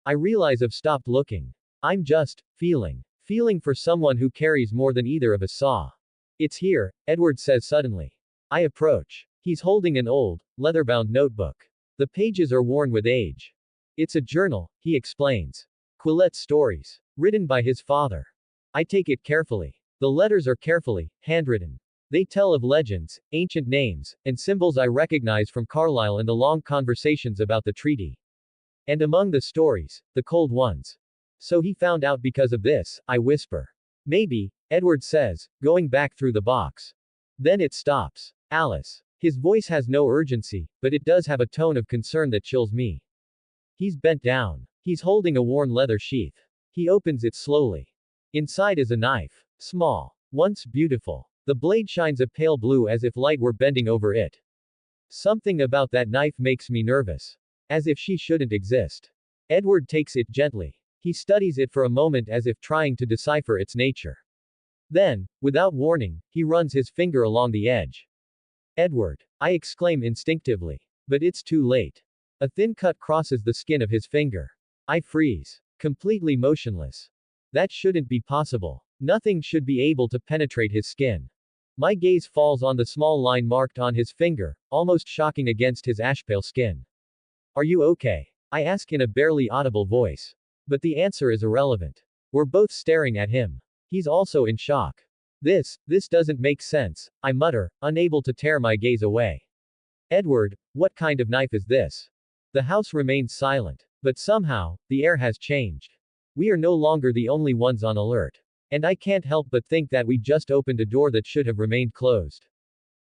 I realize I've stopped looking. I'm just feeling. Feeling for someone who carries more than either of us saw. It's here, Edward says suddenly. I approach. He's holding an old, leather-bound notebook. The pages are worn with age. It's a journal, he explains. Quillet's stories. Written by his father. I take it carefully. The letters are carefully handwritten. They tell of legends, ancient names, and symbols I recognize from Carlisle and the long conversations about the treaty. And among the stories, the cold ones. So he found out because of this, I whisper. Maybe, Edward says, going back through the box. Then it stops. Alice. His voice has no urgency, but it does have a tone of concern that chills me. He's bent down. He's holding a worn leather sheath. He opens it slowly. Inside is a knife. Small. Once beautiful. The blade shines a pale blue as if light were bending over it. Something about that knife makes me nervous. As if she shouldn't exist. Edward takes it gently. He studies it for a moment as if trying to decipher its nature. Then, without warning, he runs his finger along the edge. Edward. I exclaim instinctively. But it's too late. A thin cut crosses the skin of his finger. I freeze. Completely motionless. That shouldn't be possible. Nothing should be able to penetrate his skin. My gaze falls on the small line marked on his finger, almost shocking against his ash-pale skin. Are you okay? I ask in a barely audible voice. But the answer is irrelevant. We're both staring at him. He's also in shock. This doesn't make sense, I mutter, unable to tear my gaze away. Edward, what kind of knife is this? The house remains silent. But somehow, the air has changed. We are no longer the only ones on alert. And I can't help but think that we just opened a door that should have remained closed.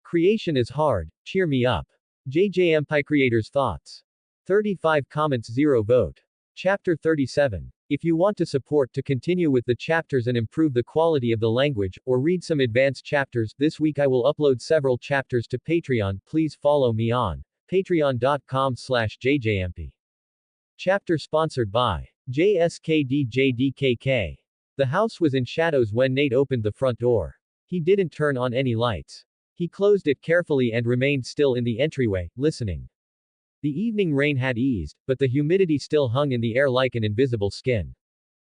Creation is hard, cheer me up. Jayjayempi creators' thoughts. 35 comments 0 vote. Chapter 37. If you want to support to continue with the chapters and improve the quality of the language, or read some advanced chapters, this week I will upload several chapters to Patreon. Please follow me on patreon.com/jjmp. Chapter sponsored by JSKDJDKK. The house was in shadows when Nate opened the front door. He didn't turn on any lights. He closed it carefully and remained still in the entryway, listening. The evening rain had eased, but the humidity still hung in the air like an invisible skin.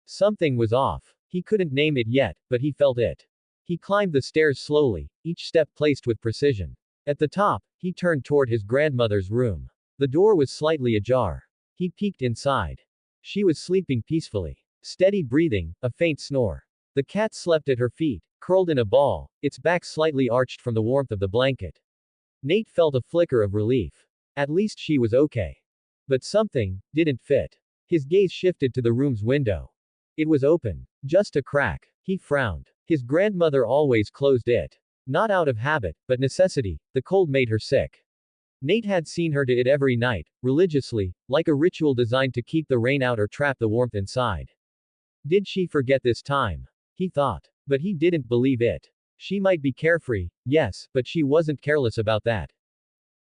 Something was off. He couldn't name it yet, but he felt it. He climbed the stairs slowly, each step placed with precision. At the top, he turned toward his grandmother's room. The door was slightly ajar. He peeked inside. She was sleeping peacefully. Steady breathing, a faint snore. The cat slept at her feet, curled in a ball, its back slightly arched from the warmth of the blanket. Nate felt a flicker of relief. At least she was okay. But something didn't fit. His gaze shifted to the room's window. It was open. Just a crack. He frowned. His grandmother always closed it. Not out of habit, but necessity. The cold made her sick. Nate had seen her do it every night, religiously, like a ritual designed to keep the rain out or trap the warmth inside. Did she forget this time? He thought. But he didn't believe it. She might be carefree, yes, but she wasn't careless about that.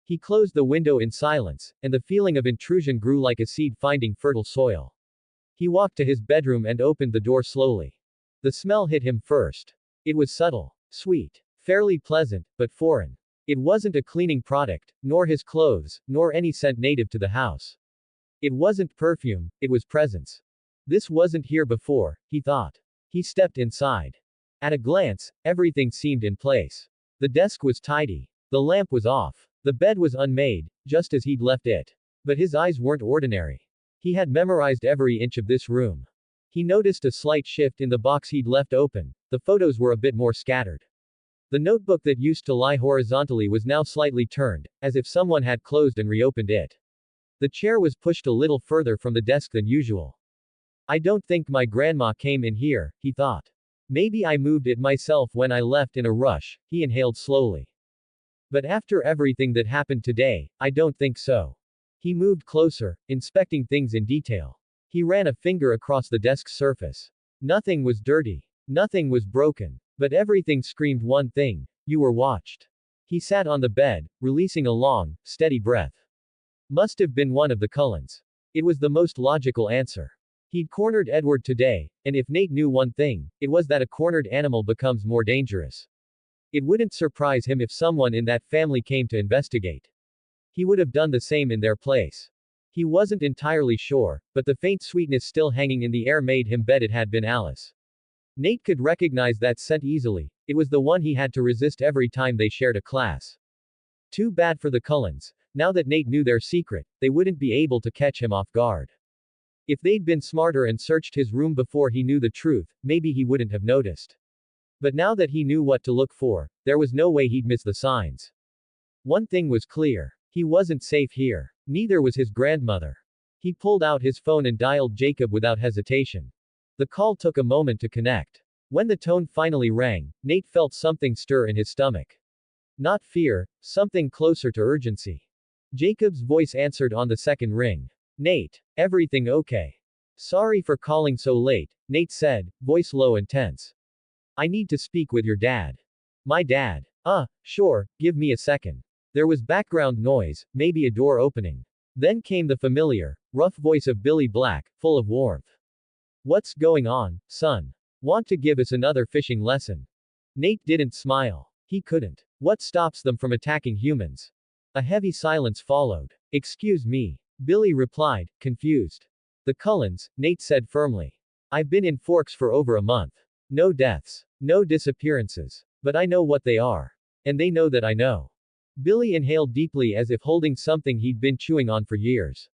He closed the window in silence, and the feeling of intrusion grew like a seed finding fertile soil. He walked to his bedroom and opened the door slowly. The smell hit him first. It was subtle, sweet, fairly pleasant, but foreign. It wasn't a cleaning product, nor his clothes, nor any scent native to the house. It wasn't perfume, it was presence. This wasn't here before, he thought. He stepped inside. At a glance, everything seemed in place. The desk was tidy. The lamp was off. The bed was unmade, just as he'd left it. But his eyes weren't ordinary. He had memorized every inch of this room. He noticed a slight shift in the box he'd left open. The photos were a bit more scattered. The notebook that used to lie horizontally was now slightly turned, as if someone had closed and reopened it. The chair was pushed a little further from the desk than usual. I don't think my grandma came in here, he thought. Maybe I moved it myself when I left in a rush, he inhaled slowly. But after everything that happened today, I don't think so. He moved closer, inspecting things in detail. He ran a finger across the desk's surface. Nothing was dirty. Nothing was broken. But everything screamed one thing: you were watched. He sat on the bed, releasing a long, steady breath. Must have been one of the Cullens. It was the most logical answer. He'd cornered Edward today, and if Nate knew one thing, it was that a cornered animal becomes more dangerous. It wouldn't surprise him if someone in that family came to investigate. He would have done the same in their place. He wasn't entirely sure, but the faint sweetness still hanging in the air made him bet it had been Alice. Nate could recognize that scent easily. It was the one he had to resist every time they shared a class. Too bad for the Cullens. Now that Nate knew their secret, they wouldn't be able to catch him off guard. If they'd been smarter and searched his room before he knew the truth, maybe he wouldn't have noticed. But now that he knew what to look for, there was no way he'd miss the signs. One thing was clear. He wasn't safe here. Neither was his grandmother. He pulled out his phone and dialed Jacob without hesitation. The call took a moment to connect. When the tone finally rang, Nate felt something stir in his stomach. Not fear, something closer to urgency. Jacob's voice answered on the second ring. Nate, everything okay? Sorry for calling so late, Nate said, voice low and tense. I need to speak with your dad. My dad. Sure, give me a second. There was background noise, maybe a door opening. Then came the familiar, rough voice of Billy Black, full of warmth. What's going on, son? Want to give us another fishing lesson? Nate didn't smile. He couldn't. What stops them from attacking humans? A heavy silence followed. Excuse me. Billy replied, confused. The Cullens, Nate said firmly. I've been in Forks for over a month. No deaths. No disappearances. But I know what they are. And they know that I know. Billy inhaled deeply as if holding something he'd been chewing on for years.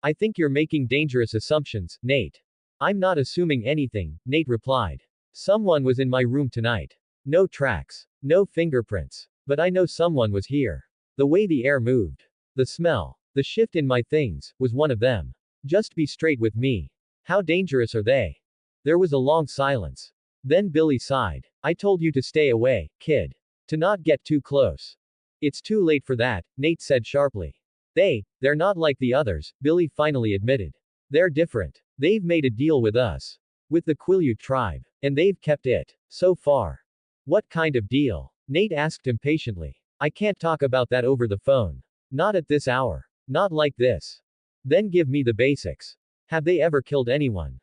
I think you're making dangerous assumptions, Nate. I'm not assuming anything, Nate replied. Someone was in my room tonight. No tracks. No fingerprints. But I know someone was here. The way the air moved. The smell. The shift in my things, was one of them. Just be straight with me. How dangerous are they? There was a long silence. Then Billy sighed. I told you to stay away, kid. To not get too close. It's too late for that, Nate said sharply. They're not like the others, Billy finally admitted. They're different. They've made a deal with us. With the Quileute tribe. And they've kept it. So far. What kind of deal? Nate asked impatiently. I can't talk about that over the phone. Not at this hour. Not like this. Then give me the basics. Have they ever killed anyone?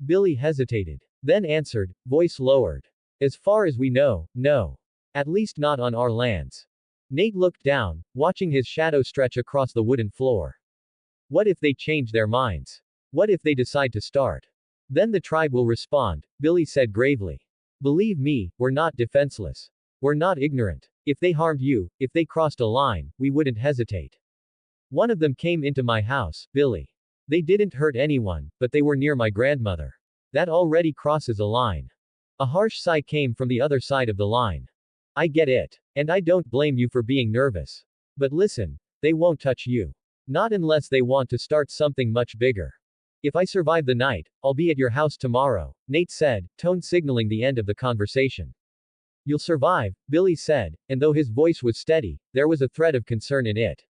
Billy hesitated. Then answered, voice lowered. As far as we know, no. At least not on our lands. Nate looked down, watching his shadow stretch across the wooden floor. What if they change their minds? What if they decide to start? Then the tribe will respond, Billy said gravely. Believe me, we're not defenseless. We're not ignorant. If they harmed you, if they crossed a line, we wouldn't hesitate. One of them came into my house, Billy. They didn't hurt anyone, but they were near my grandmother. That already crosses a line. A harsh sigh came from the other side of the line. I get it. And I don't blame you for being nervous. But listen, they won't touch you. Not unless they want to start something much bigger. If I survive the night, I'll be at your house tomorrow, Nate said, tone signaling the end of the conversation. You'll survive, Billy said, and though his voice was steady, there was a thread of concern in it.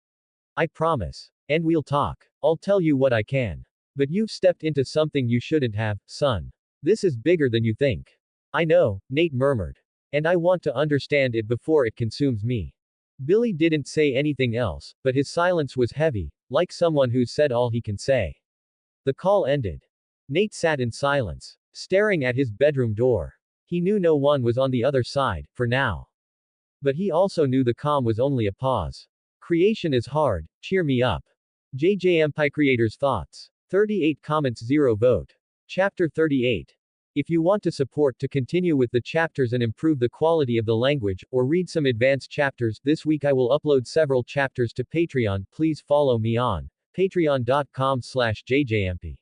I promise. And we'll talk. I'll tell you what I can. But you've stepped into something you shouldn't have, son. This is bigger than you think. I know, Nate murmured. And I want to understand it before it consumes me. Billy didn't say anything else, but his silence was heavy, like someone who's said all he can say. The call ended. Nate sat in silence, staring at his bedroom door. He knew no one was on the other side, for now. But he also knew the calm was only a pause. Creation is hard, cheer me up. Jayjayempi Creators Thoughts. 38 comments 0 vote. Chapter 38. If you want to support to continue with the chapters and improve the quality of the language, or read some advanced chapters, this week I will upload several chapters to Patreon. Please follow me on patreon.com/jjmp.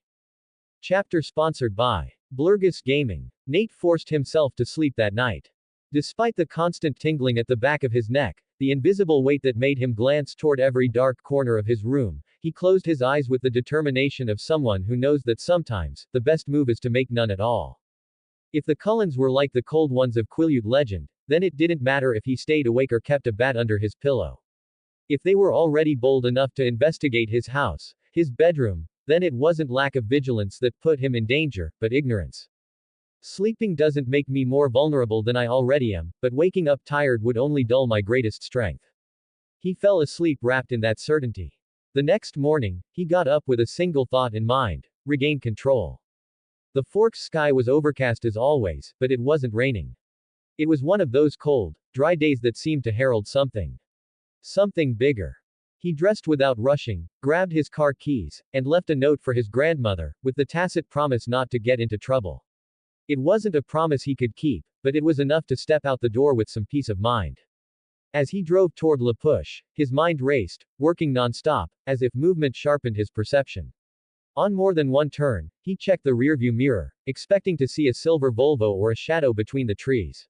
Chapter sponsored by Blurgus Gaming. Nate forced himself to sleep that night. Despite the constant tingling at the back of his neck, the invisible weight that made him glance toward every dark corner of his room, he closed his eyes with the determination of someone who knows that sometimes, the best move is to make none at all. If the Cullens were like the cold ones of Quileute legend, then it didn't matter if he stayed awake or kept a bat under his pillow. If they were already bold enough to investigate his house, his bedroom, then it wasn't lack of vigilance that put him in danger, but ignorance. Sleeping doesn't make me more vulnerable than I already am, but waking up tired would only dull my greatest strength. He fell asleep wrapped in that certainty. The next morning, he got up with a single thought in mind: regain control. The Fork's sky was overcast as always, but it wasn't raining. It was one of those cold, dry days that seemed to herald something bigger. He dressed without rushing, grabbed his car keys, and left a note for his grandmother, with the tacit promise not to get into trouble. It wasn't a promise he could keep, but it was enough to step out the door with some peace of mind. As he drove toward La Push, his mind raced, working non-stop, as if movement sharpened his perception. On more than one turn, he checked the rearview mirror, expecting to see a silver Volvo or a shadow between the trees.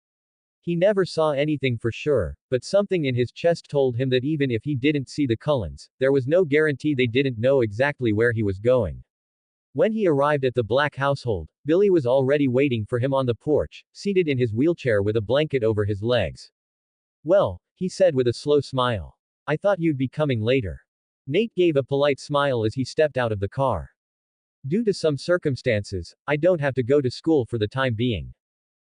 He never saw anything for sure, but something in his chest told him that even if he didn't see the Cullens, there was no guarantee they didn't know exactly where he was going. When he arrived at the Black household, Billy was already waiting for him on the porch, seated in his wheelchair with a blanket over his legs. Well, he said with a slow smile. I thought you'd be coming later. Nate gave a polite smile as he stepped out of the car. Due to some circumstances, I don't have to go to school for the time being.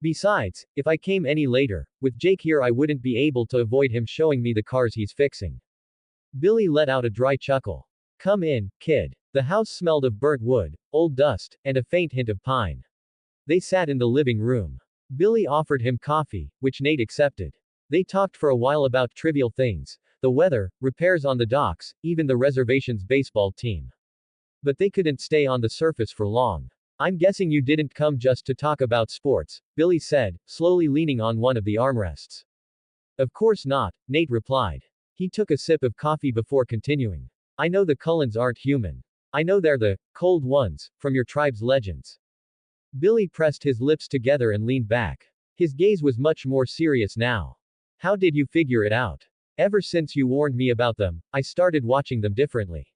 Besides, if I came any later, with Jake here I wouldn't be able to avoid him showing me the cars he's fixing. Billy let out a dry chuckle. Come in, kid. The house smelled of burnt wood, old dust, and a faint hint of pine. They sat in the living room. Billy offered him coffee, which Nate accepted. They talked for a while about trivial things, the weather, repairs on the docks, even the reservation's baseball team. But they couldn't stay on the surface for long. I'm guessing you didn't come just to talk about sports, Billy said, slowly leaning on one of the armrests. Of course not, Nate replied. He took a sip of coffee before continuing. I know the Cullens aren't human. I know they're the cold ones from your tribe's legends. Billy pressed his lips together and leaned back. His gaze was much more serious now. How did you figure it out? Ever since you warned me about them, I started watching them differently.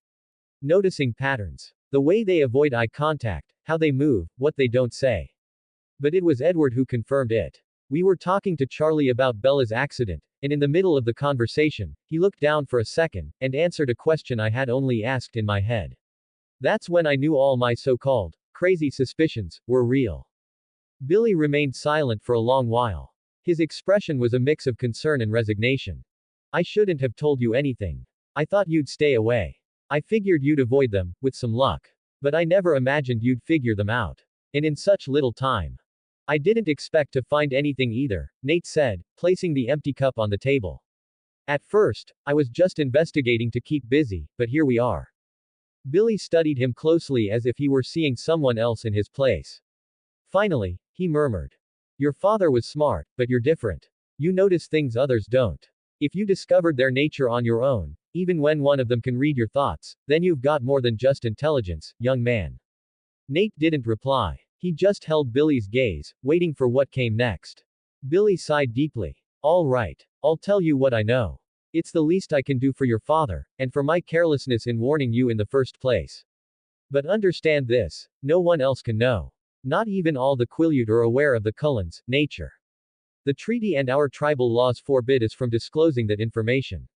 Noticing patterns. The way they avoid eye contact, how they move, what they don't say. But it was Edward who confirmed it. We were talking to Charlie about Bella's accident, and in the middle of the conversation, he looked down for a second, and answered a question I had only asked in my head. That's when I knew all my so-called crazy suspicions were real. Billy remained silent for a long while. His expression was a mix of concern and resignation. I shouldn't have told you anything. I thought you'd stay away. I figured you'd avoid them, with some luck. But I never imagined you'd figure them out. And in such little time. I didn't expect to find anything either, Nate said, placing the empty cup on the table. At first, I was just investigating to keep busy, but here we are. Billy studied him closely as if he were seeing someone else in his place. Finally, he murmured. Your father was smart, but you're different. You notice things others don't. If you discovered their nature on your own, even when one of them can read your thoughts, then you've got more than just intelligence, young man. Nate didn't reply. He just held Billy's gaze, waiting for what came next. Billy sighed deeply. All right. I'll tell you what I know. It's the least I can do for your father, and for my carelessness in warning you in the first place. But understand this, no one else can know. Not even all the Quileute are aware of the Cullens' nature. The treaty and our tribal laws forbid us from disclosing that information.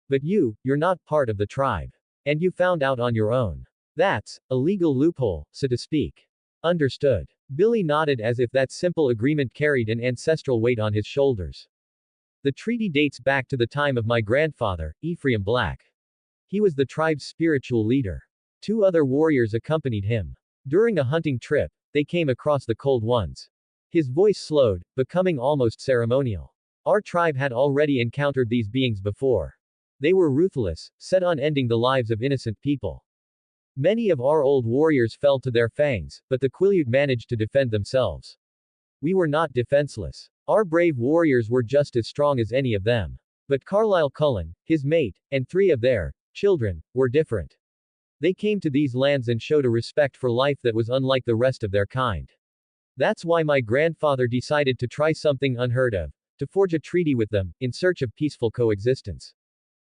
But you're not part of the tribe. And you found out on your own. That's a legal loophole, so to speak. Understood. Billy nodded as if that simple agreement carried an ancestral weight on his shoulders. The treaty dates back to the time of my grandfather, Ephraim Black. He was the tribe's spiritual leader. 2 other warriors accompanied him. During a hunting trip, they came across the Cold Ones. His voice slowed, becoming almost ceremonial. Our tribe had already encountered these beings before. They were ruthless, set on ending the lives of innocent people. Many of our old warriors fell to their fangs, but the Quileute managed to defend themselves. We were not defenseless. Our brave warriors were just as strong as any of them. But Carlisle Cullen, his mate, and 3 of their children were different. They came to these lands and showed a respect for life that was unlike the rest of their kind. That's why my grandfather decided to try something unheard of, to forge a treaty with them, in search of peaceful coexistence.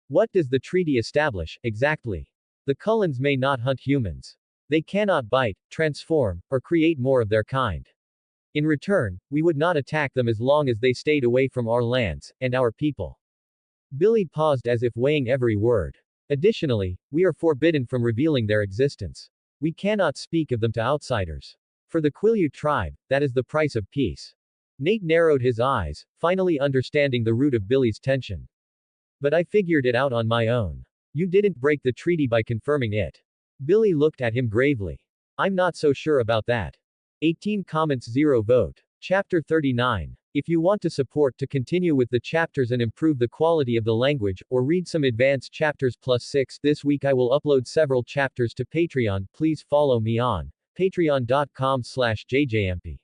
What does the treaty establish, exactly? The Cullens may not hunt humans. They cannot bite, transform, or create more of their kind. In return, we would not attack them as long as they stayed away from our lands, and our people. Billy paused as if weighing every word. Additionally, we are forbidden from revealing their existence. We cannot speak of them to outsiders. For the Quileute tribe, that is the price of peace. Nate narrowed his eyes, finally understanding the root of Billy's tension. But I figured it out on my own. You didn't break the treaty by confirming it. Billy looked at him gravely. I'm not so sure about that. 18 comments 0 vote. Chapter 39. If you want to support to continue with the chapters and improve the quality of the language, or read some advanced chapters +6 this week, I will upload several chapters to Patreon. Please follow me on patreon.com/Jayjayempi.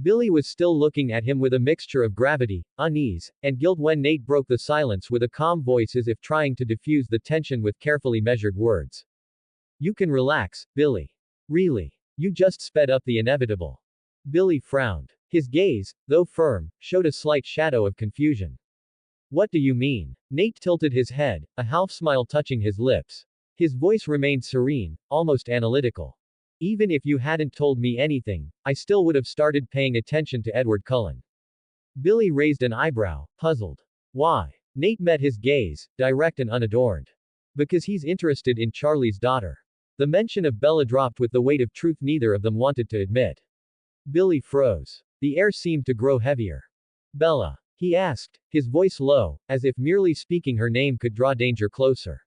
Billy was still looking at him with a mixture of gravity, unease, and guilt when Nate broke the silence with a calm voice as if trying to diffuse the tension with carefully measured words. You can relax, Billy. Really. You just sped up the inevitable. Billy frowned. His gaze, though firm, showed a slight shadow of confusion. What do you mean? Nate tilted his head, a half smile touching his lips. His voice remained serene, almost analytical. Even if you hadn't told me anything, I still would have started paying attention to Edward Cullen. Billy raised an eyebrow, puzzled. Why? Nate met his gaze, direct and unadorned. Because he's interested in Charlie's daughter. The mention of Bella dropped with the weight of truth neither of them wanted to admit. Billy froze. The air seemed to grow heavier. Bella? He asked, his voice low, as if merely speaking her name could draw danger closer.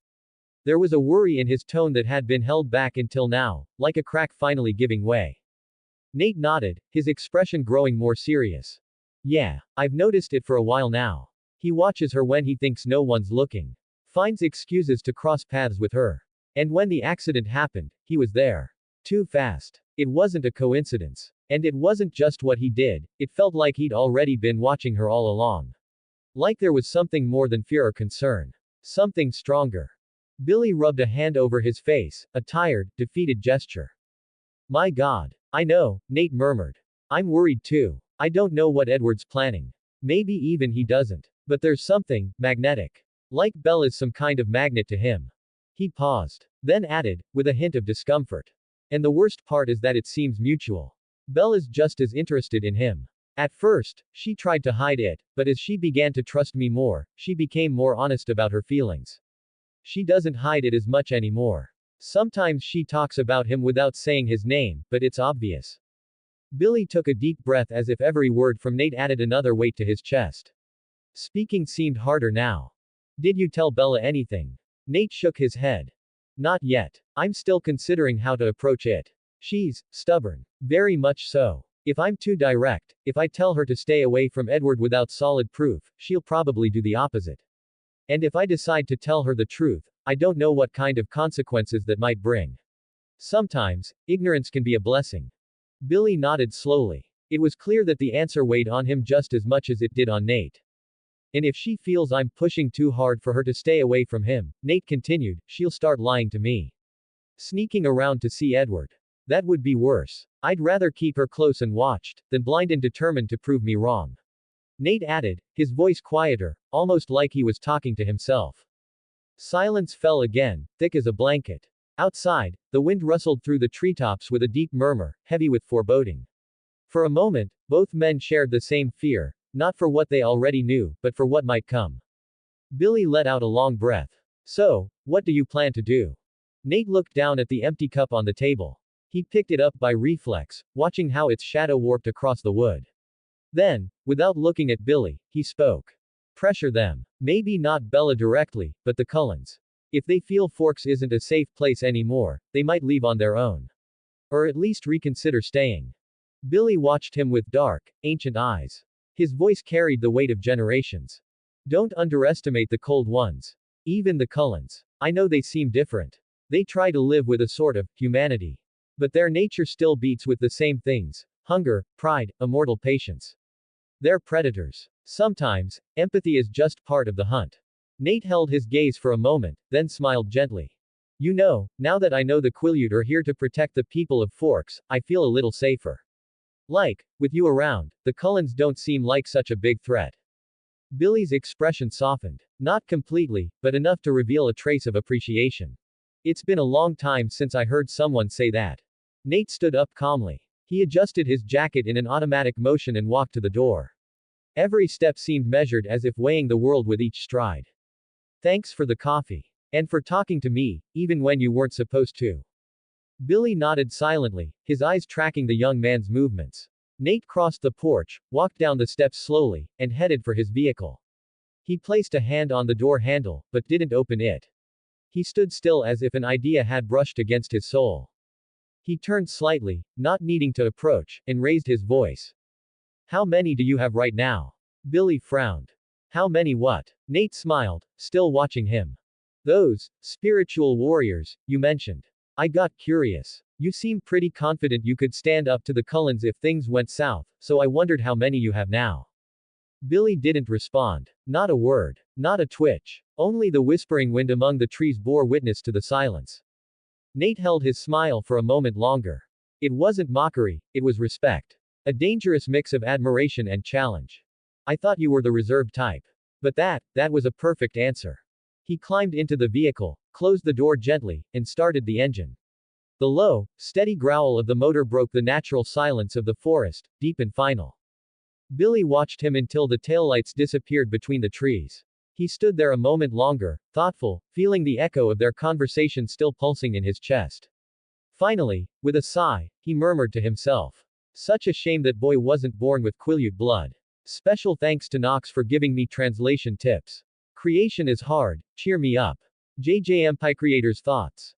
There was a worry in his tone that had been held back until now, like a crack finally giving way. Nate nodded, his expression growing more serious. Yeah, I've noticed it for a while now. He watches her when he thinks no one's looking. Finds excuses to cross paths with her. And when the accident happened, he was there. Too fast. It wasn't a coincidence. And it wasn't just what he did, it felt like he'd already been watching her all along. Like there was something more than fear or concern. Something stronger. Billy rubbed a hand over his face, a tired, defeated gesture. My God. I know, Nate murmured. I'm worried too. I don't know what Edward's planning. Maybe even he doesn't. But there's something magnetic. Like Bella's some kind of magnet to him. He paused. Then added, with a hint of discomfort. And the worst part is that it seems mutual. Bella's just as interested in him. At first, she tried to hide it, but as she began to trust me more, she became more honest about her feelings. She doesn't hide it as much anymore. Sometimes she talks about him without saying his name, but it's obvious. Billy took a deep breath as if every word from Nate added another weight to his chest. Speaking seemed harder now. Did you tell Bella anything? Nate shook his head. Not yet. I'm still considering how to approach it. She's stubborn. Very much so. If I'm too direct, if I tell her to stay away from Edward without solid proof, she'll probably do the opposite. And if I decide to tell her the truth, I don't know what kind of consequences that might bring. Sometimes, ignorance can be a blessing. Billy nodded slowly. It was clear that the answer weighed on him just as much as it did on Nate. And if she feels I'm pushing too hard for her to stay away from him, Nate continued, she'll start lying to me. Sneaking around to see Edward. That would be worse. I'd rather keep her close and watched, than blind and determined to prove me wrong. Nate added, his voice quieter, almost like he was talking to himself. Silence fell again, thick as a blanket. Outside, the wind rustled through the treetops with a deep murmur, heavy with foreboding. For a moment, both men shared the same fear, not for what they already knew, but for what might come. Billy let out a long breath. So, what do you plan to do? Nate looked down at the empty cup on the table. He picked it up by reflex, watching how its shadow warped across the wood. Then, without looking at Billy, he spoke. Pressure them. Maybe not Bella directly, but the Cullens. If they feel Forks isn't a safe place anymore, they might leave on their own. Or at least reconsider staying. Billy watched him with dark, ancient eyes. His voice carried the weight of generations. Don't underestimate the cold ones. Even the Cullens. I know they seem different. They try to live with a sort of humanity. But their nature still beats with the same things: hunger, pride, immortal patience. They're predators. Sometimes, empathy is just part of the hunt. Nate held his gaze for a moment, then smiled gently. You know, now that I know the Quileute are here to protect the people of Forks, I feel a little safer. Like, with you around, the Cullens don't seem like such a big threat. Billy's expression softened. Not completely, but enough to reveal a trace of appreciation. It's been a long time since I heard someone say that. Nate stood up calmly. He adjusted his jacket in an automatic motion and walked to the door. Every step seemed measured, as if weighing the world with each stride. Thanks for the coffee. And for talking to me, even when you weren't supposed to. Billy nodded silently, his eyes tracking the young man's movements. Nate crossed the porch, walked down the steps slowly, and headed for his vehicle. He placed a hand on the door handle, but didn't open it. He stood still as if an idea had brushed against his soul. He turned slightly, not needing to approach, and raised his voice. How many do you have right now? Billy frowned. How many what? Nate smiled, still watching him. Those spiritual warriors you mentioned. I got curious. You seem pretty confident you could stand up to the Cullens if things went south, so I wondered how many you have now. Billy didn't respond. Not a word. Not a twitch. Only the whispering wind among the trees bore witness to the silence. Nate held his smile for a moment longer. It wasn't mockery, it was respect. A dangerous mix of admiration and challenge. I thought you were the reserved type. But that was a perfect answer. He climbed into the vehicle, closed the door gently, and started the engine. The low, steady growl of the motor broke the natural silence of the forest, deep and final. Billy watched him until the taillights disappeared between the trees. He stood there a moment longer, thoughtful, feeling the echo of their conversation still pulsing in his chest. Finally, with a sigh, he murmured to himself. Such a shame that boy wasn't born with Quileute blood. Special thanks to Knox for giving me translation tips. Creation is hard, cheer me up. Jayjayempi Creators Thoughts.